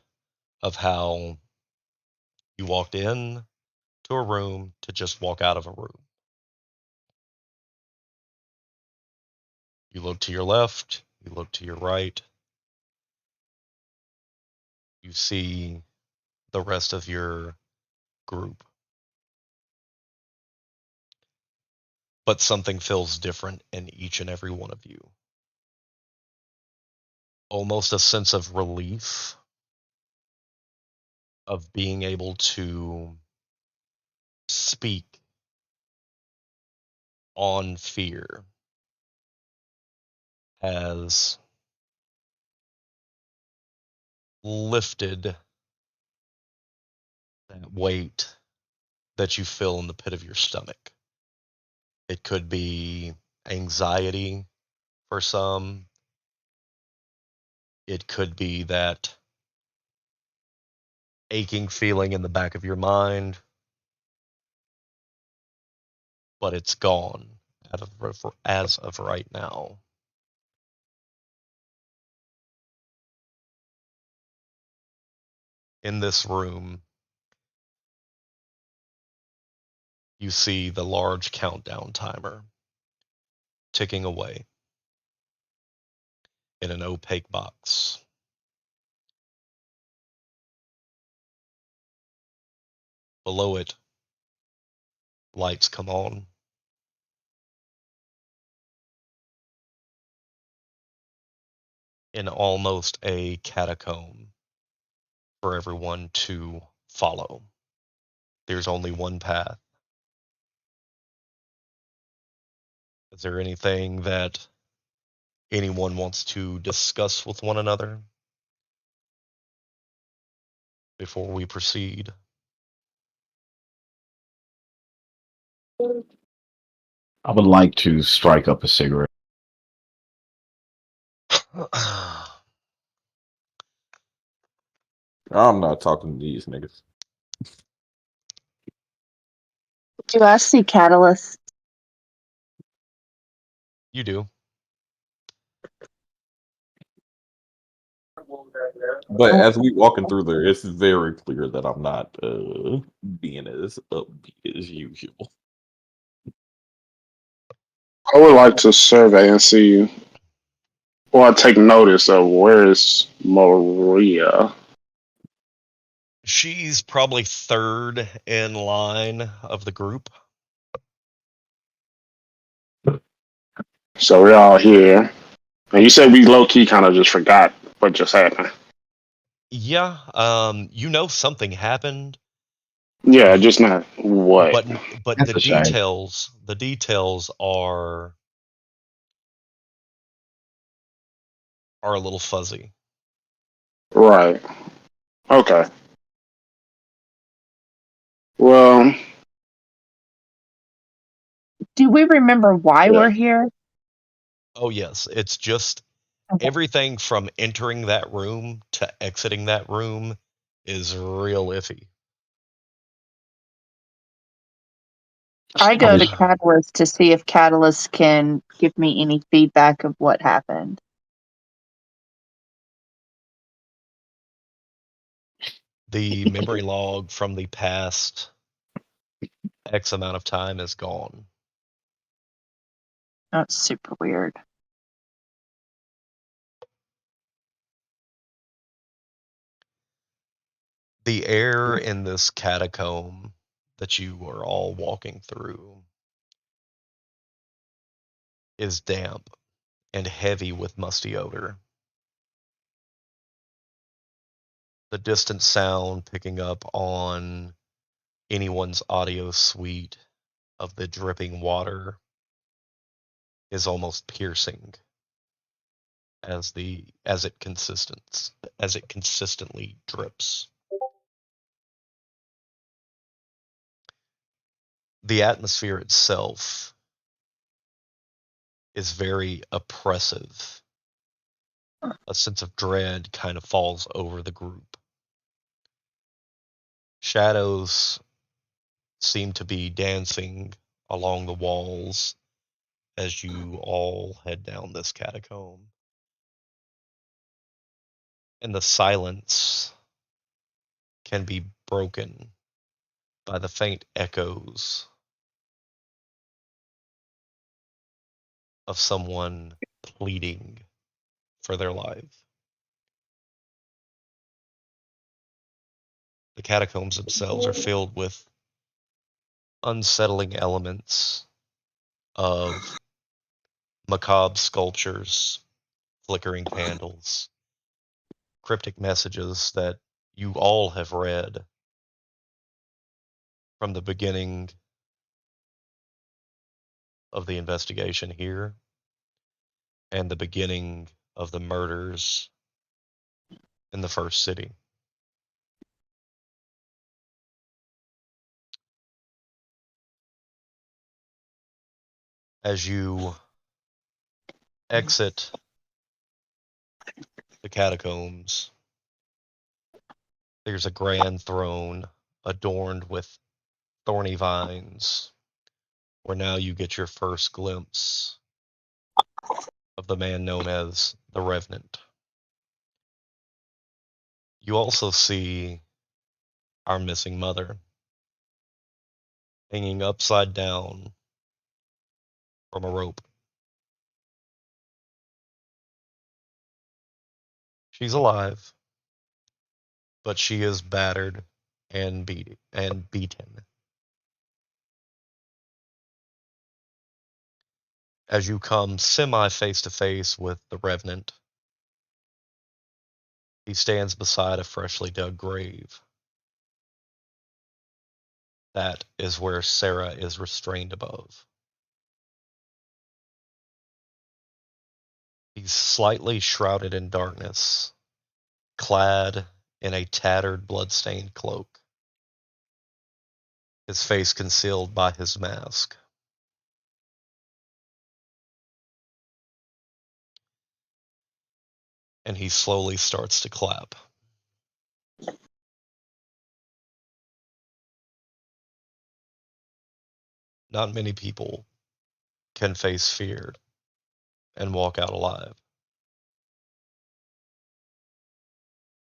of how you walked in to a room to just walk out of a room. You look to your left, you look to your right, you see the rest of your group. But something feels different in each and every one of you. almost a sense of relief of being able to speak on fear has lifted that weight that you feel in the pit of your stomach. It could be anxiety for some. It could be that aching feeling in the back of your mind, but it's gone as of right now. In this room, you see the large countdown timer ticking away in an opaque box. Below it, lights come on. In almost a catacomb for everyone to follow. There's only one path. Is there anything that anyone wants to discuss with one another before we proceed? I would like to strike up a cigarette. I'm not talking to these niggas. Do I see Catalyst? You do. But as we walking through there, it's very clear that I'm not being as upbeat as usual. I would like to survey and see, or take notice of where is Maria. She's probably third in line of the group. So we're all here. And you said we low key kind of just forgot what just happened. Yeah, you know something happened, Yeah, just not what. but That's a shame. the details are a little fuzzy. Right. Okay. Well, Do we remember why yeah. we're here? Oh yes, it's just Okay. everything from entering that room to exiting that room is real iffy. I I go to was Catalyst to see if Catalyst can give me any feedback of what happened. The memory log from the past X amount of time is gone. That's super weird. The air in this catacomb that you are all walking through is damp and heavy with musty odor. The distant sound picking up on anyone's audio suite of the dripping water is almost piercing as it consistently drips. The atmosphere itself is very oppressive. A sense of dread kind of falls over the group. Shadows seem to be dancing along the walls as you all head down this catacomb. And the silence can be broken by the faint echoes of someone pleading for their life. The catacombs themselves are filled with unsettling elements of macabre sculptures, flickering candles, cryptic messages that you all have read from the beginning of the investigation here and the beginning of the murders in the first city. As you exit the catacombs, there's a grand throne adorned with thorny vines, where now you get your first glimpse of the man known as the Revenant. You also see our missing mother hanging upside down from a rope. She's alive, but she is battered and beaten. As you come semi face to face with the Revenant, he stands beside a freshly dug grave. That is where Sarah is restrained above. He's slightly shrouded in darkness, clad in a tattered, blood-stained cloak, his face concealed by his mask. And he slowly starts to clap. Not many people can face fear and walk out alive.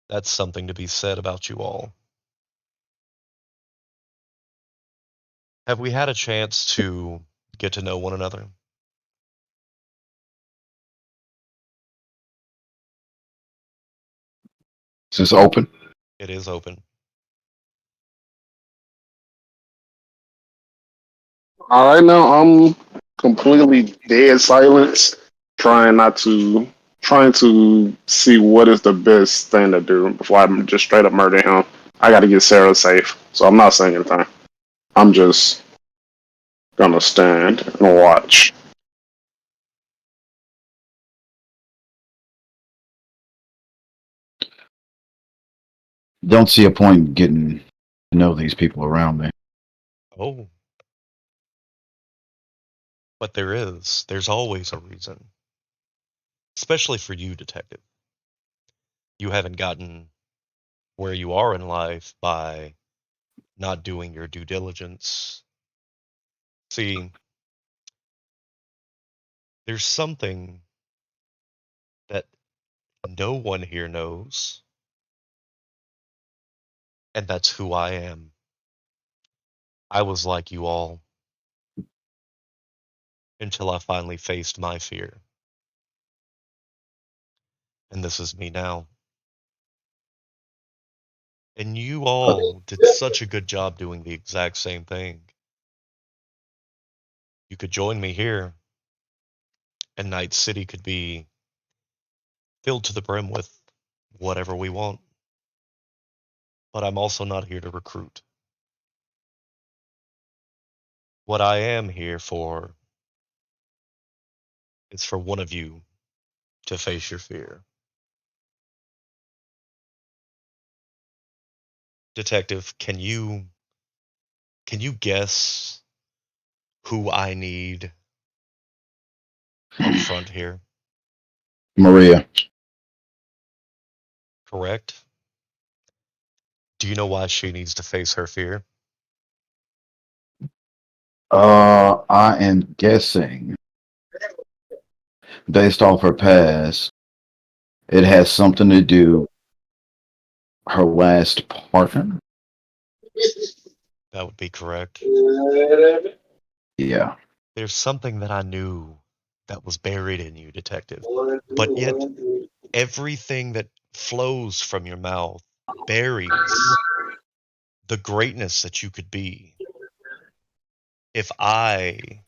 That's something to be said about you all. Have we had a chance to get to know one another? Is this open? It is open. All right, now I'm completely dead silence, trying to see what is the best thing to do before I just straight up murder him. I got to get Sarah safe, so I'm not saying anything. I'm just gonna stand and watch. Don't see a point in getting to know these people around me. Oh. But there is. There's always a reason. Especially for you, detective. You haven't gotten where you are in life by not doing your due diligence. See, there's something that no one here knows, and that's who I am. I was like you all until I finally faced my fear. And this is me now. And you all did such a good job doing the exact same thing. You could join me here, and Night City could be filled to the brim with whatever we want. But I'm also not here to recruit. What I am here for is for one of you to face your fear. Detective, can you guess who I need up front here? Maria. Correct? Do you know why she needs to face her fear? I am guessing, based off her past, it has something to do her last partner. That would be correct. Yeah. There's something that I knew that was buried in you, detective. But yet, everything that flows from your mouth buries the greatness that you could be. If I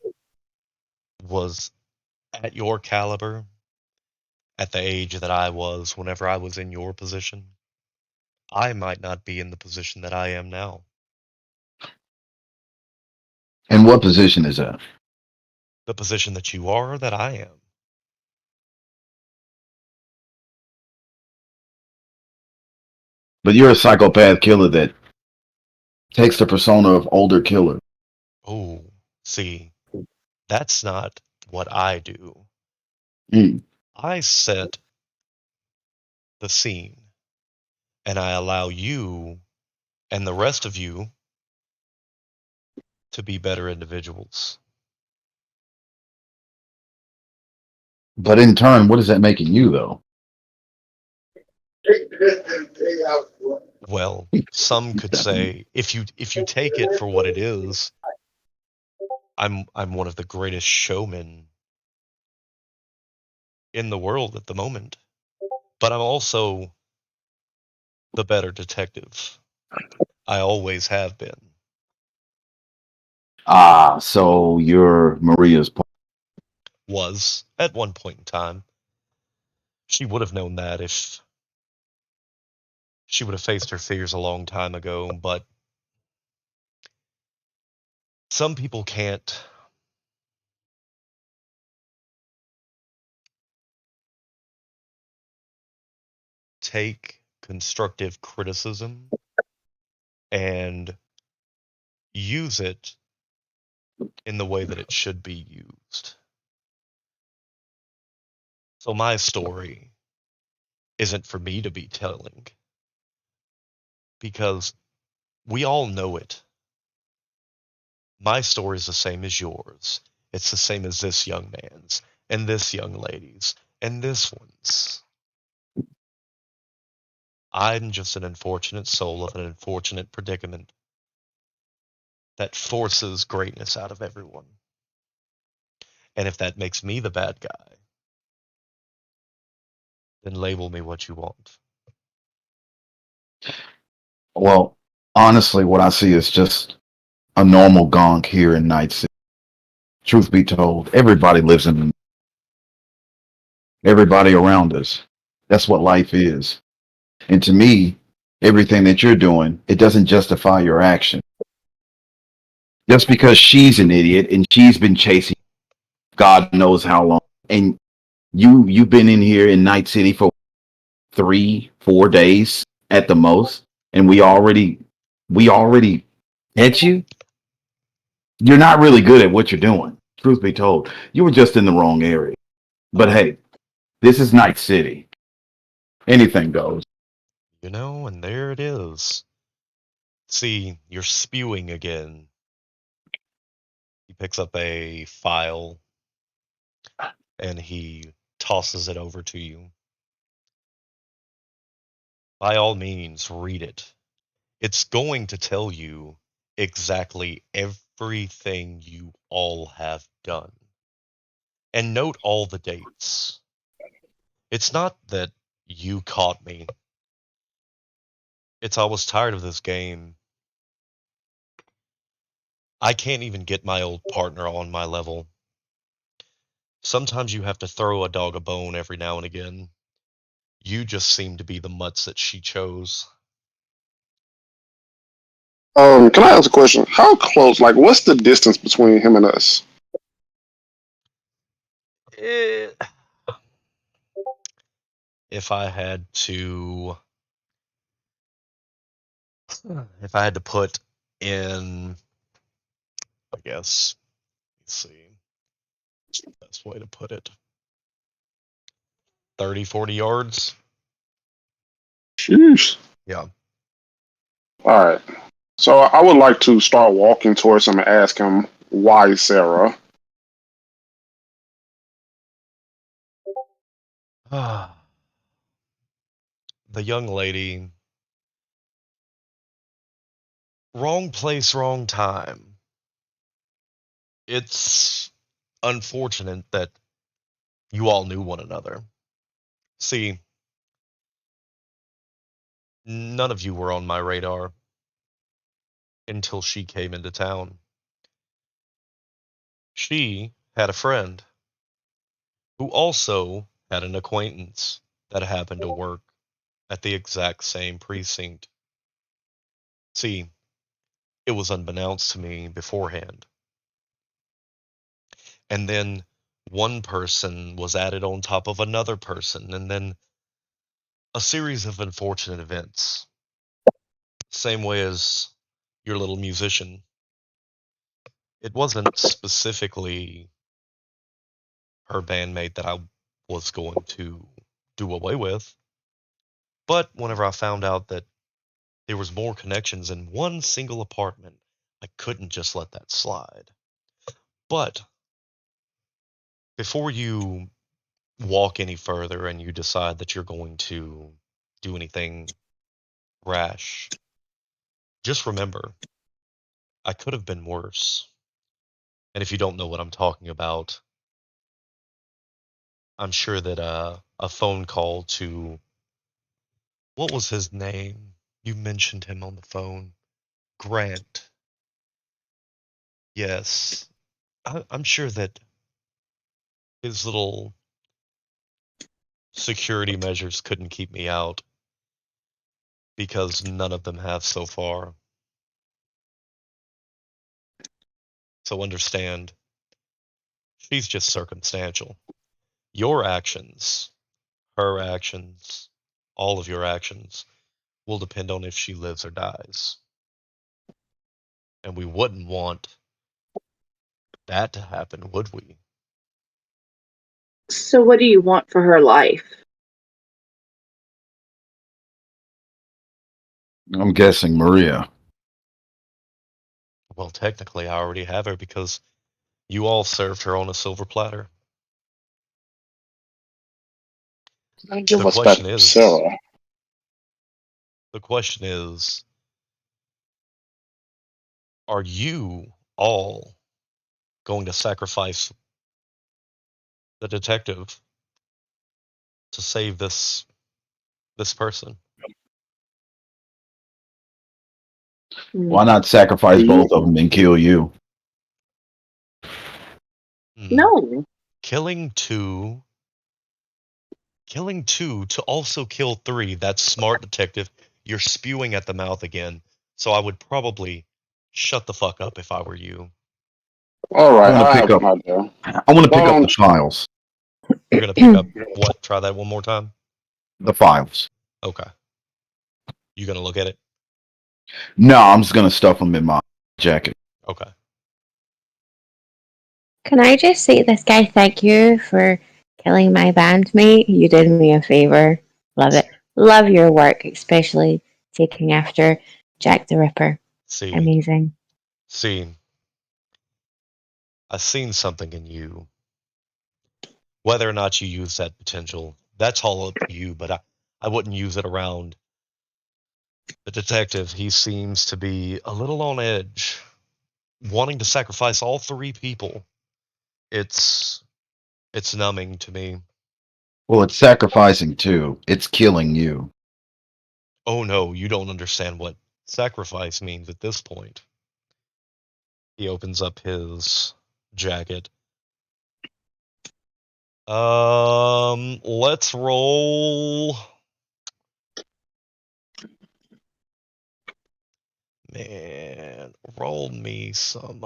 was at your caliber at the age that I was whenever I was in your position, I might not be in the position that I am now. And what position is that? The position that you are, that I am. But you're a psychopath killer that takes the persona of older killer. Oh, see, that's not what I do. Mm. I set the scene, and I allow you and the rest of you to be better individuals. But in turn, what is that making you though? Well, some could say if you take it for what it is, I'm one of the greatest showmen in the world at the moment. But I'm also the better detective. I always have been. Ah, so you're Maria's Was at one point in time. She would have known that if she would have faced her fears a long time ago, but some people can't take constructive criticism and use it in the way that it should be used. So my story isn't for me to be telling because we all know it. My story is the same as yours. It's the same as this young man's and this young lady's and this one's. I'm just an unfortunate soul of an unfortunate predicament that forces greatness out of everyone. And if that makes me the bad guy, then label me what you want. Well, honestly, what I see is just a normal gonk here in Night City. Truth be told, everybody lives in everybody around us. That's what life is. And to me, everything that you're doing, it doesn't justify your action. Just because she's an idiot and she's been chasing God knows how long, and you've been in here in Night City for 3, 4 days at the most, and we already hit you. You're not really good at what you're doing. Truth be told, you were just in the wrong area. But Oh, hey, this is Night City. Anything goes. and there it is. See, you're spewing again. He picks up a file and he tosses it over to you. By all means, read it. It's going to tell you exactly everything you all have done. And note all the dates. It's not that you caught me. It's I was tired of this game. I can't even get my old partner on my level. Sometimes you have to throw a dog a bone every now and again. You just seem to be the mutts that she chose. Can I ask a question? How close? Like, what's the distance between him and us? Eh, if I had to, if I had to put in, I guess, let's see, best way to put it, 30, 40 yards. Sheesh. Yeah. All right. So I would like to start walking towards him and ask him why Sarah. The young lady, wrong place, wrong time. It's unfortunate that you all knew one another. See, none of you were on my radar until she came into town. She had a friend who also had an acquaintance that happened to work at the exact same precinct. See, it was unbeknownst to me beforehand. And then one person was added on top of another person, and then a series of unfortunate events. Same way as your little musician. It wasn't specifically her bandmate that I was going to do away with, but whenever I found out that there was more connections in one single apartment, I couldn't just let that slide. But before you walk any further and you decide that you're going to do anything rash, just remember, I could have been worse. And if you don't know what I'm talking about, I'm sure that a phone call to, what was his name? You mentioned him on the phone. Grant. Yes. I'm sure that his little security measures couldn't keep me out because none of them have so far. So understand, she's just circumstantial. Your actions, her actions, all of your actions will depend on if she lives or dies. And we wouldn't want that to happen, would we? So, what do you want for her life? I'm guessing Maria. Well, technically, I already have her because you all served her on a silver platter. Give The us back question is, Sarah. the question is, are you all going to sacrifice the detective to save this person? Why not sacrifice both of them and kill you? No. Killing two to also kill three. That's smart, detective. You're spewing at the mouth again. So I would probably shut the fuck up if I were you. All right, I want I to pick have up. an idea. I want to pick up the files. You're gonna pick up what? Try that one more time. The files. Okay. You gonna look at it? No, I'm just gonna stuff them in my jacket. Okay. Can I just say to this guy, thank you for killing my bandmate? You did me a favor. Love it. Love your work, especially taking after Jack the Ripper. See, Amazing. I've seen something in you. Whether or not you use that potential, that's all up to you, but I wouldn't use it around the detective. He seems to be a little on edge, wanting to sacrifice all three people. It's numbing to me. Well, it's sacrificing too. It's killing you. Oh no, you don't understand what sacrifice means at this point. He opens up his jacket. Let's roll. Man, roll me some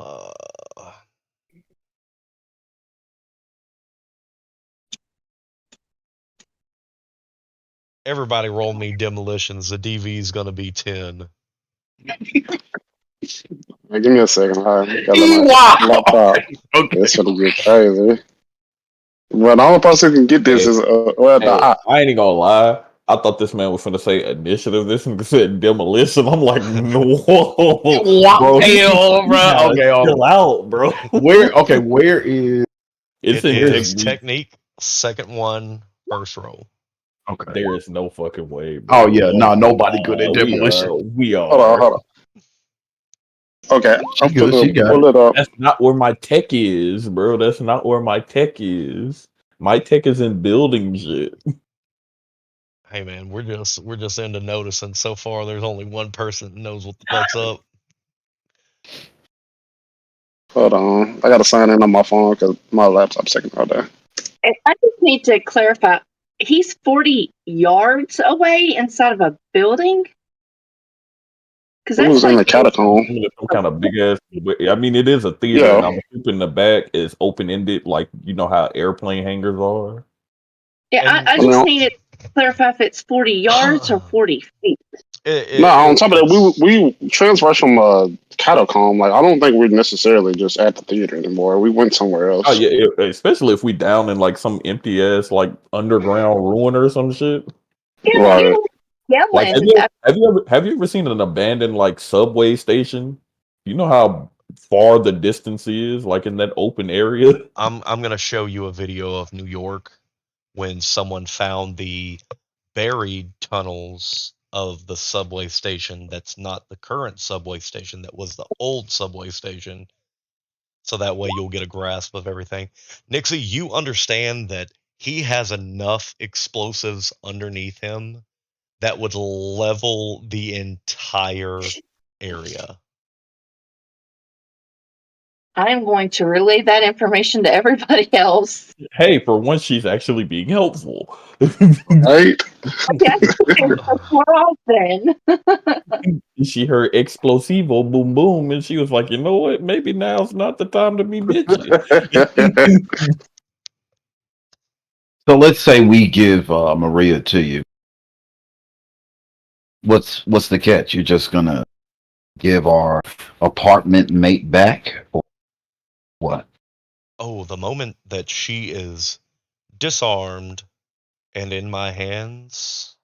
everybody roll me demolitions. The DV is gonna be 10. Hey, give me a second. I got my Wow. laptop. Okay. It's gonna get crazy. But the only person who can get this Hey, is well, Hey, I ain't even gonna lie. I thought this man was finna say initiative. This nigga said demolition. I'm like, no, What? bro. Hell, bro. Okay, Chill out, bro. where? Okay, where is? It's It is integrity. technique, second one, first roll. Okay. There is no fucking way, Oh bro. yeah, no, nobody good at demolition. We hold on, are. hold on. Okay, She good. She got pull it. it up. That's not where my tech is, bro. That's not where my tech is. My tech is in building shit. Hey man, we're just into noticing. So far, there's only one person that knows what the fuck's up. Hold on, I gotta sign in on my phone because my laptop's taking all day. I just need to clarify. He's 40 yards away inside of a building? Because It that's was in the like I'm catacomb. assuming it's some kind of big ass. I mean, it is a theater, and Yeah. I'm assuming the back is open ended, like you know how airplane hangars are. yeah. And I I just mean, need to clarify if it's 40 yards or 40 feet. no, on top of that, it's we transferred from catacomb. Like, I don't think we're necessarily just at the theater anymore. We went somewhere Oh else. yeah, especially if we down in like some empty ass like underground ruin or some shit. Yeah, you Right. know, Like yelling. have you ever seen an abandoned like subway station? You know how far the distance is, like in that open area. I'm gonna show you a video of New York when someone found the buried tunnels of the subway station that's not the current subway station, that was the old subway station. So that way you'll get a grasp of everything. Nixie, you understand that he has enough explosives underneath him that would level the entire area. I'm going to relay that information to everybody else. Hey, for once she's actually being helpful. Right. Okay, we're off then. She heard explosivo boom boom and she was like, you know what? Maybe now's not the time to be bitching. So let's say we give Maria to you. What's the catch? You're just gonna give our apartment mate back, or what? Oh, the moment that she is disarmed and in my hands,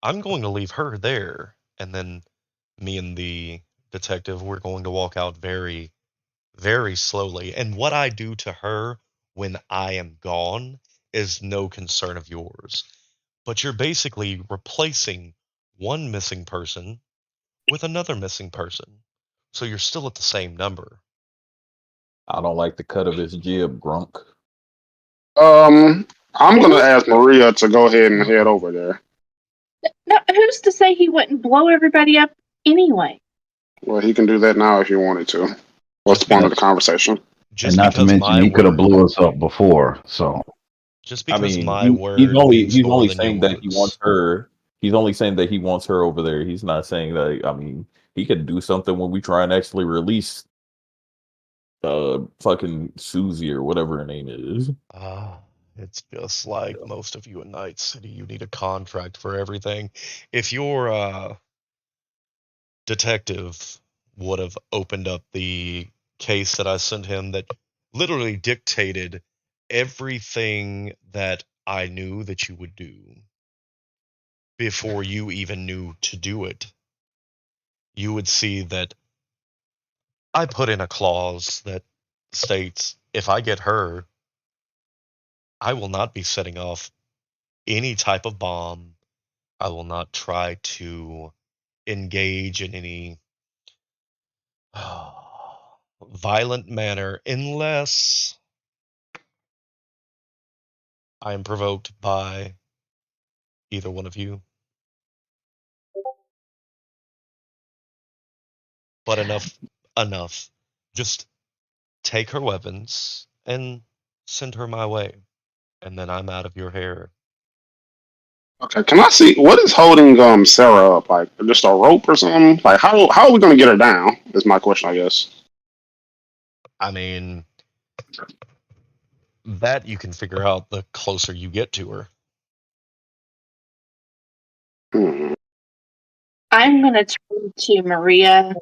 I'm going to leave her there. And then me and the detective, we're going to walk out very, very slowly. And what I do to her when I am gone is no concern of yours. But you're basically replacing one missing person with another missing person. So you're still at the same number. I don't like the cut of his jib, Grunk. I'm gonna ask Maria to go ahead and head over there. Now, who's to say he wouldn't blow everybody up anyway? Well, he can do that now if he wanted to. What's the Just point of because the conversation? And just not to because mention, my he could have word blew us up before. So just I because mean, my he's word only means he's more only than saying that he wants yours. her. He's only saying that he wants her over there. He's not saying that. I mean, he could do something when we try and actually release fucking Susie or whatever her name is. Ah, it's just like most of you in Night City. You need a contract for everything. If your detective would have opened up the case that I sent him that literally dictated everything that I knew that you would do before you even knew to do it, you would see that I put in a clause that states if I get her, I will not be setting off any type of bomb. I will not try to engage in any violent manner unless I am provoked by either one of you. But enough. Just take her weapons and send her my way, and then I'm out of your hair. Okay, can I see what is holding Sarah up? Like just a rope or something? Like how are we gonna get her down? Is my question, I guess. I mean, that you can figure out the closer you get to her. Hmm. I'm going to turn to Maria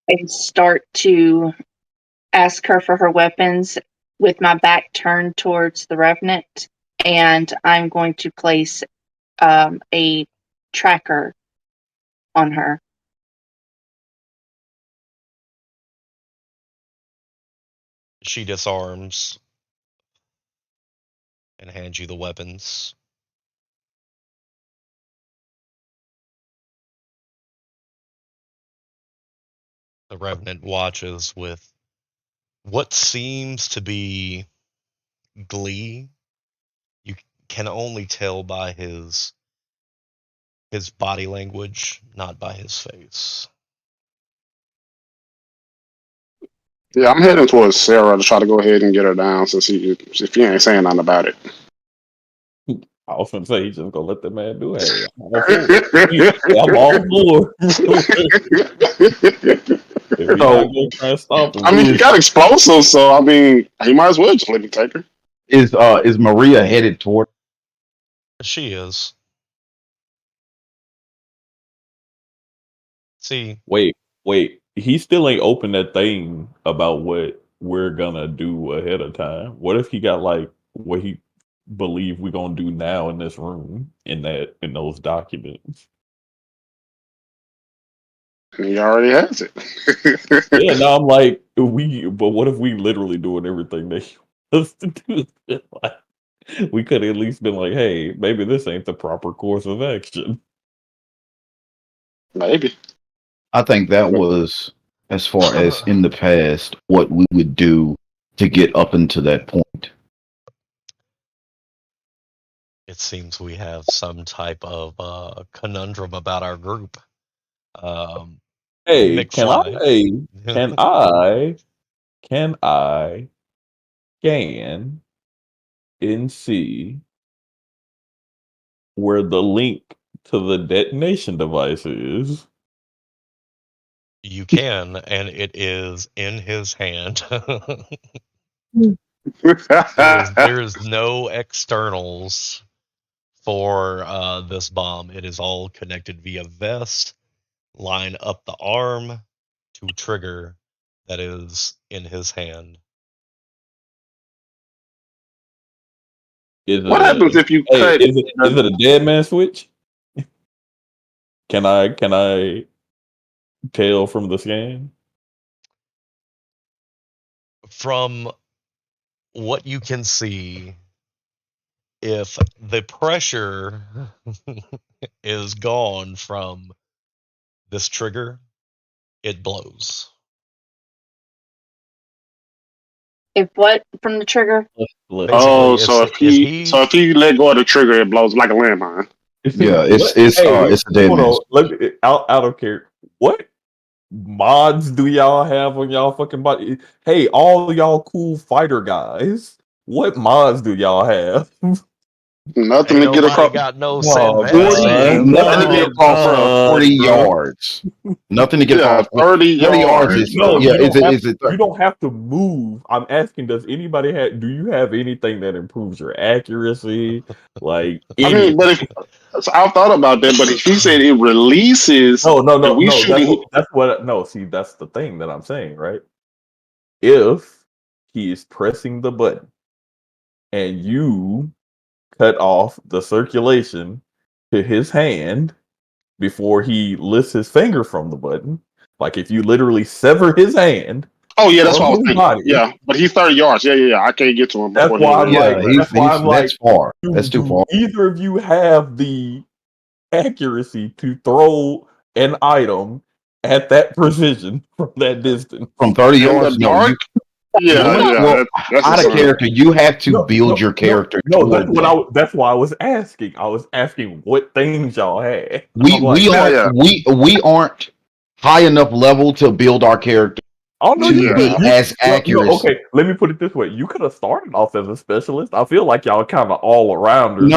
and start to ask her for her weapons with my back turned towards the Revenant. And I'm going to place a tracker on her. She disarms and hands you the weapons. The Revenant watches with what seems to be glee. You can only tell by his body language, not by his face. Yeah, I'm heading towards Sarah to try to go ahead and get her down since if he ain't saying nothing about it. I was gonna say he's just gonna let the man do it. Hey, I'm all for it. I'm all for it. If he not So gonna try to stop him, I mean, he is got explosives, so I mean, he might as well just let me take her. is Maria headed toward? She is. See, wait. He still ain't opened that thing about what we're gonna do ahead of time. What if he got like what he believe we're gonna do now in this room in those documents? He already has it. Yeah, no, I'm like but what if we literally doing everything they want us to do? Like, we could at least been like, hey, maybe this ain't the proper course of action. Maybe. I think that was as far as in the past what we would do to get up into that point. it seems we have some type of conundrum about our group. Um, Hey, McFly. can I scan and see where the link to the detonation device is? You can, and it is in his hand. There is no externals for this bomb. It is all connected via vest. Line up the arm to trigger that is in his hand. Is What happens a if you hey, cut? is it a dead man switch? Can I tell from the scan? From what you can see, if the pressure is gone from this trigger, it blows. If what from the trigger? Look, Oh, Basically, so if he if he let go of the trigger, it blows like a landmine. Yeah, what? Hey, it's a dead hold man's. on. Let me out of care. What mods do y'all have on y'all fucking body? Hey, all y'all cool fighter guys. What mods do y'all have? Nothing ain't to get nobody across got no Oh Sinvets, 40 god, ain't man. nothing to no get across god, 40 bro. yards. Nothing to get yeah, across 30 40 yards yards, is bro. No, yeah, you don't have is it you don't have to move. I'm asking, does anybody have do you have anything that improves your accuracy? Like I mean, but anything? if so I've thought about that, but if he said it releases and we No. shooting, That's what. No, see, that's the thing that I'm saying, right? If he is pressing the button and you cut off the circulation to his hand before he lifts his finger from the button, like if you literally sever his hand oh yeah, that's from what I was his thinking. body, Yeah, but he's 30 yards. Yeah. I can't get to him that's before he why I'm releases like, yeah, that. that's far. That's too do far. either of you have the accuracy to throw an item at that precision from that distance? From 30 In the yards, no, dark? Yeah, well, that's out of insane. character, you have to build your character No. That's toward what that. that's why I was asking. I was asking what things y'all had. I'm like, Yeah, yeah, We aren't high enough level to build our character oh no, you to could be yeah. you as no, accurate. okay. Let me put it this way: you could have started off as a specialist. I feel like y'all kind of all arounders,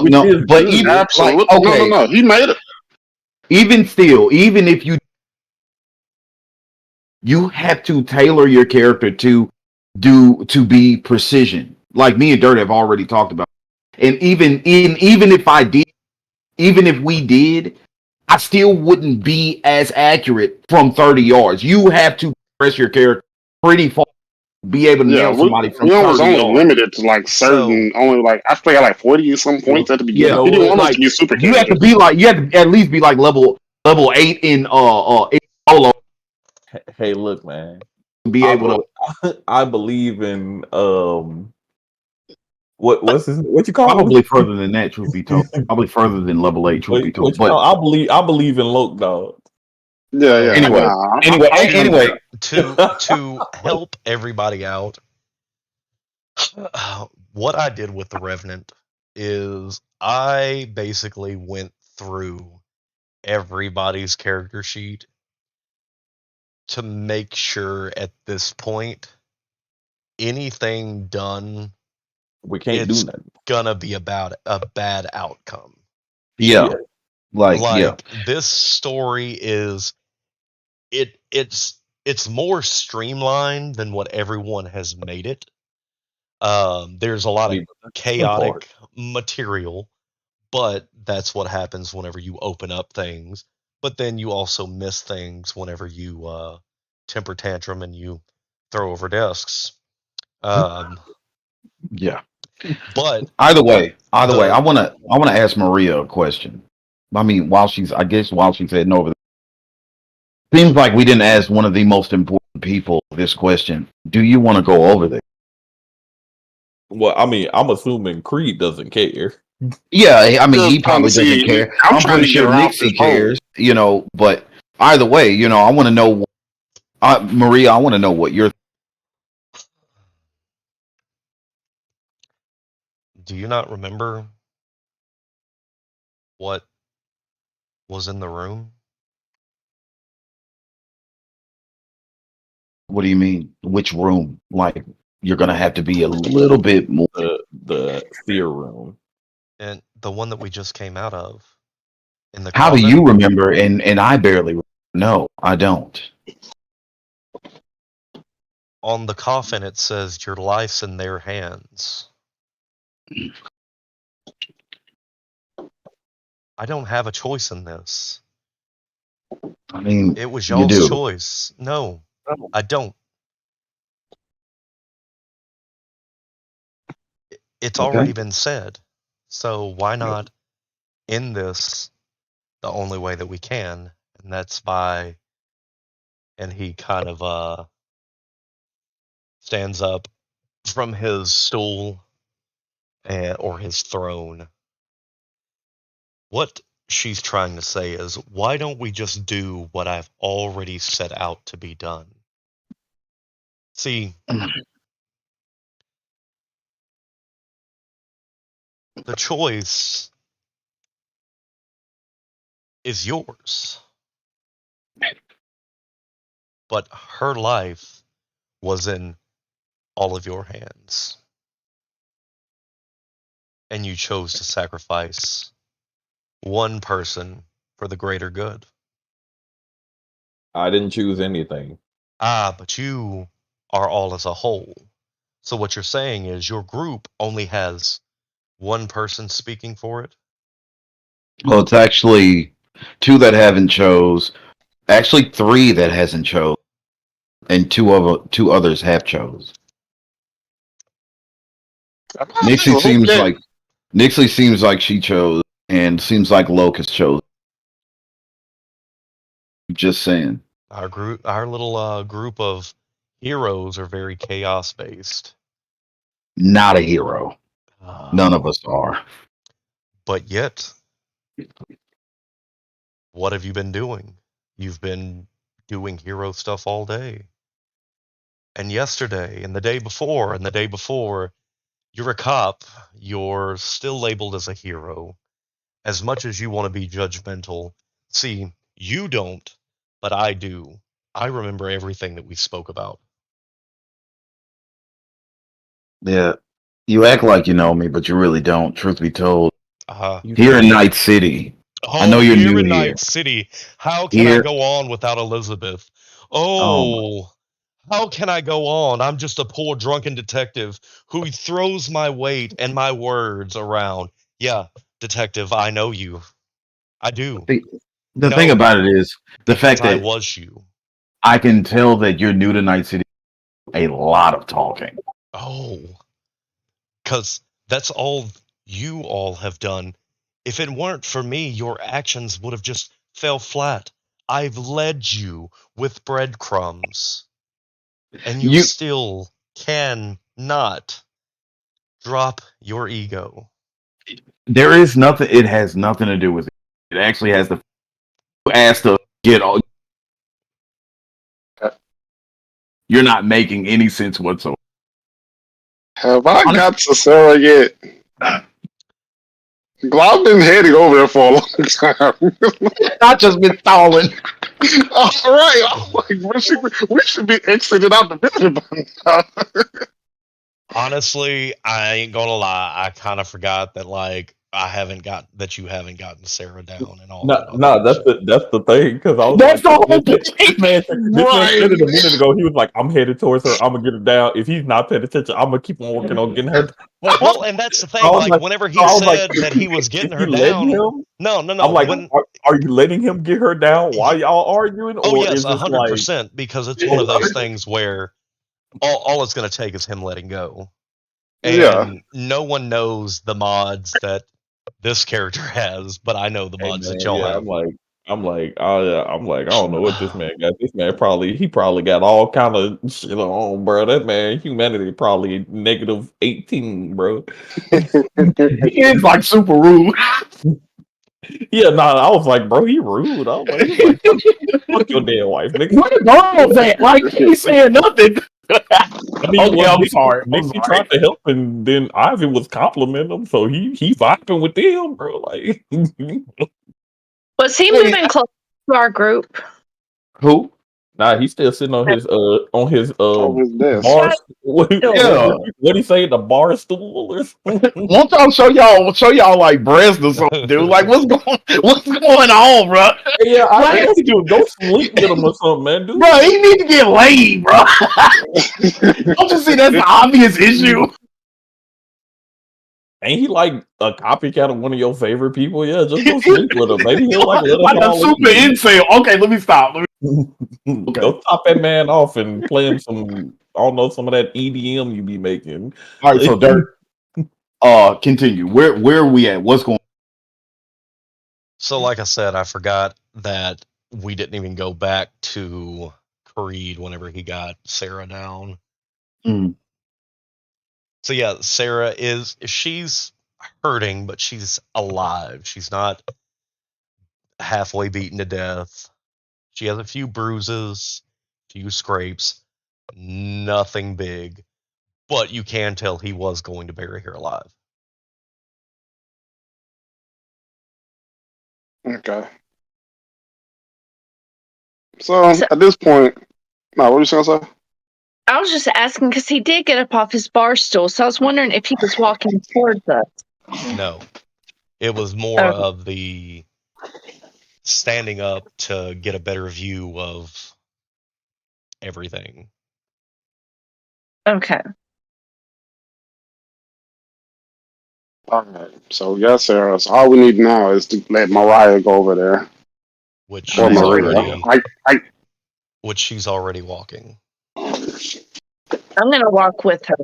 which No. is But good. even like Absolutely. No, no, okay, no. He made it. even still, even if you have to tailor your character to be precision. Like me and Dirt have already talked about. And even if I did, even if we did, I still wouldn't be as accurate from 30 yards. You have to press your character pretty far to be able to Yeah, nail somebody from Leon was 30 only yards. limited to like So certain, only like I think I had like 40 or some points at the You Yeah. beginning. know He didn't what? want us to Like be super you have to characters. be like you have to at least be like level 8 in solo Hey, look, man. to be I able to I believe in what you call probably further than that, truth be told. Probably further than level 8, truth be told. what you But call I believe in Loke dog. Yeah, uh, yeah. anyway, Nah, I'm trying to anyway, get to help everybody out, what I did with the Revenant is I basically went through everybody's character sheet to make sure at this point, anything done, We can't do it's nothing. gonna be about a bad outcome. Yeah, yeah. Like this story is it's more streamlined than what everyone has made it. There's a lot of Fun part. chaotic material, but that's what happens whenever you open up things. But then you also miss things whenever you temper tantrum and you throw over desks. Um, Yeah. but Either way, I the wanna ask Maria a question. I mean, while she's heading over, seems like we didn't ask one of the most important people this question. Do you want to go over there? Well, I mean, I'm assuming Creed doesn't care. Yeah, I mean, Just he trying to probably doesn't see. care. I'm I'm trying pretty to get sure her out this Nixie hole. cares, but either way, I want to know, Maria, I want to know what you're. do you not remember what was in the room? What do you mean? Which room? Like, you're gonna have to be a little bit more. The seer room. And the one that we just came out of in the How do you coffin? remember? And I barely. No, I don't. On the coffin it says your life's in their hands. I don't have a choice in this. I mean, It was you y'all's do. choice. No, I don't. It's Okay. already been said. So why not end this the only way that we can? And that's by, and he kind of stands up from his stool or his throne. What she's trying to say is, why don't we just do what I've already set out to be done? See, the choice is yours, but her life was in all of your hands, and you chose to sacrifice one person for the greater good. I didn't choose anything. Ah, but you are all as a whole. So what you're saying is your group only has one person speaking for it? Well, it's actually two that haven't chose. Actually, three that hasn't chose, and two others have chose. Nixie seems Okay. like Nixie seems like she chose, and seems like Locust chose. Just saying. Our little group of heroes are very chaos based. Not a hero. None of us are. But yet, what have you been doing? You've been doing hero stuff all day. And yesterday, and the day before, and the day before, you're a cop. You're still labeled as a hero. As much as you want to be judgmental, see, you don't, but I do. I remember everything that we spoke about. Yeah. You act like you know me, but you really don't, truth be told. Uh, You Here in don't. Night City. I know oh, you're here new in here. Night City, how can I Here, go on without Elizabeth? um, Oh, how can I go on? I'm just a poor drunken detective who throws my weight and my words around. Yeah, detective, I know you. I do. the, the thing No, about it is the because fact I that was you. I can tell that you're new to Night City. A lot of talking. Oh, because that's all you all have done. If it weren't for me, your actions would have just fell flat. I've led you with breadcrumbs, and you You still can not drop your ego. There is nothing. It has nothing to do with it. It actually has the ass to get all. You're not making any sense whatsoever. Have I Honest, got to Sarah yet? I've been heading over there for a long time. I've just been stalling. All right. I'm like, we should be exiting out the building by now. Honestly, I ain't gonna lie. I kind of forgot that you haven't gotten Sarah down and all No, that other no, that's bullshit. the thing. Because I was That's like, the whole this man, this man right. said it a minute ago. He was like, "I'm headed towards her. I'm gonna get her down. If he's not paying attention, I'm gonna keep on working on getting her down." Well, and that's the I thing. was Like, like, whenever so he I was like, said that he was is getting he her letting down, him? no, no, I'm no. like, When are you letting him get her down while y'all arguing, oh or yes, is this like, 100%, because it's one of those things where all it's gonna take is him letting go, Yeah. and no one knows the mods that this character has, but I know the hey mods that man, y'all yeah, have. I don't know what this man got. This man he probably got all kind of shit on, bro. That man, humanity probably negative 18, bro. He is like super rude. Yeah, nah, I was like, bro, he rude. He was like, fuck your dead wife, nigga. Where the girls at? Like he ain't saying nothing. I mean, Okay, well, I'm sorry. I'm Nikki sorry. tried to help, and then Ivan was complimenting him, so he vibing with them, bro. Like, Was he Wait, moving close to our group? who? nah, he's still sitting on his On his desk. bar. What Yeah. he say? The bar stool or something? Won't y'all show y'all like breast or something, dude? Like what's going on, bro? Yeah, I Like, told you, go sleep with him or something, man. Dude, bro, he need to get laid, bro. Don't you see that's the obvious issue? ain't he like a copycat of one of your favorite people? Yeah, just go sleep with him. Maybe he'll like let us Like a all super in. incel. Okay, let me stop. Okay. Go top that man off and play him some, I don't know, some of that EDM you be making. All right, so Dirk, continue. Where are we at? What's going So, like I said, I forgot that we didn't even go back to Creed whenever he got Sarah down. on? So yeah, she's hurting, but she's alive. She's not halfway beaten to death. She has a few bruises, few scrapes, nothing big, but you can tell he was going to bury her alive. Okay. So at this point, no, what were you gonna say? I was just asking because he did get up off his bar stool, so I was wondering if he was walking towards us. No, it was more Okay. of the standing up to get a better view of everything. Okay. All right. So yes, Sarah. So all we need now is to let Mariah go over there, which I or she's mean, Maria. already which she's already walking. I'm going to walk with her.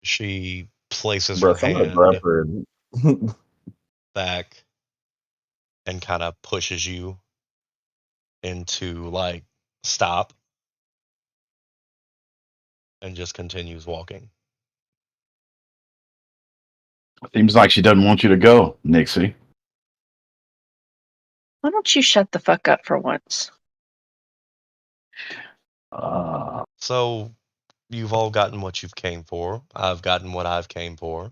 She places Bro, her somebody grab hand her. back and kind of pushes you into like stop and just continues walking. seems like she doesn't want you to go, Nixie. Why don't you shut the fuck up for once? So you've all gotten what you've came for. I've gotten what I've came for.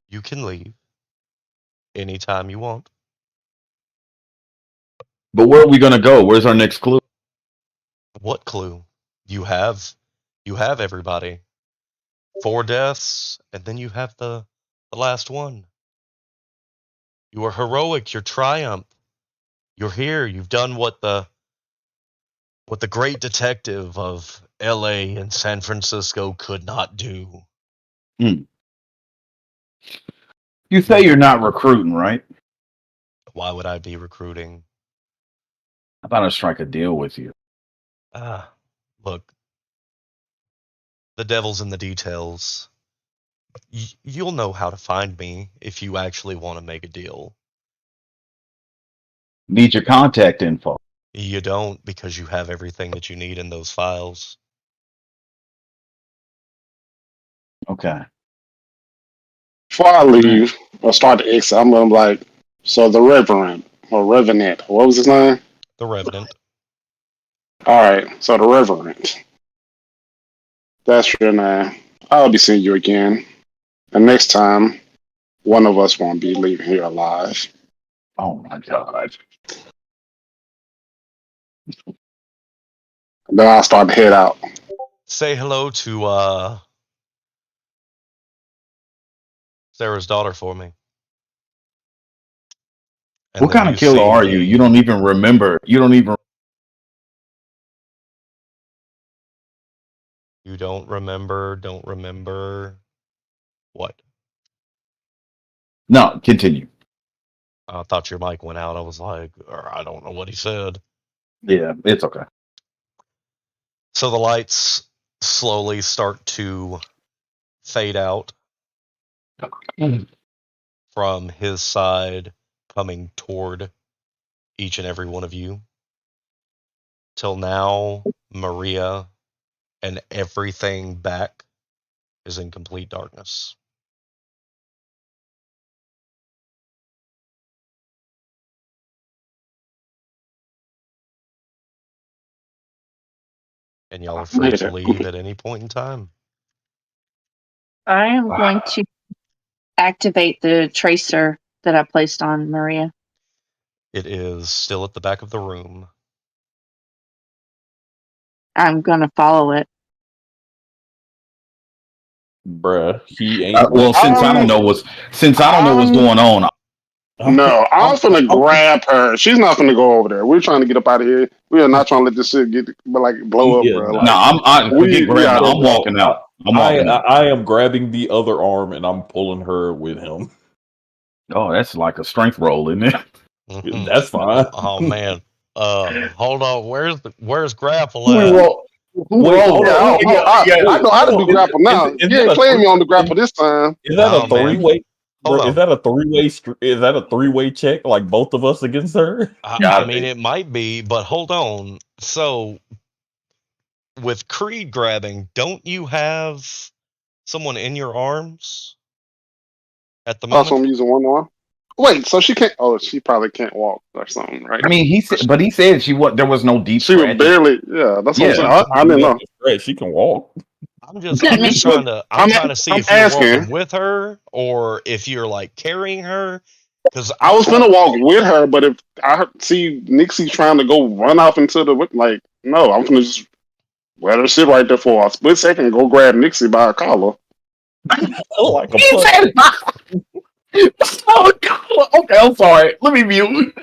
You can leave anytime you want. But where are we gonna go? Where's our next clue? What clue? You have everybody. 4 deaths, and then you have the last one. You are heroic, you're triumph. You're here, you've done what the great detective of LA and San Francisco could not do. You say you're not recruiting, right? Why would I be recruiting? I thought I'd strike a deal with you. Ah, look, the devil's in the details. You'll know how to find me if you actually want to make a deal. Need your contact info. You don't, because you have everything that you need in those files. Okay. Before I leave or start to exit, I'm gonna be like, so the Reverend or Revenant, what was his name? The Revenant. All right. So the Reverend. That's your name. I'll be seeing you again. And next time, one of us won't be leaving here alive. Oh my god. And then I'll start to head out. Say hello to Sarah's daughter for me. And What then kind of you killer see are you? You the don't even remember. You don't even. you don't remember what? No, continue. I thought your mic went out. I was like, or I don't know what he said. Yeah, it's okay. So the lights slowly start to fade out from his side, coming toward each and every one of you. Till now, Maria and everything back is in complete darkness. And y'all are free to leave at any point in time. I am going to activate the tracer that I placed on Maria. It is still at the back of the room. I'm going to follow it. Bruh, he ain't Well, since I don't Um, know what's I'm going on, no, I'm finna I'm grab her. She's not finna go over there. We're trying to get up out of here. We are not trying to let this shit get blow up, yeah, bro. no, Like I forget we grabbing. gotta I'm no, walking out. I'm I, walking I out. I am grabbing the other arm and I'm pulling her with him. Oh, that's like a strength roll, isn't it? Mhm. That's fine. Oh man. Hold on. Where's Grapple Who at? roll? Who Wait, rolled hold yeah, it? on. Who, yeah, yeah. I Wait, know how to hold do on. grapple now. Is You that ain't a playing three? me on the grapple this time. Is that a No, three man. way? Hold Is on. that a three-way? Is that a three-way check? Like both of us against her? I Gotta mean, be. it might be, but hold on. So, with Creed grabbing, don't you have someone in your arms at the Also, moment? I'm using one arm. Wait, so she can't? Oh, she probably can't walk or something, right? I mean, he said there was no deep She would scratches. barely. Yeah, that's what I'm Yeah, saying. She I didn't didn't have know. to stretch. She can walk. I'm Doesn't just mean trying to see I'm if you're walking asking. with her or if you're like carrying her. Because I was gonna walk with her, but if see Nixie trying to go run off into the like, no, I'm gonna just let her sit right there for a split second and go grab Nixie by her collar. Like a he punch. said. Oh, God. Okay, I'm sorry. Let me mute.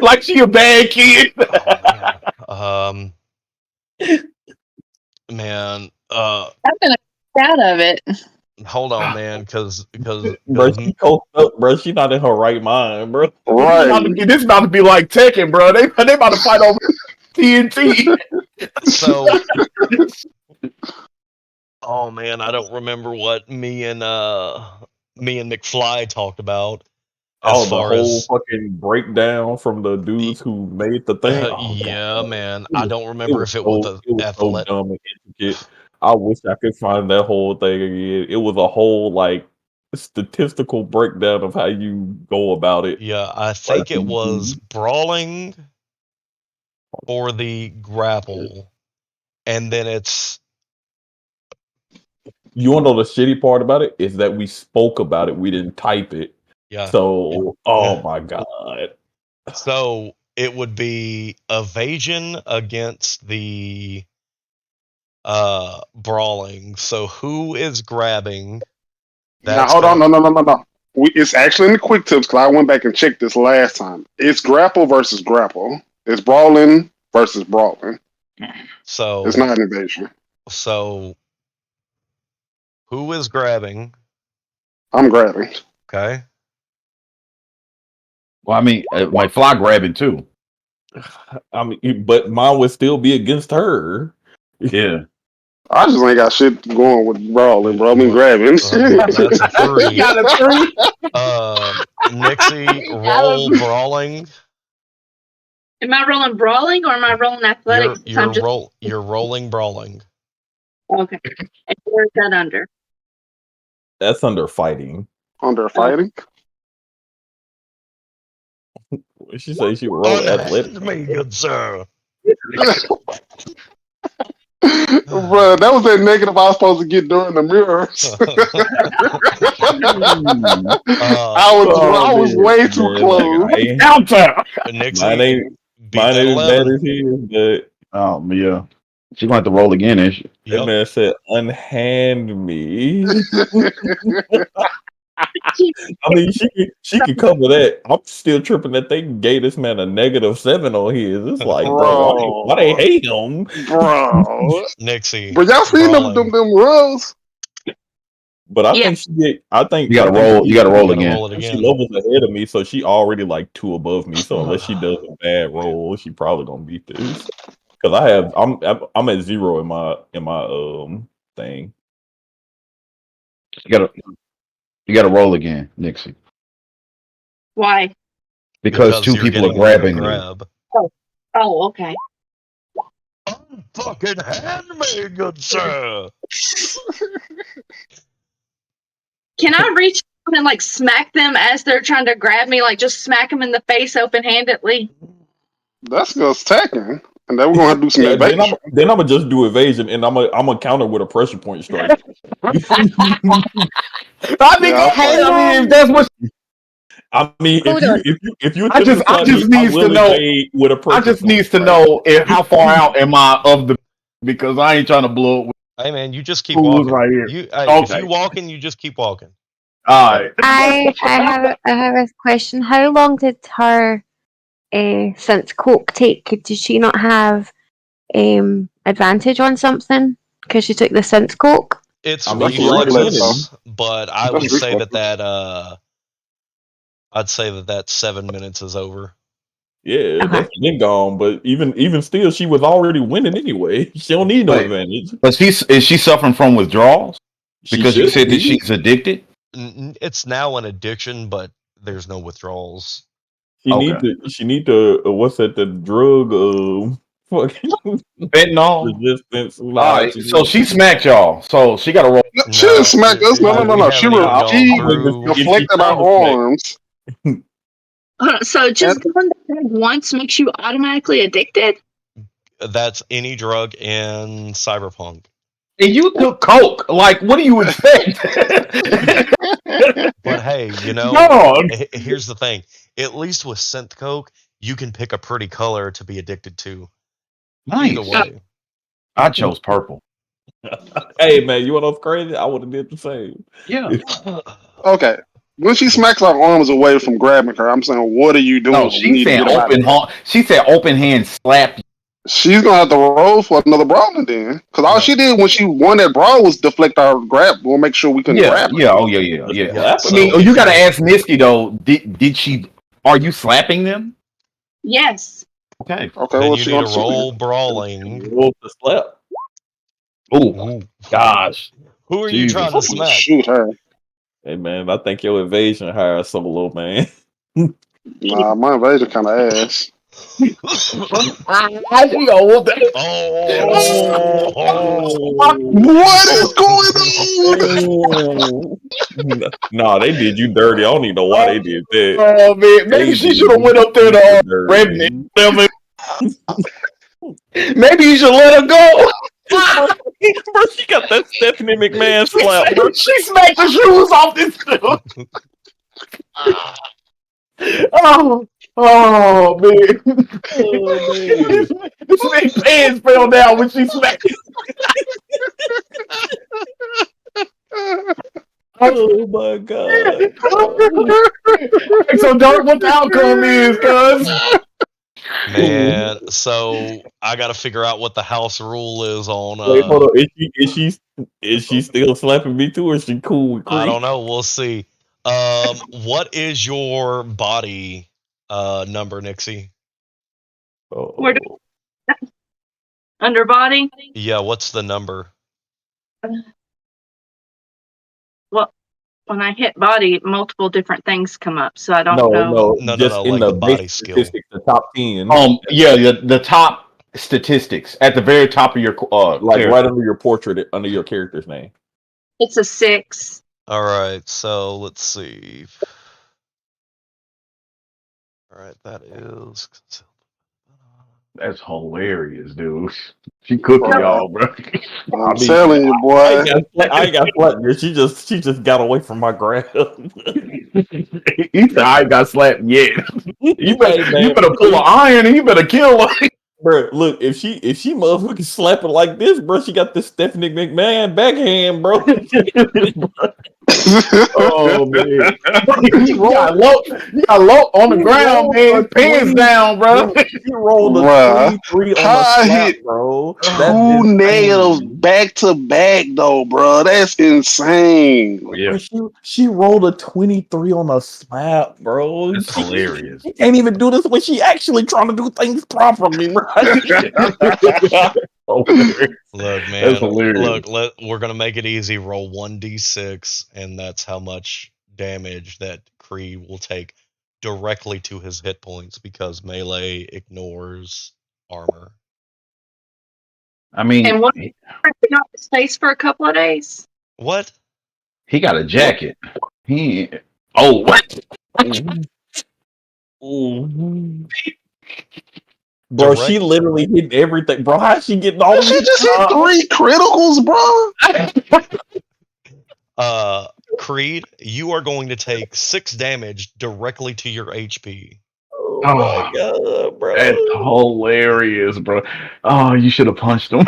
Like she a bad kid. oh man, man, I'm going to get out of it. hold on, man, because Bro, she coked up, bro. She not in her right mind, bro. Right. This about to be like Tekken, bro. They about to fight over TNT. so. Oh man, I don't remember what me and McFly talked about as Oh, the far whole as fucking breakdown from the dudes who made the thing. Oh god, yeah, man. it I was don't remember if it was the it was so athletic. dumb and intricate. I wish I could find that whole thing again. It was a whole like statistical breakdown of how you go about it. Yeah, I Like think it was brawling for the grapple, and then it's you want to know the shitty part about it is that we spoke about it. We didn't type it. yeah. So, oh my god. So it would be evasion against the brawling. So who is grabbing? Now That's hold on, gonna no. It's actually in the quick tips because I went back and checked this last time. It's grapple versus grapple. It's brawling versus brawling. It's so not an invasion. so who is grabbing? I'm grabbing. Okay. Well, I mean, like fly grabbing too. I mean, but mine would still be against her. Yeah. I just ain't got shit going with brawling, bro. I mean Well, grabbing. that's a He three. got a three. Nixie, He got roll a brawling. Am I rolling brawling or am I rolling athletics? I'm just You're rolling brawling. okay. And where's that under? That's under fighting. Under Oh, fighting. She say she rolled athletic. Unhand me, good sir. Bruh, that was that negative I was supposed to get during the mirrors. uh, I was man, way too man, like close. downtown. Nixie, beat Mine that ain't as bad 11. as his, but Oh yeah. She's gonna have to roll again, ain't she? that Yep. man said, "Unhand me." I mean, she can cover that. I'm still tripping that they gave this man a -7 on his. It's like, bro, why they Bro, hate him? bro. Nixie, But y'all seen brawling. them rugs? But I Yeah. think she get. I think You gotta roll. You she, gotta You roll gotta again. roll it she again. levels ahead of me, so she already like 2 above me. So unless she does a bad roll, she probably gonna beat this. Because I'm at 0 in my thing. You gotta you gotta roll again, Nixie, Why? because Because two you're people are getting more to grabbing you. grab. Oh. Oh, okay. Unfucking hand me, good sir. Can I reach out and like smack them as they're trying to grab me? Like just smack them in the face open handedly? That's just attacking. And then we're gonna have to do some Yeah, evasion. then I'm gonna just do evasion, and I'm gonna counter with a pressure point strike. I think Yeah, I How okay. I mean, if long? that's what I mean, Hold on. if you attempt to I slap me, just I needs to will know. evade with a I pressure just point needs to strike. know how far out am I of the because I ain't trying to blow up with Hey man, you just keep fools walking. right here. If you Okay. walking, you just keep walking. All right. I have a question. How long did her since Coke take? Did she not have advantage on something because she took the since Coke? It's I mean, that's a she already reflex though. winning. reflexes, but I That's would say that reflexes. I'd say that 7 minutes is over. Yeah, Okay. that's been gone. But even still, she was already winning anyway. She don't need no Wait, advantage. but is she suffering from withdrawals She because you should said that be. she's addicted? It's now an addiction, but there's no withdrawals. Okay. She need to what's that? The drug fucking Fentanyl. resistance. All Nah, right. she So need. she smacked y'all. So she got to roll. No, she didn't No, smack us. No, no, no, we no. haven't even gone I She wouldn't through. if she deflected tried our to smack. arms. So And just going to bed once makes you automatically addicted? That's any drug in cyberpunk. And you took coke. Like, what do you expect? But hey, Dog. here's the thing. At least with synth coke, you can pick a pretty color to be addicted to. Either Nice. way. I chose purple. Hey man, you want to know what's crazy? I would have did the same. Yeah. okay. When she smacks our arms away from grabbing her, I'm saying, what are you No, doing? We she need to said get up out of open here. hand. She said open hand slap. She's gonna have to roll for another brawling then. Because all No. she did when she won that brawl was deflect our grab. We'll make sure we couldn't Yeah, grab her. yeah, oh yeah. Just Yeah. slap I her. mean, So oh, you if got to you're ask Nisky though. Did she? Are you slapping them? Yes. Okay. Okay, then well you she need gonna to shoot then. roll brawling. Roll the slap. Oh Ooh. gosh, Who are you trying Jesus. to I'm gonna smack? shoot her. Hey man, I think your evasion higher solo man. Nah, my invader kind of ass. I she gonna whoop that. Oh, What is going on? Oh. Nah, they did you dirty. I don't even know why they did that. Oh man, They maybe did she should have you went up there to super Revenant. dirty. Maybe you should let her go. Bro, she got that Stephanie McMahon slap, bro. She smacked the shoes off this dude. Oh, oh man. Oh man. This man's pants fell down when she smacked it. Oh my god. So, Dark, what the outcome is, cuz? man. So I got to figure out what the house rule is on. Wait, hold on. Is she still slapping me too, or is she cool with I Cree? don't know. We'll see. What is your body number, Nixie? Where do Oh, underbody? Yeah, what's the number? Well, when I hit body, multiple different things come up, so I don't no, know. no, No, just in like the the base body skill. statistics, the top 10, Yeah, the top statistics at the very top of your like character. right under your portrait, under your character's name. It's a 6. All right, so let's see. All right, that is. That's hilarious, dude. She cooking Bruh. y'all, bro. I'm I mean, telling you, boy. I ain't got slapped there. She just got away from my grab. He said I ain't got slapped yet. You Hey you man, better pull an iron and you better kill her. bro, look, if she motherfucking slapping like this, bro, she got this Stephanie McMahon backhand, bro. Oh man. She rolled, You got low on the she ground, rolled a man. Pants 20, down, bro. bro. She rolled a Bruh. 23 on How the I slap, hit bro. That's two nails insane. back to back though, bro? That's insane. Oh yeah, Bro, she rolled a 23 on a slap, bro. that's hilarious. She can't even do this when she actually trying to do things properly, bro. Hilarious. Look, That's man. hilarious. We're gonna make it easy. Roll 1d6, and that's how much damage that Creed will take directly to his hit points because melee ignores armor. I mean, And what out his face for a couple of days? What? he got a jacket. He ain't- oh what? Mhm. Bro, she Direct. literally hit everything. Bro, how's she getting all of She these? just hit 3 criticals, bro. Uh, Creed, you are going to take 6 damage directly to your HP. Oh my Oh, god, that's bro. hilarious, bro. Oh, you should have punched him.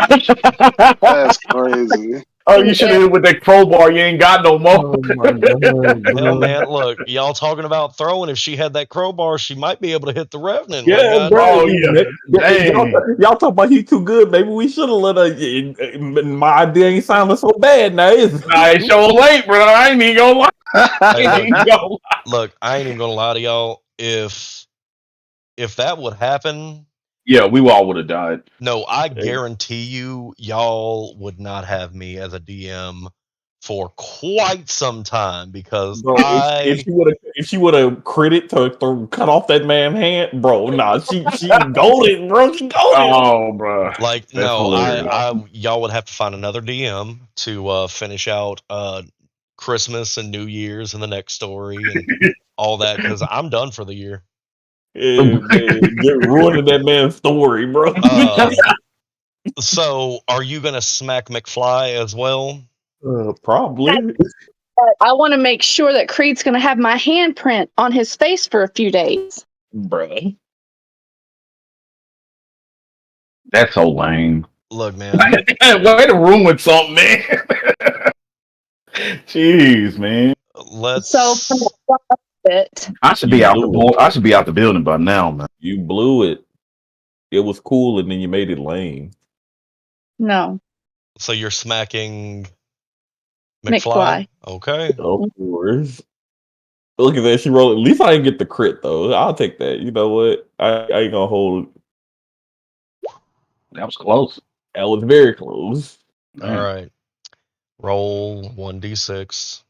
That's crazy. Oh, you should have hit with that crowbar. You ain't got no more. Oh my god, Hell, bro. man, look, y'all talking about throwing. If she had that crowbar, she might be able to hit the Revenant. Like, Yeah, bro. Oh goddamn. yeah, dang. Y'all talk about he too good. Maybe we should have let her. My idea ain't sounding so bad now, is it? I ain't so late, bro. I ain't even gonna lie. I Hey, look, ain't gonna lie. look, I ain't even gonna lie to y'all. If that would happen, Yeah, we all would have died. no, I guarantee you, y'all would not have me as a DM for quite some time because Bro, if she would have credit to cut off that man hand, bro, nah, she golden, bro, she golden. Oh, bro, like that's no, hilarious. y'all would have to find another DM to finish out Christmas and New Year's and the next story and all that because I'm done for the year. Yeah, man, just ruining that man's story, bro. So are you gonna smack McFly as well? Probably, I want to make sure that Creed's going to have my handprint on his face for a few days. bro. That's so lame. Look, man. Way to ruin something, man. Jeez, man. Let's. So, for the bit, I should You be out the blew it. I should be out the building by now, man. You blew it. It was cool, and then you made it lame. no, So you're smacking McFly? McFly. Okay. Of course. Look at that. She rolled. At least I didn't get the crit though. I'll take that. You know what? I ain't gonna hold. That was close. That was very close. All right. Roll 1d6.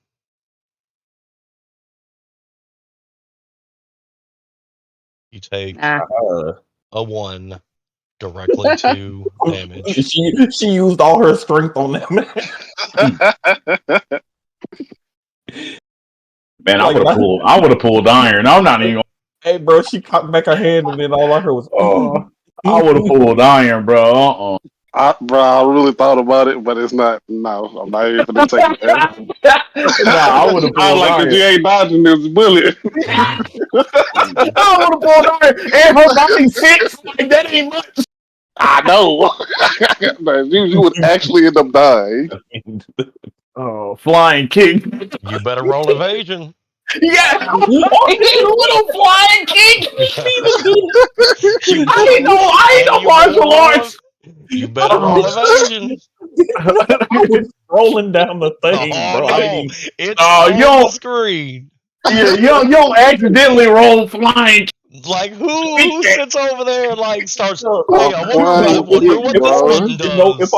You take Nah. a 1 directly to damage. She used all her strength on that man. Man, Like, I would have pulled iron. I'm not even hey, bro, she cocked back her hand, and then all I heard was, oh, I would have pulled iron, bro. Bro, I really thought about it, but it's not. No, I'm not even gonna take it. Nah, I would have I pulled like that iron. you ain't dodging this bullet. I would have pulled iron. And her body 6. Like, that ain't much. I know. No, you would actually end up dying. Oh, flying kick. You better roll evasion. Yeah. Oh, he did a little flying kick. You I better, ain't no you better martial roll. arts. You better roll evasion. I was rolling down the thing, Oh bro. I didn't no, even. it's Oh, on you the don't, screen. yeah, you don't accidentally roll flying. Like who sits over there and like starts? Hey, A flying I wonder kick, what this bro. button No, if does.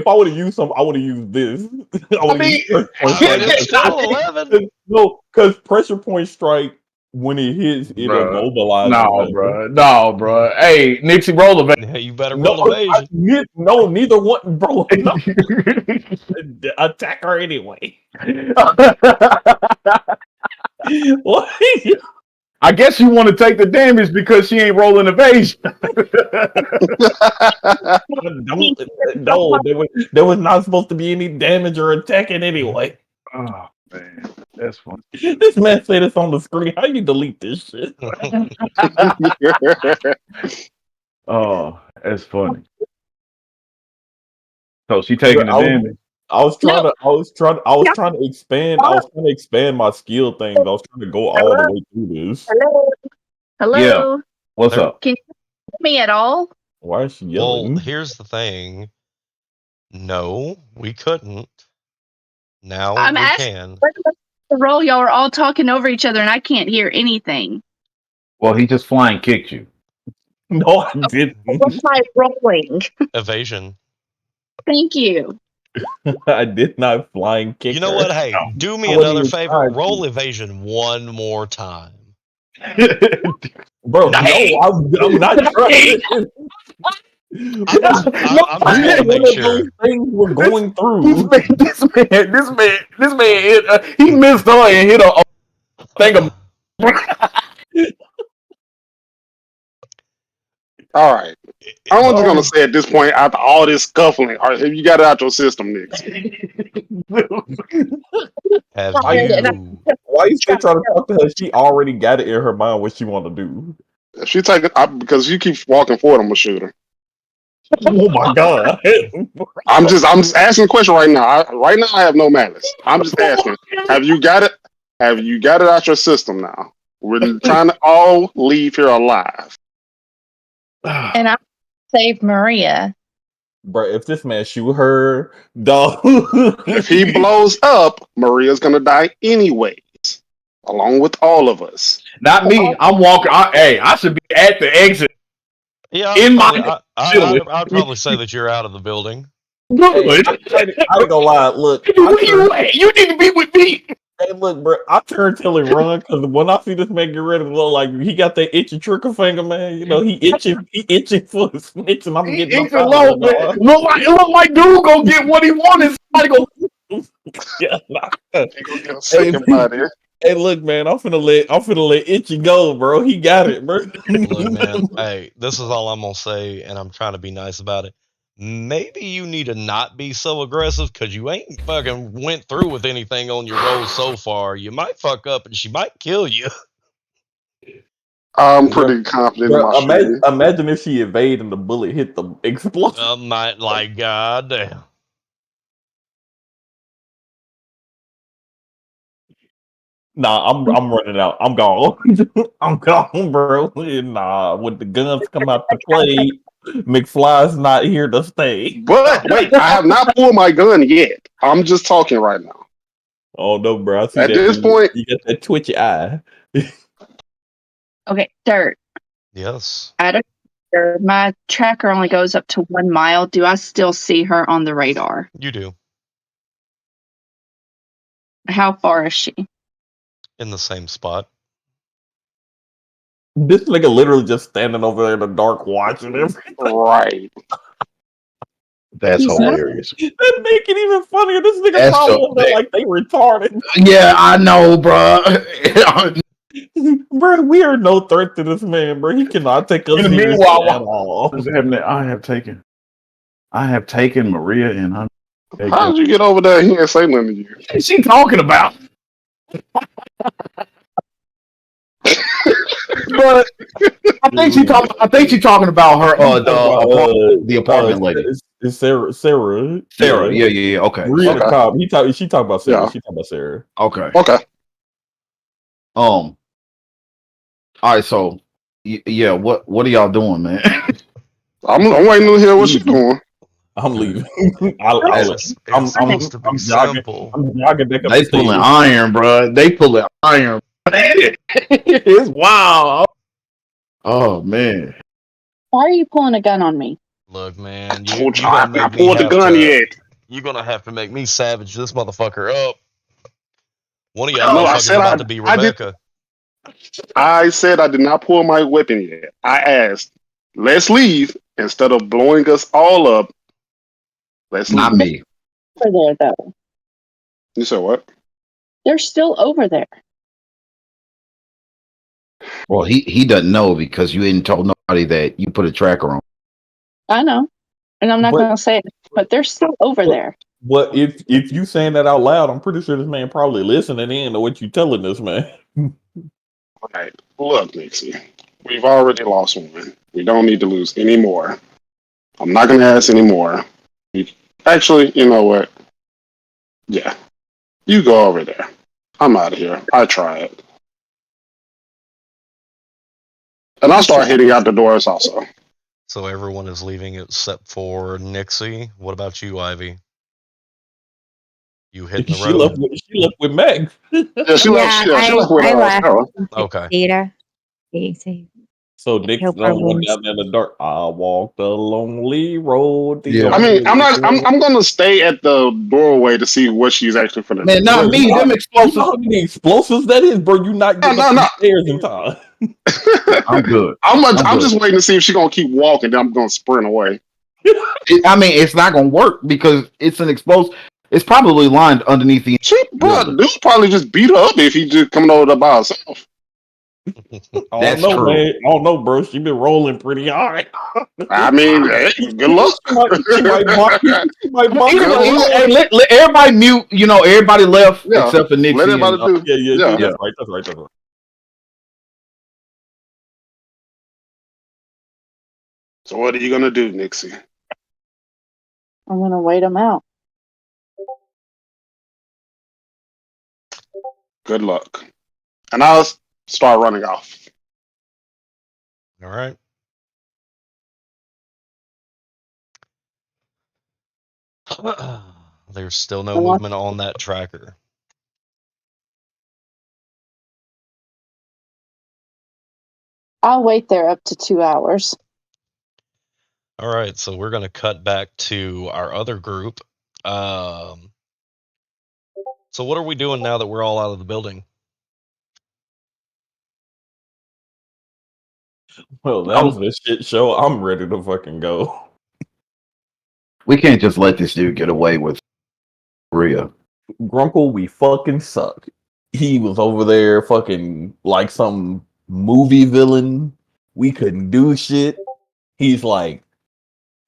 I would have used some, I would have used this. I I would have mean, used pressure point I mean, strike. it's still 11. No, because pressure point strike when it hits, it bruh. immobilizes No, them. bruh. No, bruh. Hey, Nixie, roll the Yeah, you better No, roll evasion. no, neither one, bro. No, attack her anyway. What? I guess you want to take the damage because she ain't rolling evasion. No, there was not supposed to be any damage or attacking anyway. Oh man, that's funny. This man said it's on the screen. How you delete this shit? Oh, that's funny. So she Bro, taking the damage. I was trying No. to, trying to expand. I was trying to expand my skill things. I was trying to go all the Hello? way through this. Hello? Yeah. Hello? What's There- up? Can you hear me at all? Why is she Well, yelling? here's the thing. No, we couldn't. Now I'm we asking can. the roll. Y'all are all talking over each other, and I can't hear anything. Well, he just flying kicked you. No, I didn't. What's my rolling? Evasion. Thank you. I did not flying kick You know her. what? Hey, do me I wasn't another even favor. trying Roll to. evasion one more time. Bro, Nice. no, I'm not trying. I'm just want to make One of sure. those things we're going through. This man, he missed her and hit a thing of. All right. I'm just Oh. gonna say at this point, after all this scuffling, all right, you got it out your system, niggas. Have Why you? why you still trying to talk to her? She already got it in her mind what she want to do. If she take it because you keep walking forward, I'm gonna shoot her. Oh my god! I'm just asking a question right now. Right now, I have no malice. I'm just asking. Have you got it? Have you got it out your system now? We're trying to all leave here alive. And I saved Maria. Bro, if this man shoot her, dog. If he blows up, Maria's gonna die anyways, along with all of us. Not me. I'm walking. I should be at the exit Yeah, in my I'd probably say that you're out of the building. Hey, I ain't gonna lie. Look, Where you at? You need to be with me. hey, look, bro. I turn till he run because when I see this man get ready to look like he got that itchy trigger finger, man. You know he itching for a snitch, and I'm getting It's up a out low, of there, man. dog. It look like dude gonna get what he wanted. Somebody go. Yeah, nah. He gonna get a Hey, second body. hey, look, man. I'm finna let Itchy go, bro. He got it, bro. Look, man. Hey, this is all I'm gonna say, and I'm trying to be nice about it. Maybe you need to not be so aggressive because you ain't fucking went through with anything on your roll so far. You might fuck up and she might kill you. I'm Bro, pretty confident in my shooting. imagine if she evaded and the bullet hit the explosion. Might like goddamn. Nah, I'm running out. I'm gone. I'm gone, bro. Nah, when the guns come out to play, McFly's not here to stay. But wait, I have not pulled my gun yet. I'm just talking right now. Oh no, bro. I see At that this dude. point, You got that twitchy eye. Okay, Dirt. Yes. Out of my tracker only goes up to 1 mile. Do I still see her on the radar? You do. How far is she? In the same spot. This nigga literally just standing over there in the dark watching everything. right. That's He's not- hilarious. That make it even funnier. This nigga That's probably so over there like they retarded. Yeah, I know, bro. Bro, we are no threat to this man, bro. He cannot take us In the seriously meanwhile, at all. I have taken Maria and I'm How did you get over there? He ain't say nothing to you. What's she talking about? But I think she's talking about her the apartment lady. It's Sarah. Sarah. Yeah. Okay. Maria the Okay. cop. She talking about Sarah. Yeah. She talking about Sarah. Okay. Okay. All right, so yeah, what are y'all doing, man? I'm waiting to hear what she's doing. I'm leaving. It's supposed to be I'm jogging. simple. I'm jogging back up They the pulling stairs. iron, bro. They pulling iron. It's wild. Oh man. Why are you pulling a gun on me? Look, man, you Told you gonna I have make not me pulled the have gun to. yet. You're gonna have to make me savage this motherfucker up. One of y'all No, I motherfuckers said about to be I did. Rebecca. I said I did not pull my weapon yet. I asked, let's leave instead of blowing us all up. Let's Not leave. me. Over there, though. You said what? They're still over there. Well, he doesn't know because you ain't told nobody that you put a tracker on. I know, and I'm not But going to say it, but they're still over but, there. but if you saying that out loud, I'm pretty sure this man probably listening in to what you telling this man. All right. Look, Nixie, we've already lost one. We don't need to lose any more. I'm not going to ask any more. Actually, you know what? Yeah, you go over there. I'm out of here. I tried. And I'll start hitting out the doors also. So everyone is leaving except for Nixie. What about you, Ivy? You hitting the She left road? with Meg. Yeah, she left. Yeah, Yeah, she left with I left Sarah. Okay. Sarah. So So Nick's he'll the only one probably. down there in the dark. I walked the lonely road. The Yeah. I mean, I'm only not. road. I'm going to stay at the doorway to see what she's actually going to Man, do. not Bro, me. Them you explosives. know how many explosives that is, bro? You not No, getting no, up no. the stairs in time. I'm good. I'm I'm just good. waiting to see if she's going to keep walking. Then I'm going to sprint away. I mean, it's not gonna work because it's an explosive. It's probably lined underneath the Bro, building. dude probably just beat her up if he just coming over there by herself. I don't That's know, true. man. I don't know, bro. She been rolling pretty hard. I mean, hey, good luck. She might bop you. She might bop Either you. way, Good luck. hey, let everybody mute. You know, everybody left Yeah, except for let Nixie and everybody do. Yeah, Yeah. yeah. that's right. That's right. That's right. So what are you gonna do, Nixie? I'm going to wait them out. Good luck. And I'll start running off. All right. There's still no Unless- movement on that tracker. I'll wait there up to 2 hours. All right, so we're going to cut back to our other group. Um, so what are we doing now that we're all out of the building? Well, that was a shit show. I'm ready to fucking go. We can't just let this dude get away with Rhea. Grunkle, we fucking suck. He was over there fucking like some movie villain. We couldn't do shit. He's like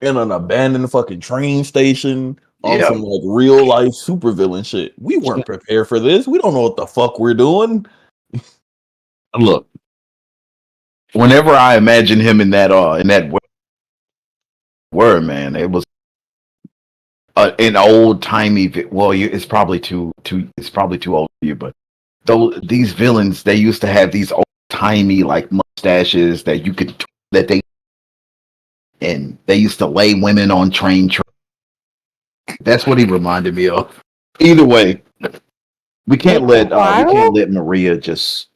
in an abandoned fucking train station on Yeah. some like real life supervillain shit. We weren't prepared for this. We don't know what the fuck we're doing. Look, whenever I imagine him in that word, man, it was an old timey. Well, it's probably too it's probably too old for you, but these villains, they used to have these old timey like mustaches that you could that they and they used to lay women on train. That's what he reminded me of. Either way, we can't let Maria just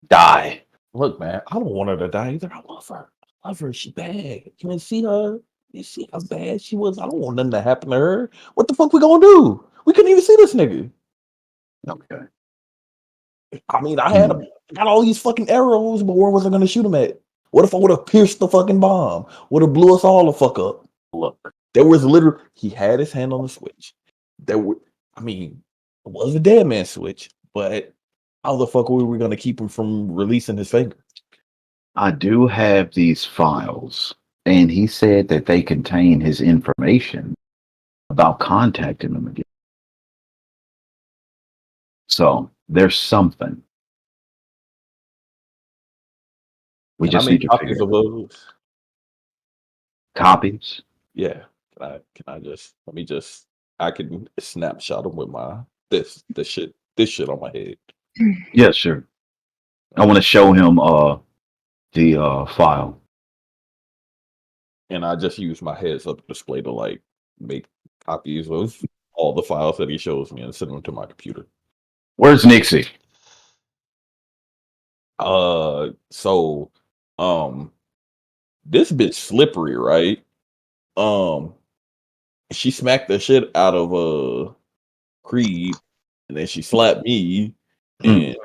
die. Look, man, I don't want her to die either. I love her. I love her. She bad. You want to see her? You see how bad she was? I don't want nothing to happen to her. What the fuck we gonna do? We couldn't even see this nigga. Okay. I mean, I got all these fucking arrows, but where was I gonna shoot them at? What if I would have pierced the fucking bomb? Would have blew us all the fuck up. Look, there was literally he had his hand on the switch. I mean, it was a dead man switch, but how the fuck were we gonna keep him from releasing his finger? I do have these files, and he said that they contain his information about contacting him again. So there's something. We Can I just make need to copies figure of it out. those? Copies. Yeah. Can I just let me just I can snapshot them with my this shit on my head. Yeah, sure. I want to show him the file. And I just use my heads up display to like make copies of all the files that he shows me and send them to my computer. Where's Nixie? So this bitch slippery, right? Um she smacked the shit out of Creed, and then she slapped me, and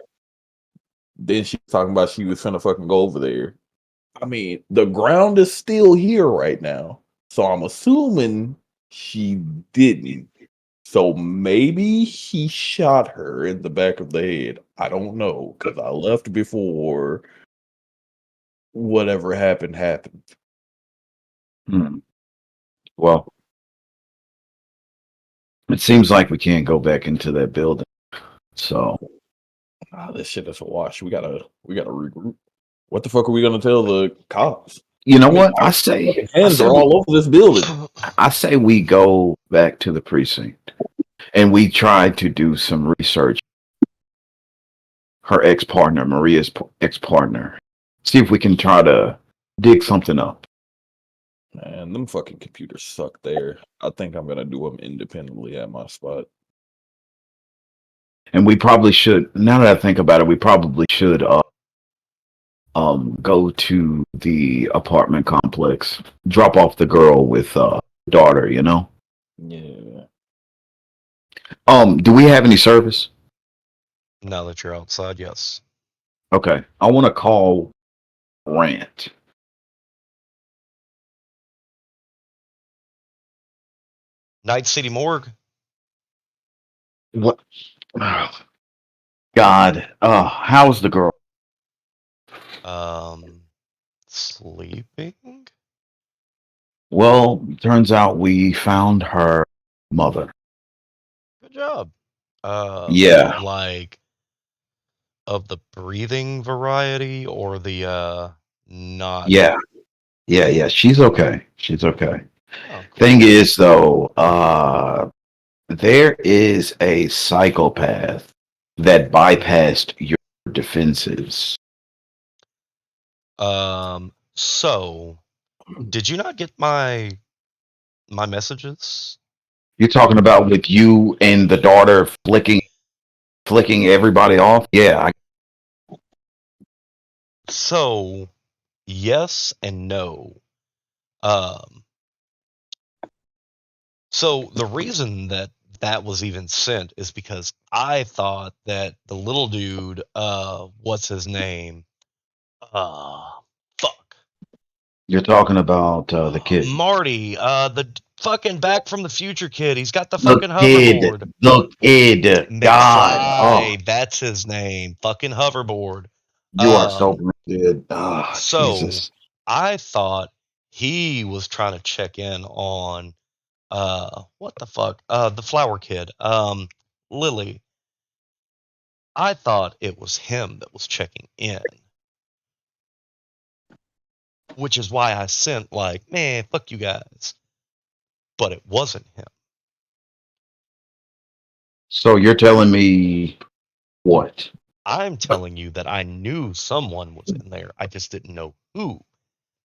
then she talking about she was finna fucking go over there. I mean, the ground is still here right now, so I'm assuming she didn't. So maybe he shot her in the back of the head. I don't know because I left before whatever happened. Hmm. Well, it seems like we can't go back into that building. So This shit is a wash. We gotta regroup. What the fuck are we gonna tell the cops? you know I mean, what? our fucking hands are all over this building. I say we go back to the precinct and we try to do some research. Her ex-partner, Maria's ex-partner. See if we can try to dig something up. Man, them fucking computers suck there. I think I'm gonna do them independently at my spot. And we probably should, now that I think about it, we probably should go to the apartment complex, drop off the girl with daughter, you know? Yeah. Do we have any service? Now that you're outside, yes. Okay. I want to call Rant. Night City Morgue. What? Oh, God. How's the girl? Sleeping? Well, turns out we found her mother. Good job. Yeah. Like of the breathing variety or the not? Yeah. Yeah. She's okay. She's okay. Oh, cool. Thing is, though, there is a psychopath that bypassed your defenses. So did you not get my messages? You're talking about with you and the daughter flicking everybody off? Yeah. So yes and no. Um, so the reason that that was even sent is because I thought that the little dude, what's his name? Fuck. You're talking about the kid. Marty, fucking Back from the Future kid. He's got the The fucking kid. hoverboard. The kid. God. Oh, McFly, that's his name. Fucking hoverboard. you are so good. Ah, So Jesus. I thought he was trying to check in on what the fuck? The flower kid. Lily. I thought it was him that was checking in. Which is why I sent like, man, fuck you guys. But it wasn't him. So you're telling me what? I'm telling you that I knew someone was in there. I just didn't know who.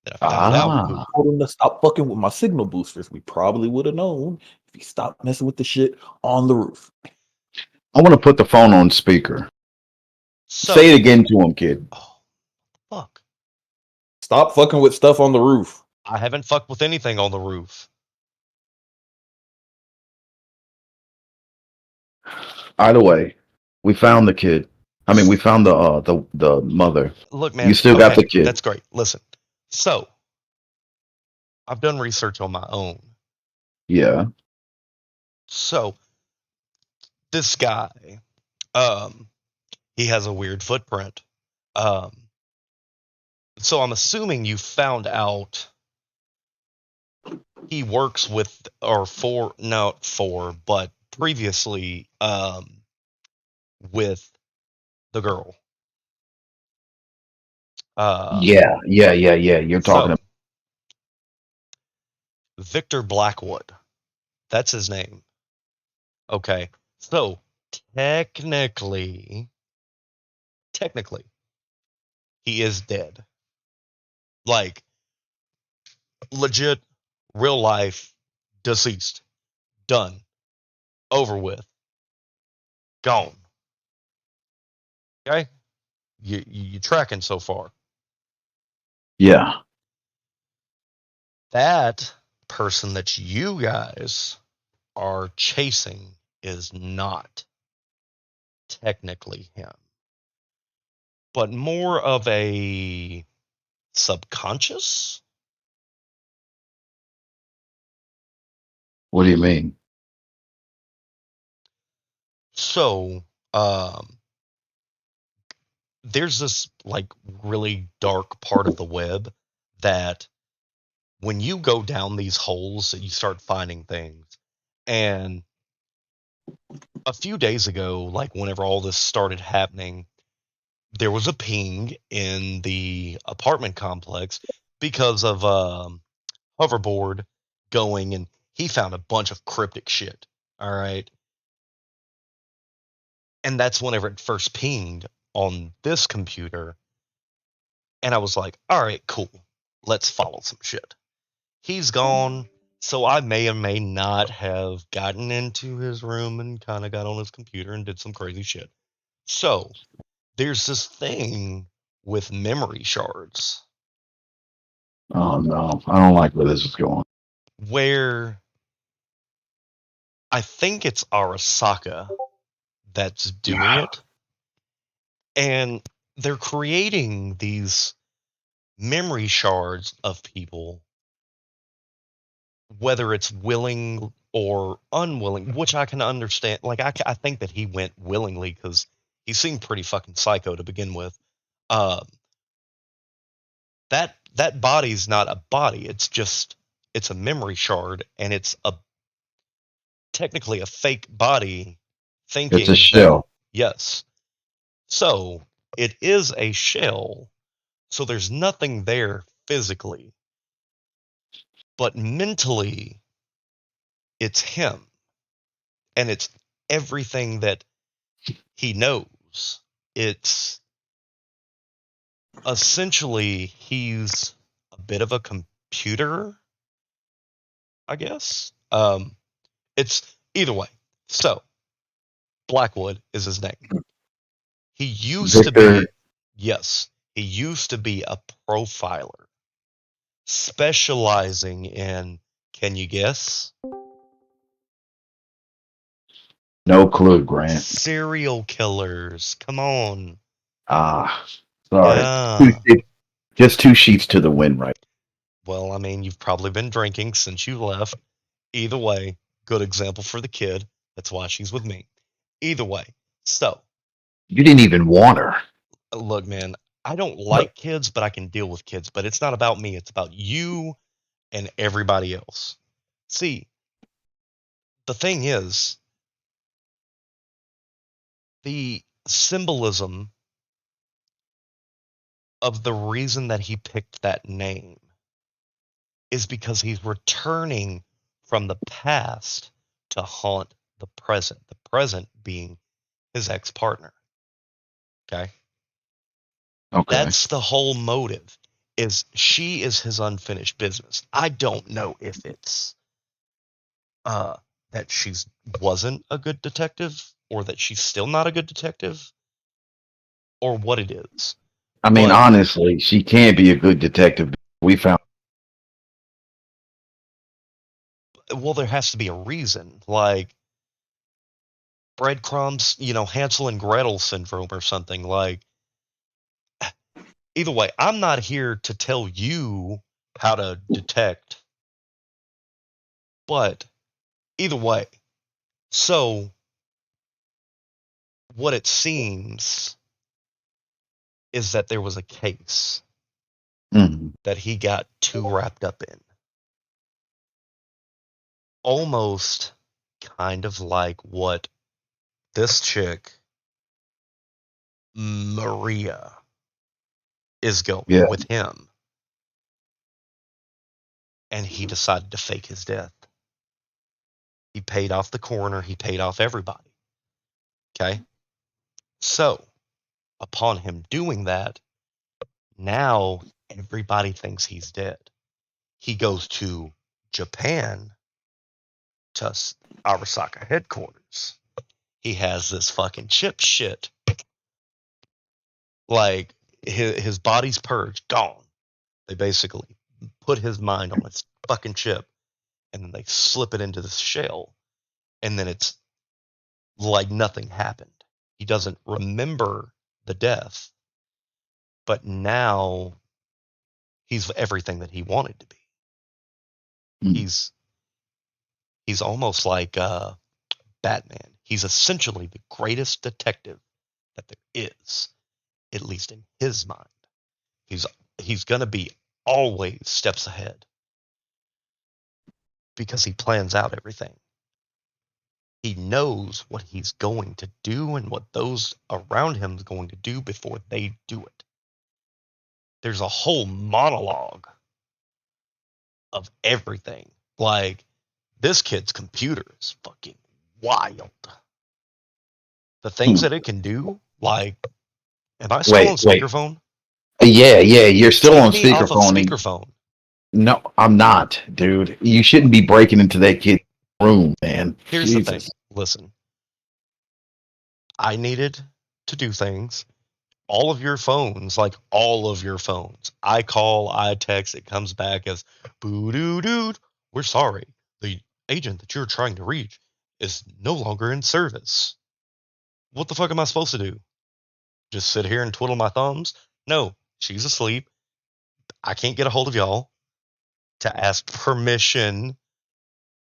Then I found out who. Ah. Told him to stop fucking with my signal boosters. We probably would have known if he stopped messing with the shit on the roof. I want to put the phone on speaker. So, Say it again to him, kid. oh, fuck. Stop fucking with stuff on the roof. I haven't fucked with anything on the roof. Either way, we found the kid. I mean, we found the mother. Look, man. You still got the kid. That's great. Listen. So, I've done research on my own. Yeah. So, this guy, he has a weird footprint. So I'm assuming you found out he works with or for not for, but previously with the girl. Yeah. You're talking So about. Victor Blackwood, that's his name. Okay, so technically, he is dead. Like legit, real life, deceased, done, over with, gone. Okay, you tracking so far? Yeah. That person that you guys are chasing is not technically him, but more of a subconscious. What do you mean? So, um, there's this like really dark part of the web that when you go down these holes, you start finding things. And a few days ago, like whenever all this started happening, there was a ping in the apartment complex because of hoverboard going, and he found a bunch of cryptic shit. All right. And that's whenever it first pinged on this computer. And I was like, all right, cool. Let's follow some shit. He's gone. So I may or may not have gotten into his room and kind of got on his computer and did some crazy shit. So there's this thing with memory shards Oh no, I don't like where this is going. where I think it's Arasaka that's doing it. And they're creating these memory shards of people, whether it's willing or unwilling, which I can understand. Like, I think that he went willingly because he seemed pretty fucking psycho to begin with. Um, that body's not a body. It's a memory shard, and it's a technically a fake body It's a thinking that, shell. yes. So it is a shell. So there's nothing there physically, but mentally it's him, and it's everything that he knows. It's essentially he's a bit of a computer, I guess. It's either way. So Blackwood is his name. He used to Victor, be, yes, he used to be a profiler, specializing in, can you guess? no clue, Grant. Serial killers. Come on. Ah, sorry. Yeah. Just two sheets to the wind, right? Well, I mean, you've probably been drinking since you left. Either way, good example for the kid. That's why she's with me. Either way. So, You didn't even want her. look, man, I don't like kids, but I can deal with kids. But it's not about me, it's about you and everybody else. See, the thing is, the symbolism of the reason that he picked that name is because he's returning from the past to haunt the present being his ex partner. Okay. Okay. That's the whole motive. Is she is his unfinished business. I don't know if it's uh that she's wasn't a good detective or that she's still not a good detective or what it is. I mean, But honestly, she can be a good detective. We found well, there has to be a reason. Like breadcrumbs, Hansel and Gretel syndrome or something. Like either way, I'm not here to tell you how to detect, but either way. So what it seems is that there was a case Mhm. that he got too wrapped up in. Almost kind of like what this chick, Maria, is going Yeah. with him. And he decided to fake his death. He paid off the coroner, he paid off everybody. Okay? So, upon him doing that, now everybody thinks he's dead. He goes to Japan to Arasaka headquarters. He has this fucking chip shit. Like, his body's purged, gone. They basically put his mind on its fucking chip, and then they slip it into this shell, and then it's like nothing happened. He doesn't remember the death, but now he's everything that he wanted to be. Mm. He's almost like Batman. He's essentially the greatest detective that there is, at least in his mind. He's he's gonna be always steps ahead because he plans out everything. He knows what he's going to do and what those around him is going to do before they do it. There's a whole monologue of everything. Like, this kid's computer is fucking wild. The things Hmm. that it can do, like, am I still on Wait. speakerphone? Yeah, you're still Take on me off of speakerphone. speakerphone. No, I'm not, dude. You shouldn't be breaking into that kid's room, man. Here's the thing. Jesus. Listen, I needed to do things. All of your phones, like all of your phones, I call, I text, it comes back as boo doo doo. We're sorry. The agent that you're trying to reach is no longer in service. What the fuck am I supposed to do? Just sit here and twiddle my thumbs? No, she's asleep. I can't get a hold of y'all to ask permission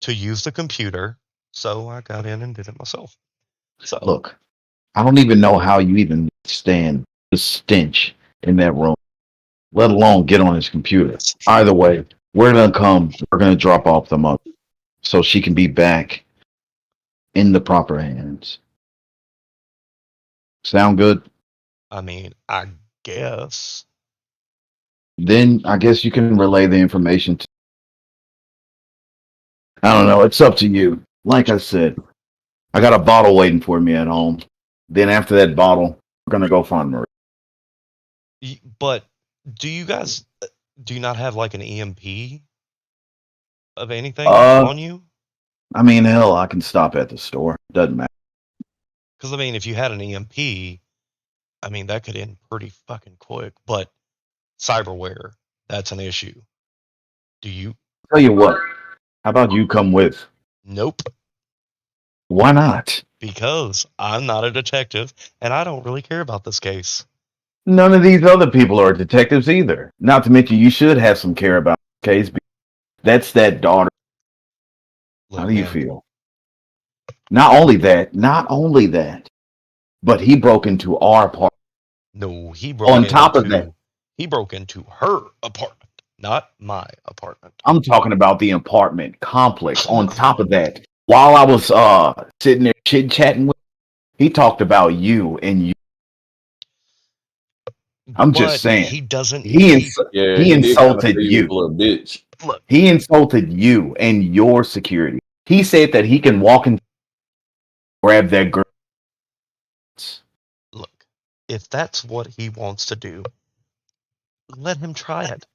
to use the computer. So I got in and did it myself. So Look, I don't even know how you even stand the stench in that room, let alone get on his computer. Either way, we're gonna come. We're gonna drop off the mother so she can be back in the proper hands. Sound good? I mean, I guess. Then I guess you can relay the information to. I don't know. It's up to you. Like I said, I got a bottle waiting for me at home. Then after that bottle, we're gonna go find Marie. But do you guys do you not have like an EMP of anything Uh, on you? I mean, hell, I can stop at the store. Doesn't matter. Because I mean, if you had an EMP, I mean that could end pretty fucking quick. But cyberware, that's an issue. Do you? Tell you what. How about you come with? Nope. Why not? Because I'm not a detective and I don't really care about this case. None of these other people are detectives either. Not to mention, you should have some care about the case. That's that daughter. How Look, do you man. feel? Not only that, but he broke into our apartment. No, On top of that, he broke into her apartment, not my apartment. I'm talking about the apartment complex. On top of that, while I was sitting there chit chatting with, he talked about you and you. I'm just But saying. he doesn't. He ins- Yeah, he he did kind of insulted say you was you. a little bitch. Look, He insulted you and your security. He said that he can walk and grab that girl. look. If that's what he wants to do, let him try it.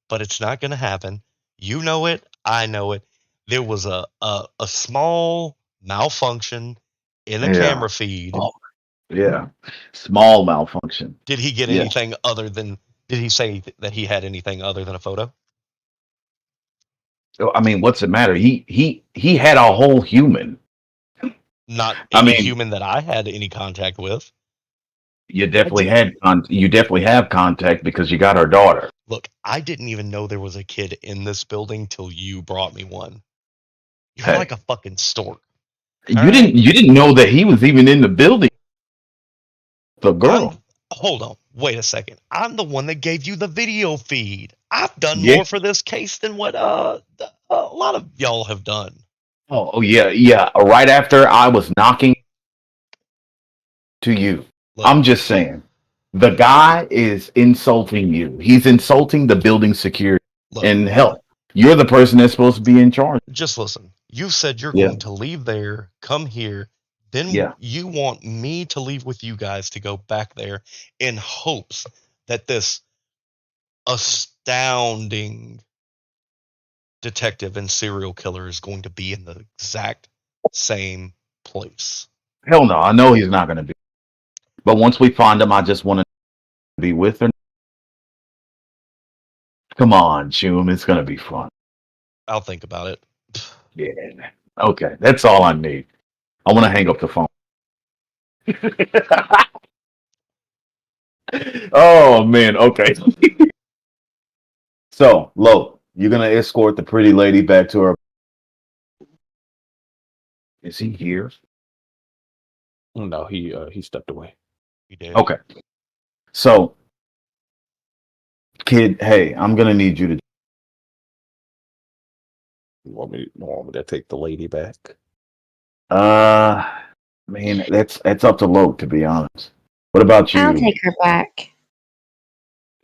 But it's not going to happen. You know it. I know it. There was a small malfunction in a Yeah. camera feed. Oh, yeah. Small malfunction. Did he get Yeah. anything other than? Did he say that he had anything other than a photo? I mean, what's the matter? He had a whole human. Not I any mean, human that I had any contact with. you I definitely did. had you definitely have contact because you got her daughter. Look, I didn't even know there was a kid in this building till you brought me one. You're like Hey, a fucking stork. All you right. didn't know that he was even in the building. The I'm. girl. Hold on. Wait a second. I'm the one that gave you the video feed. I've done Yeah. more for this case than what a lot of y'all have done. Oh yeah, yeah. Right after I was knocking to you. Look, I'm just saying. The guy is insulting you. He's insulting the building security. look. And hell, you're the person that's supposed to be in charge. Just listen. You said you're Yeah. going to leave there, come here, then Yeah. you want me to leave with you guys to go back there in hopes that this astounding detective and serial killer is going to be in the exact same place. Hell no, I know he's not gonna be. But once we find him, I just want to be with her. Come on, Chum, it's gonna be fun. I'll think about it. Yeah. Okay, that's all I need. I want to hang up the phone. Oh man, okay. So, Lo, you're gonna escort the pretty lady back to her. Is he here? No, he stepped away. You did. Okay. So, kid, hey, I'm gonna need you to. You want me to take the lady back? I mean, that's up to Loke, to be honest. What about I'll you? take her back.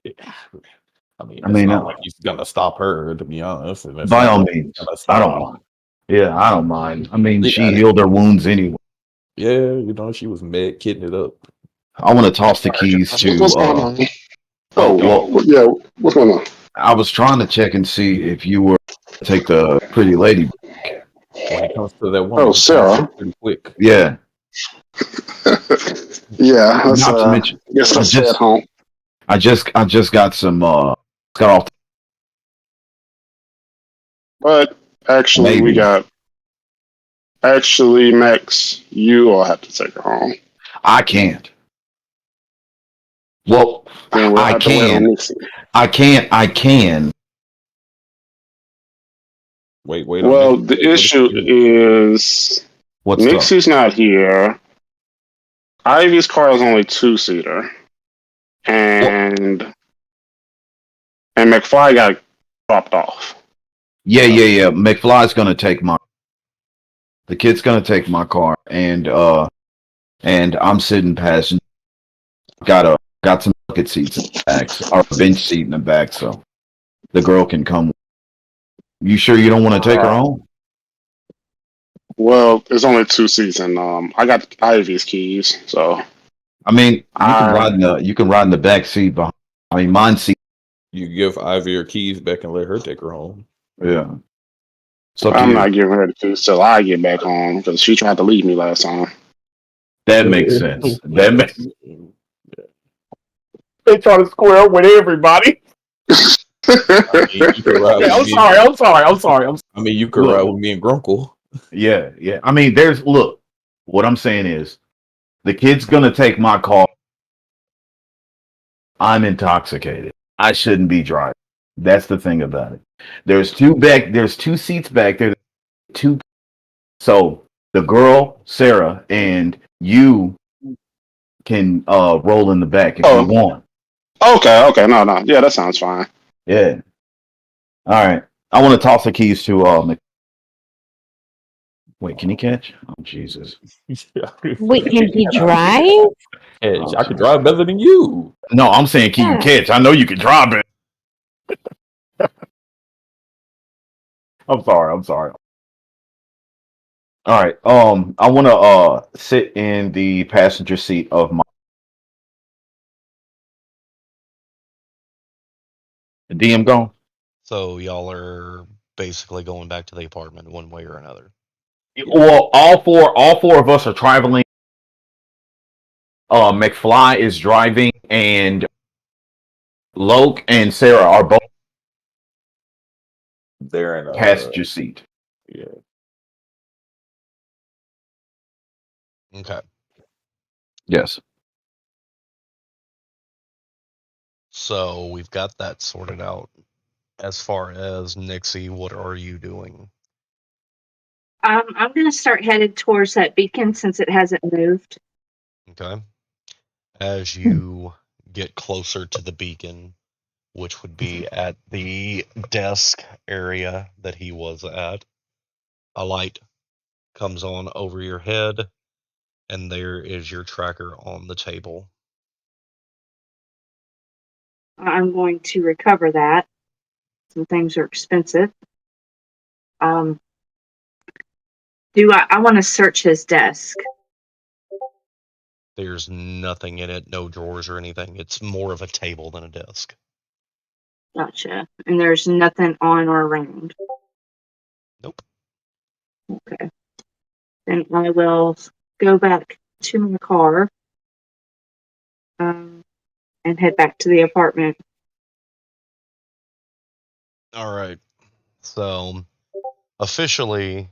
I mean, I it's mean, not like he's gonna stop her, to be honest, and it's by not all like he's means, gonna I stop don't me. mind. Yeah, I don't mind. I mean, she Yeah, healed her wounds anyway. she was mad kidding it up. I want to toss the keys What's to. going on? Oh Oh, well, yeah. What's going on? I was trying to check and see if you were take the pretty lady. When it comes to that woman, Oh, he comes Sarah. back pretty quick. Yeah. Yeah, that's Not to mention, guess I let's stay at just, home. I just got some. Got off. But actually, Maybe Max, you all have to take her home. I can't. Well, Then we'll I have to wait on can. Nixie. I can't. I can. Wait on Well, Nick. the What issue is is What's up? Nixie's not here. Ivy's car is only 2-seater, and McFly got dropped off. Yeah. McFly's gonna take my. The kid's gonna take my car, and I'm sitting passenger. Got some bucket seats in the back, or a bench seat in the back, so the girl can come. You sure you don't want to take her home? Well, there's only 2 seats, and I got Ivy's keys, so I mean, you can ride in the back seat behind. I mean, mine seat. You give Ivy her keys back and let her take her home. Yeah. It's up to I'm you. not giving her the keys till I get back home because she tried to leave me last time. That makes sense. That makes. They try to square up with everybody. I mean, you could ride Okay, with I'm me. sorry. I'm sorry. I mean, you could Look. ride with me and Grunkle. Yeah. I mean, look. What I'm saying is, the kid's gonna take my car. I'm intoxicated. I shouldn't be driving. That's the thing about it. There's two seats back there. Two. So the girl, Sarah, and you can roll in the back if you want. Okay, no, yeah, that sounds fine. Yeah. All right. I want to toss the keys to Wait, can he catch? Oh Jesus. Wait, can he drive? Hey, I could drive better than you. No, I'm saying can you Yeah. catch? I know you can drive it. I'm sorry. All right. I want to sit in the passenger seat of my. The DM gone. So y'all are basically going back to the apartment one way or another. Well, all four of us are traveling. McFly is driving, and Loke and Sarah are both They're in passenger seat. yeah. Okay. Yes. So we've got that sorted out. As far as Nixie, what are you doing? I'm gonna start headed towards that beacon since it hasn't moved. Okay. As you get closer to the beacon, which would be at the desk area that he was at, a light comes on over your head, and there is your tracker on the table. I'm going to recover that. Some things are expensive. I want to search his desk? There's nothing in it, no drawers or anything. It's more of a table than a desk. Gotcha. And there's nothing on or around. Nope. Okay. Then I will go back to my car and head back to the apartment. All right. So, officially,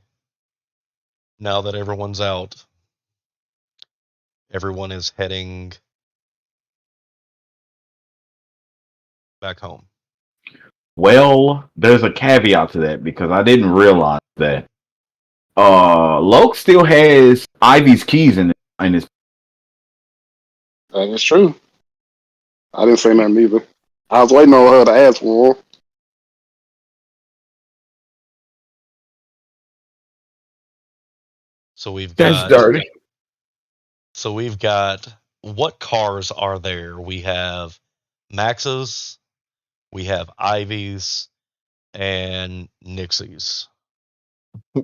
now that everyone's out, everyone is heading back home. Well, there's a caveat to that because I didn't realize that Loke still has Ivy's keys in it. And it's That is true. I didn't say nothing either. I was waiting on her to ask for. So we've that's got dirty. what cars are there? We have Maxes, we have Ivies, and Nixies.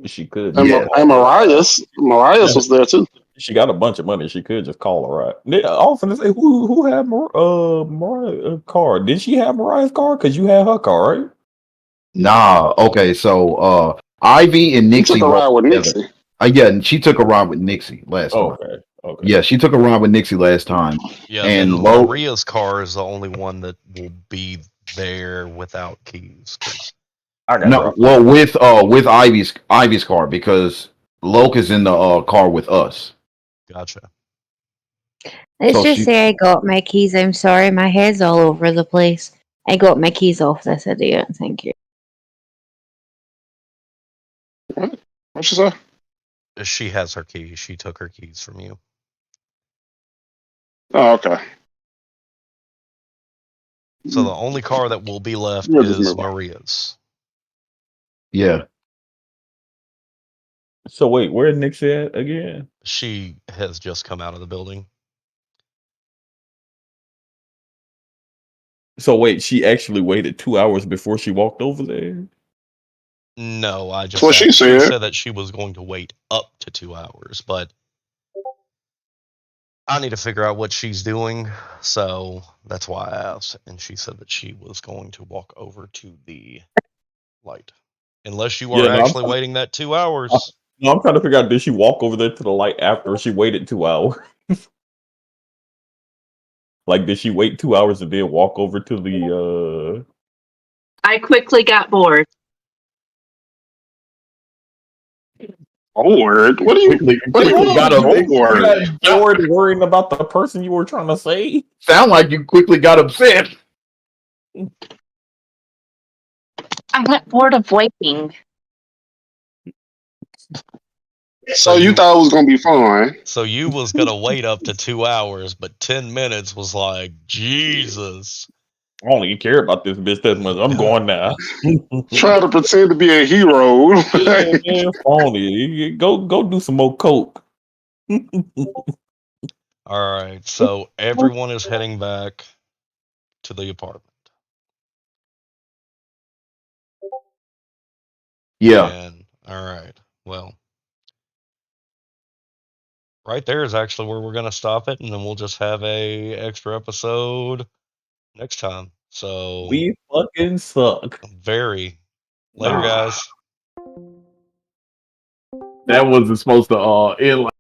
She could And, just Yeah. and call her out. Mariah's was there too. She got a bunch of money. She could just call her out. I was gonna say who had Mariah's car? Did she have Mariah's car? Because you had her car, right? Nah. Okay. So Ivy and You took Nixie a ride walked with together. Nixie. Yeah, and she took a ride with Nixie last time. Okay. Okay. Yeah, she took a ride with Nixie last time. Yeah, And then Lo, Maria's car is the only one that will be there without keys. 'Cause- I got no, dropped well, off. with Ivy's car because Loke is in the car with us. gotcha. Let's So just she, say I got my keys. I'm sorry, my head's all over the place. I got my keys off this idiot. Thank you. What? What'd she say? She has her keys. She took her keys from you. Oh, okay. So the only car that will be left We'll just is move on. Maria's. yeah, So wait, where Nixie at again? She has just come out of the building. So wait, she actually waited 2 hours before she walked over there. No, I That's just what she she said. said that she was going to wait up to 2 hours, but I need to figure out what she's doing, so that's why I asked. And she said that she was going to walk over to the light. Unless you Yeah, are no, actually waiting that 2 hours. I'm trying to figure out, did she walk over there to the light after she waited 2 hours? Like, did she wait 2 hours and then walk over to the I quickly got bored. Bored? What do you quickly got want a you bored? got bored worrying about the person you were trying to save? sound like you quickly got upset. I got bored of waiting. So you thought it was gonna be fun? So you was gonna wait up to 2 hours, but 10 minutes was like Jesus. I don't even care about this bitch that much. I'm going now. Trying to pretend to be a hero. Yeah, man, phony. Go do some more coke. All right, so everyone is heading back to the apartment. Yeah, And all right, well, right there is actually where we're gonna stop it, and then we'll just have a extra episode next time. So We fucking suck. very later, guys. that wasn't supposed to end like.